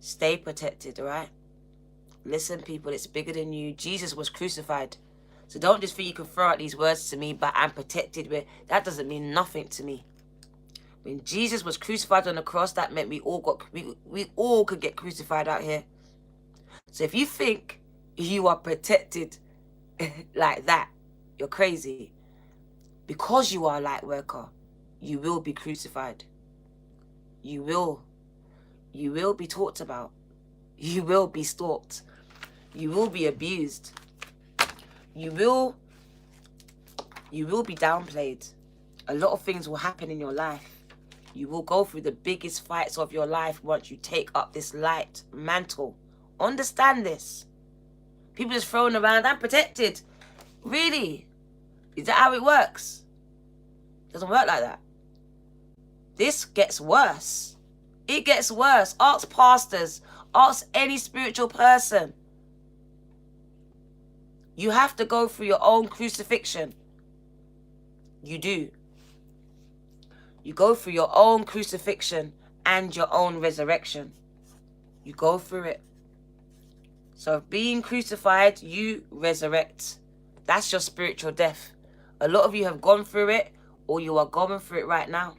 Stay protected, alright? Listen, people, it's bigger than you. Jesus was crucified. So don't just think you can throw out these words to me, but I'm protected. That doesn't mean nothing to me. When Jesus was crucified on the cross, that meant we all could get crucified out here. So if you think you are protected like that, you're crazy. Because you are a light worker, you will be crucified. You will be talked about. You will be stalked. You will be abused. You will be downplayed. A lot of things will happen in your life. You will go through the biggest fights of your life once you take up this light mantle. Understand this. People just throwing around, I'm protected. Really? Is that how it works? It doesn't work like that. This gets worse. It gets worse. Ask pastors. Ask any spiritual person. You have to go through your own crucifixion. You do. You go through your own crucifixion and your own resurrection. You go through it. So being crucified, you resurrect. That's your spiritual death. A lot of you have gone through it, or you are going through it right now.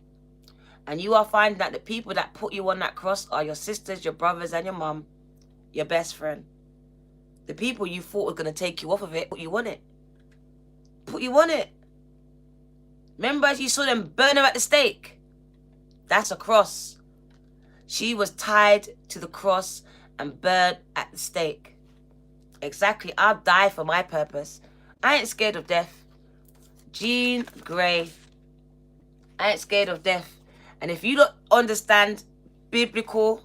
And you are finding that the people that put you on that cross are your sisters, your brothers, and your mum, your best friend. The people you thought were going to take you off of it, put you on it. Put you on it. Remember you saw them burn her at the stake? That's a cross. She was tied to the cross and burn at the stake. Exactly, I'll die for my purpose. I ain't scared of death. Jean Grey, I ain't scared of death. And if you don't understand biblical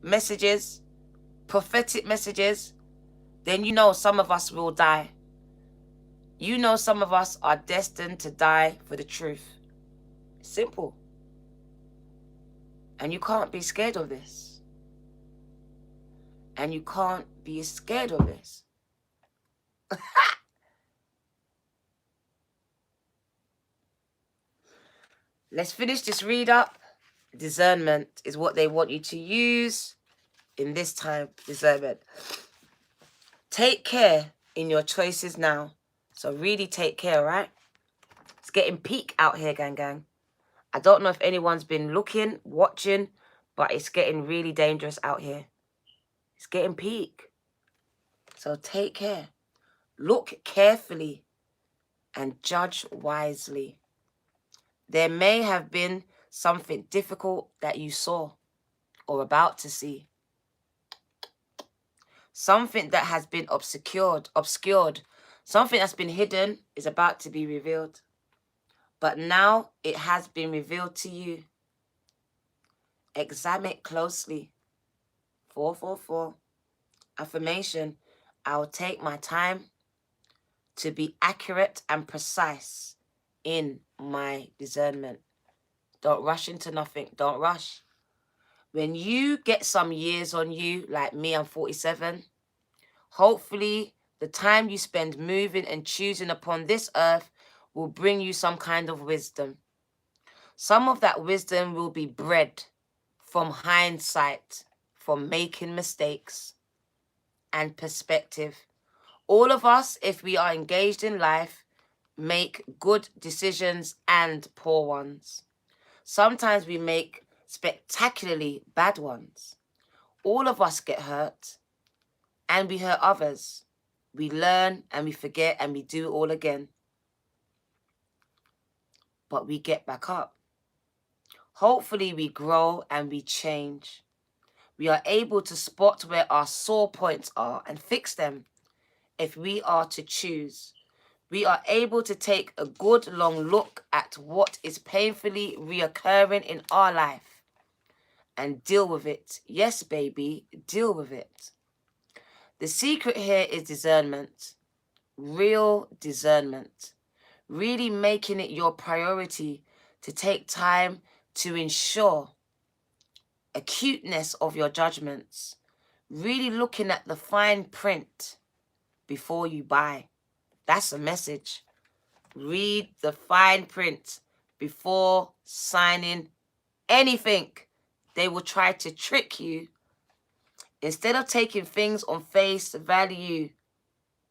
messages, prophetic messages, then you know some of us will die. You know some of us are destined to die for the truth. Simple. And you can't be scared of this. And you can't be scared of this. Let's finish this read up. Discernment is what they want you to use in this time. Discernment. Take care in your choices now. So really take care, right? It's getting peak out here, gang. I don't know if anyone's been looking, watching, but it's getting really dangerous out here. It's getting peak. So take care. Look carefully and judge wisely. There may have been something difficult that you saw or about to see. Something that has been obscured. Something that's been hidden is about to be revealed. But now it has been revealed to you. Examine it closely. 444. Affirmation. I will take my time to be accurate and precise in my discernment. Don't rush into nothing. Don't rush. When you get some years on you, like me, I'm 47, hopefully the time you spend moving and choosing upon this earth will bring you some kind of wisdom. Some of that wisdom will be bred from hindsight, from making mistakes and perspective. All of us, if we are engaged in life, make good decisions and poor ones. Sometimes we make spectacularly bad ones. All of us get hurt, and we hurt others. We learn and we forget and we do it all again. But we get back up. Hopefully we grow and we change. We are able to spot where our sore points are and fix them if we are to choose. We are able to take a good long look at what is painfully reoccurring in our life and deal with it. Yes, baby, deal with it. The secret here is discernment. Real discernment. Really making it your priority to take time to ensure acuteness of your judgments. Really looking at the fine print before you buy. That's a message. Read the fine print before signing anything. They will try to trick you. Instead of taking things on face value,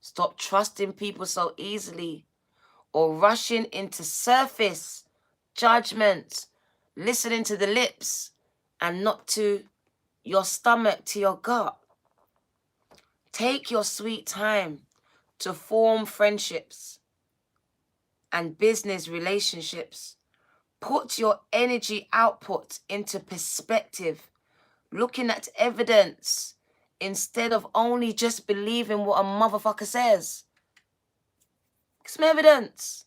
stop trusting people so easily or rushing into surface judgments, listening to the lips and not to your stomach, to your gut. Take your sweet time to form friendships and business relationships. Put your energy output into perspective, looking at evidence instead of only just believing what a motherfucker says. Get some evidence.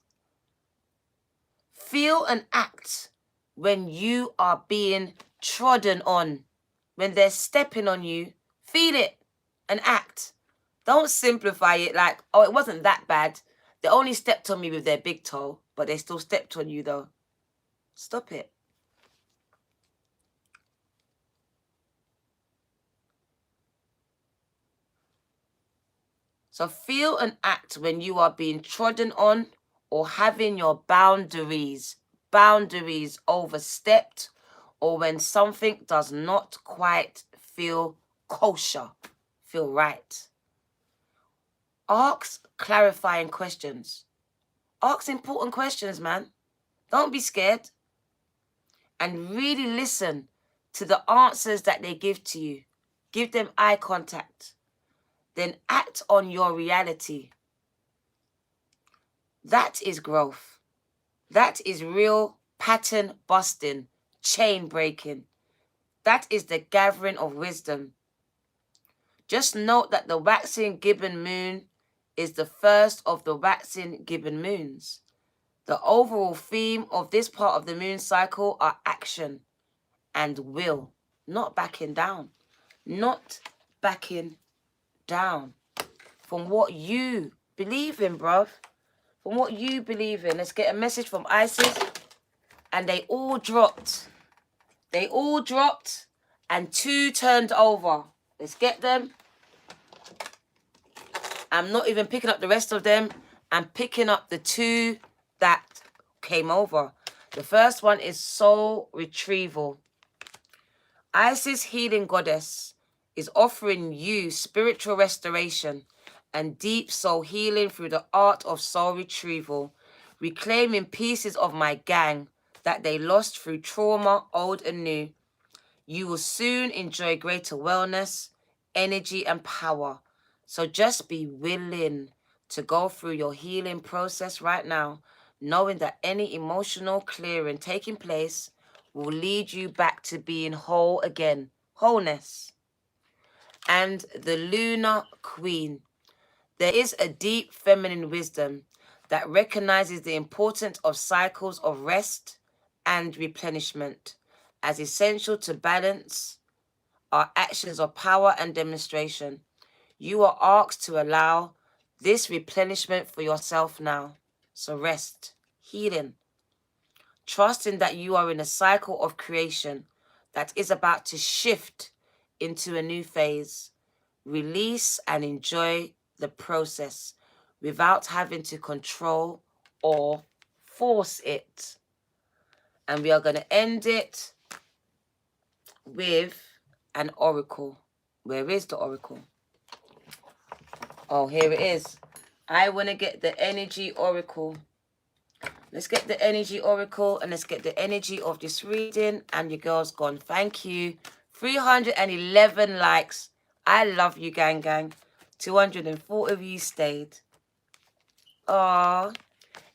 Feel and act when you are being trodden on. When they're stepping on you, feel it and act. Don't simplify it like, oh, it wasn't that bad. They only stepped on me with their big toe, but they still stepped on you though. Stop it. So feel and act when you are being trodden on or having your boundaries overstepped, or when something does not quite feel kosher, feel right. Ask clarifying questions. Ask important questions, man. Don't be scared. And really listen to the answers that they give to you. Give them eye contact. Then act on your reality. That is growth. That is real pattern busting, chain breaking. That is the gathering of wisdom. Just note that the waxing gibbon moon is the first of the waxing gibbon moons. The overall theme of this part of the moon cycle are action and will, not backing down. Not backing down from what you believe in, bruv. From what you believe in. Let's get a message from Isis. And they all dropped. They all dropped and 2 turned over. Let's get them. I'm not even picking up the rest of them. I'm picking up the 2 that came over. The first one is Soul Retrieval. Isis, healing goddess, is offering you spiritual restoration and deep soul healing through the art of soul retrieval, reclaiming pieces of my gang that they lost through trauma, old and new. You will soon enjoy greater wellness, energy, and power. So just be willing to go through your healing process right now, knowing that any emotional clearing taking place will lead you back to being whole again. Wholeness. And the Lunar Queen. There is a deep feminine wisdom that recognizes the importance of cycles of rest and replenishment as essential to balance our actions of power and demonstration. You are asked to allow this replenishment for yourself now. So rest, healing, trusting that you are in a cycle of creation that is about to shift into a new phase. Release and enjoy the process without having to control or force it. And we are going to end it with an oracle. Where is the oracle? Oh, here it is. I want to get the energy oracle. Let's get the energy oracle and let's get the energy of this reading. And your girl's gone. Thank you. 311 likes. I love you, gang, gang. 204 of you stayed. Aww.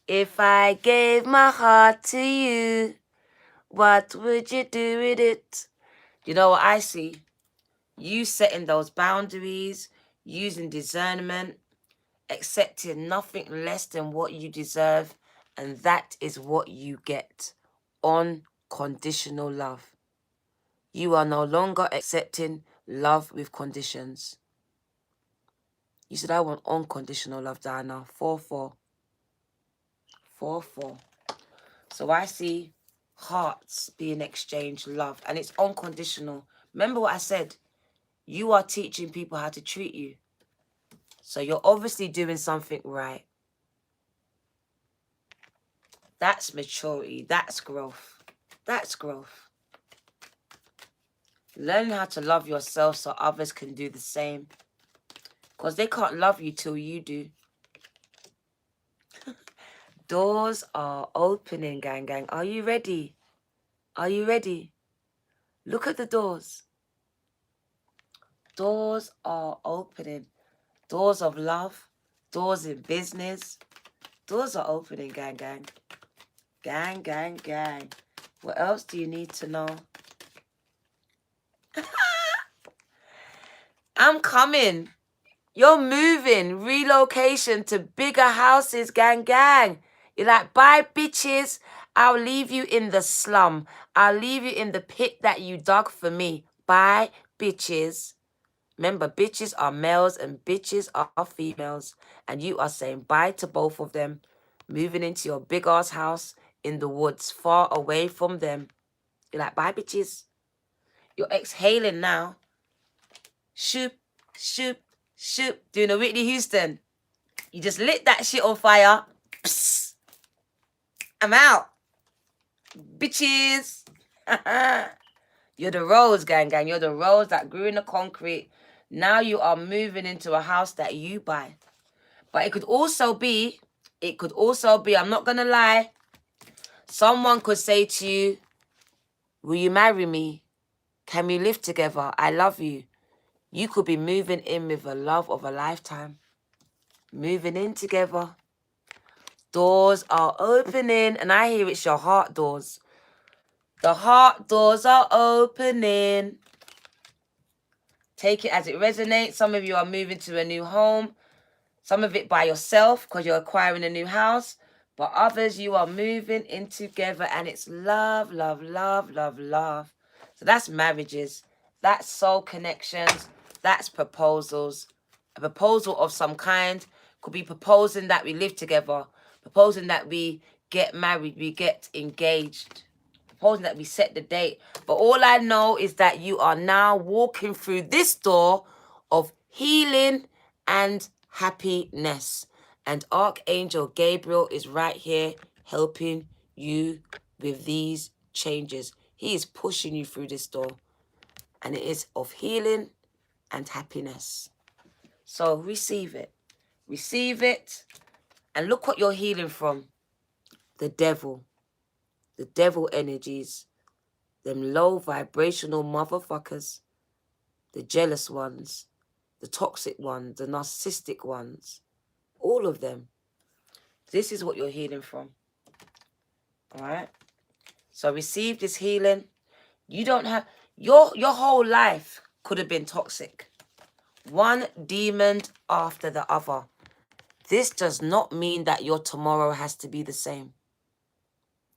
If I gave my heart to you, what would you do with it? You know what I see? You setting those boundaries, using discernment, accepting nothing less than what you deserve, and that is what you get. Unconditional love. You are no longer accepting love with conditions. You said, I want unconditional love, Diana. 4-4. 4-4. So I see hearts being exchanged, love, and it's unconditional. Remember what I said? You are teaching people how to treat you. So you're obviously doing something right. That's maturity. That's growth. That's growth. Learn how to love yourself so others can do the same. Because they can't love you till you do. Doors are opening, gang, gang. Are you ready? Are you ready? Look at the doors. Doors are opening. Doors of love. Doors in business. Doors are opening, gang, gang. Gang, gang, gang. What else do you need to know? I'm coming. You're moving. Relocation to bigger houses, gang, gang. You're like, bye, bitches. I'll leave you in the slum. I'll leave you in the pit that you dug for me. Bye, bitches. Remember, bitches are males and bitches are females. And you are saying bye to both of them. Moving into your big-ass house in the woods, far away from them. You're like, bye, bitches. You're exhaling now. Shoop, shoop, shoop. Doing a Whitney Houston. You just lit that shit on fire. Psst. I'm out. Bitches. You're the rose, gang, gang. You're the rose that grew in the concrete. Now you are moving into a house that you buy. But it could also be, I'm not going to lie. Someone could say to you, will you marry me? Can we live together? I love you. You could be moving in with the love of a lifetime. Moving in together. Doors are opening, and I hear it's your heart doors. The heart doors are opening. Take it as it resonates. Some of you are moving to a new home. Some of it by yourself because you're acquiring a new house. But others, you are moving in together and it's love, love, love, love, love. So that's marriages. That's soul connections. That's proposals. A proposal of some kind could be proposing that we live together. Proposing that we get married, we get engaged. Proposing that we set the date. But all I know is that you are now walking through this door of healing and happiness. And Archangel Gabriel is right here helping you with these changes. He is pushing you through this door. And it is of healing and happiness. So receive it. Receive it. And look what you're healing from. The devil. The devil energies. Them low vibrational motherfuckers. The jealous ones. The toxic ones. The narcissistic ones. All of them. This is what you're healing from. Alright? So receive this healing. You don't have... Your whole life could have been toxic. One demon after the other. This does not mean that your tomorrow has to be the same.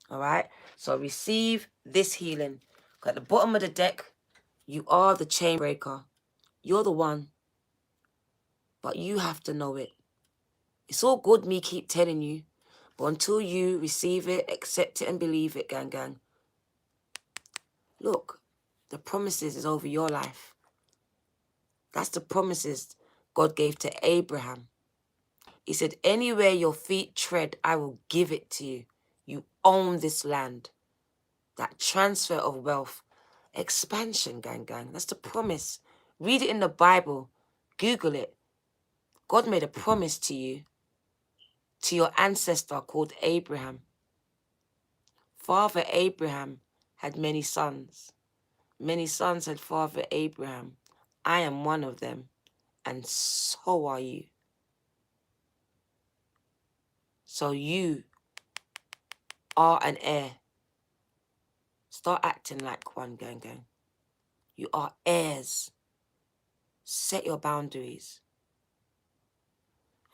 Alright? So receive this healing. At the bottom of the deck, you are the chain breaker. You're the one. But you have to know it. It's all good me keep telling you. But until you receive it, accept it and believe it, gang, gang. Look, the promises is over your life. That's the promises God gave to Abraham. He said, anywhere your feet tread, I will give it to you. You own this land. That transfer of wealth. Expansion, gang, gang. That's the promise. Read it in the Bible. Google it. God made a promise to you, to your ancestor called Abraham. Father Abraham had many sons. Many sons had Father Abraham. I am one of them, and so are you. So you are an heir. Start acting like one, gang, gang. You are heirs. Set your boundaries.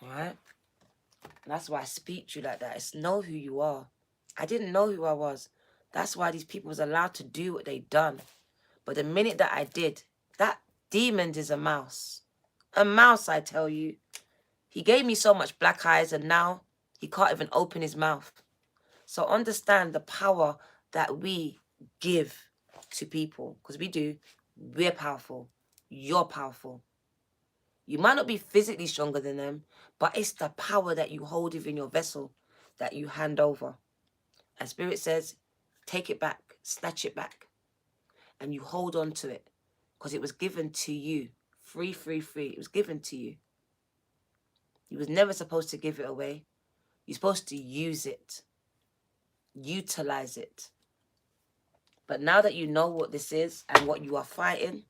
Alright? That's why I speak to you like that. It's know who you are. I didn't know who I was. That's why these people was allowed to do what they done. But the minute that I did, that demon is a mouse. A mouse, I tell you. He gave me so much black eyes and now he can't even open his mouth. So understand the power that we give to people. Because we do. We're powerful. You're powerful. You might not be physically stronger than them, but it's the power that you hold within your vessel that you hand over. And Spirit says, take it back, snatch it back. And you hold on to it because it was given to you. Free, free, free. It was given to you. You was never supposed to give it away. You're supposed to use it. Utilize it. But now that you know what this is and what you are fighting,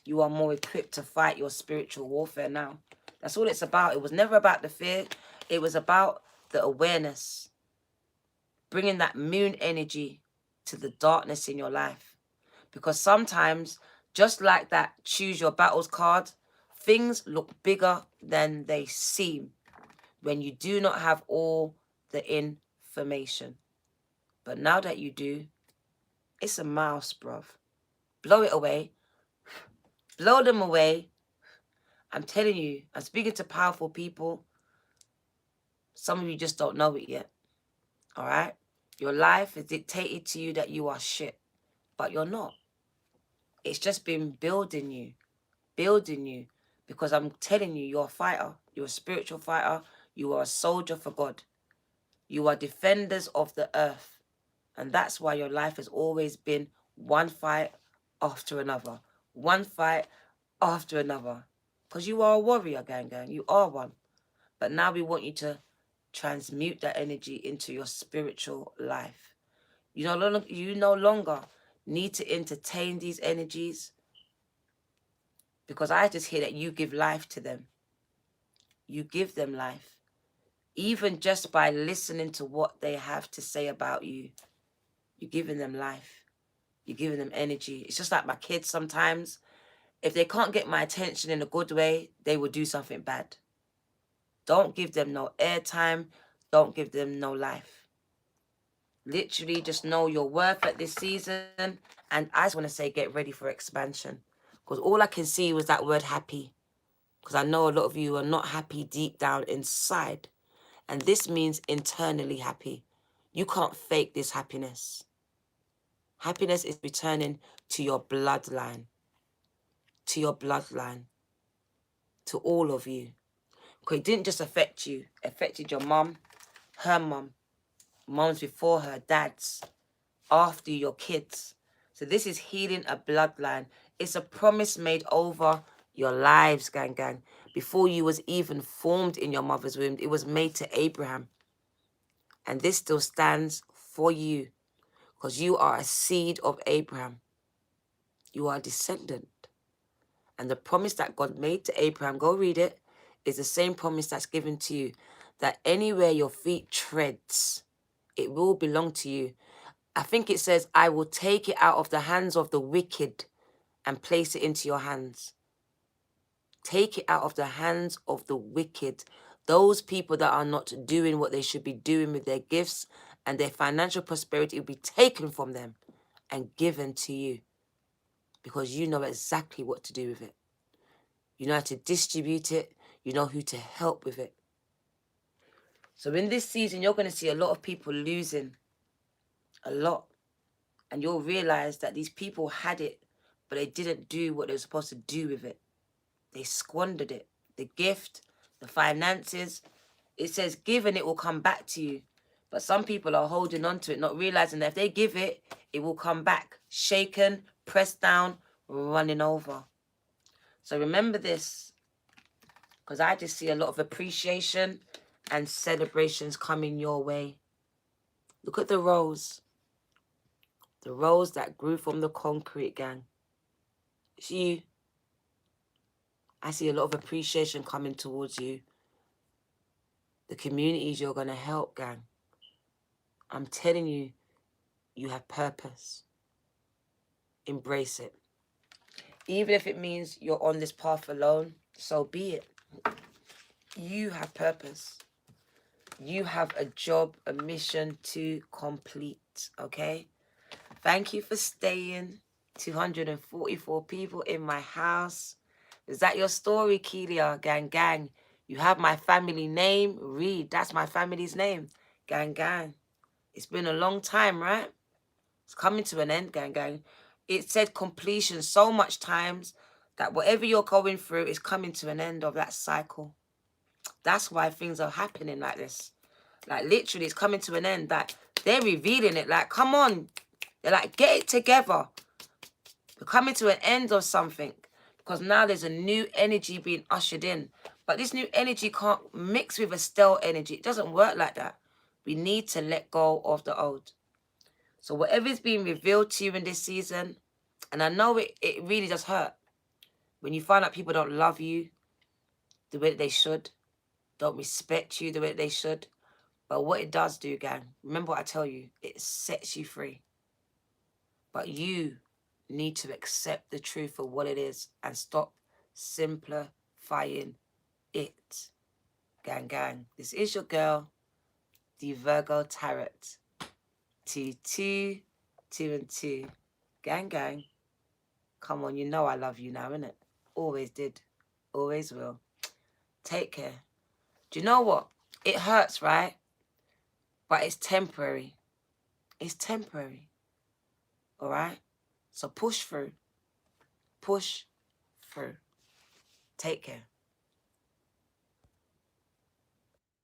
you are more equipped to fight your spiritual warfare now. That's all it's about. It was never about the fear. It was about the awareness. Bringing that moon energy to the darkness in your life. Because sometimes, just like that choose your battles card, things look bigger than they seem when you do not have all the information. But now that you do, it's a mouse, bruv. Blow it away. Blow them away. I'm telling you, I'm speaking to powerful people. Some of you just don't know it yet. All right? Your life is dictated to you that you are shit. But you're not. It's just been building you. Building you. Because I'm telling you, you're a fighter. You're a spiritual fighter. You are a soldier for God. You are defenders of the earth. And that's why your life has always been one fight after another. One fight after another. Because you are a warrior, gang, gang. You are one. But now we want you to transmute that energy into your spiritual life. You no longer need to entertain these energies. Because I just hear that you give life to them. You give them life. Even just by listening to what they have to say about you, you're giving them life. You're giving them energy. It's just like my kids sometimes. If they can't get my attention in a good way, they will do something bad. Don't give them no airtime. Don't give them no life. Literally just know your worth at this season. And I just want to say get ready for expansion. Because all I can see was that word happy. Because I know a lot of you are not happy deep down inside. And this means internally happy. You can't fake this happiness. Happiness is returning to your bloodline. To your bloodline. To all of you. Because it didn't just affect you. It affected your mum, her mum, moms before her, dads, after your kids. So this is healing a bloodline. It's a promise made over your lives, gang, gang. Before you was even formed in your mother's womb, it was made to Abraham. And this still stands for you. Because you are a seed of Abraham. You are a descendant. And the promise that God made to Abraham, go read it, is the same promise that's given to you. That anywhere your feet treads, it will belong to you. I think it says, I will take it out of the hands of the wicked and place it into your hands. Take it out of the hands of the wicked. Those people that are not doing what they should be doing with their gifts, and their financial prosperity will be taken from them and given to you. Because you know exactly what to do with it. You know how to distribute it. You know who to help with it. So in this season, you're going to see a lot of people losing. A lot. And you'll realize that these people had it, but they didn't do what they were supposed to do with it. They squandered it. The gift, the finances. It says give and it will come back to you. But some people are holding on to it, not realizing that if they give it, it will come back. Shaken, pressed down, running over. So remember this. Because I just see a lot of appreciation and celebrations coming your way. Look at the rose. The rose that grew from the concrete, gang. It's you. I see a lot of appreciation coming towards you. The communities you're going to help, gang. I'm telling you, you have purpose. Embrace it. Even if it means you're on this path alone, so be it. You have purpose. You have a job, a mission to complete, okay? Thank you for staying. 244 people in my house. Is that your story, Kelia? Gang, gang. You have my family name. Read. That's my family's name. Gang, gang. It's been a long time, right? It's coming to an end, gang, gang. It said completion so much times that whatever you're going through is coming to an end of that cycle. That's why things are happening like this. Like, literally, it's coming to an end. Like, they're revealing it. Like, come on. They're like, get it together. We're coming to an end of something. Because now there's a new energy being ushered in. But this new energy can't mix with a stale energy. It doesn't work like that. We need to let go of the old. So whatever is being revealed to you in this season, and I know it really does hurt. When you find out people don't love you the way that they should, don't respect you the way that they should. But what it does do, gang, remember what I tell you, it sets you free. But you need to accept the truth for what it is and stop simplifying it. Gang, gang. This is your girl, the Virgo Tarot. 2, 2, 2 and 2. Gang, gang. Come on, you know I love you now, innit? Always did. Always will. Take care. Do you know what? It hurts, right? But it's temporary. It's temporary. All right? So push through. Push through. Take care.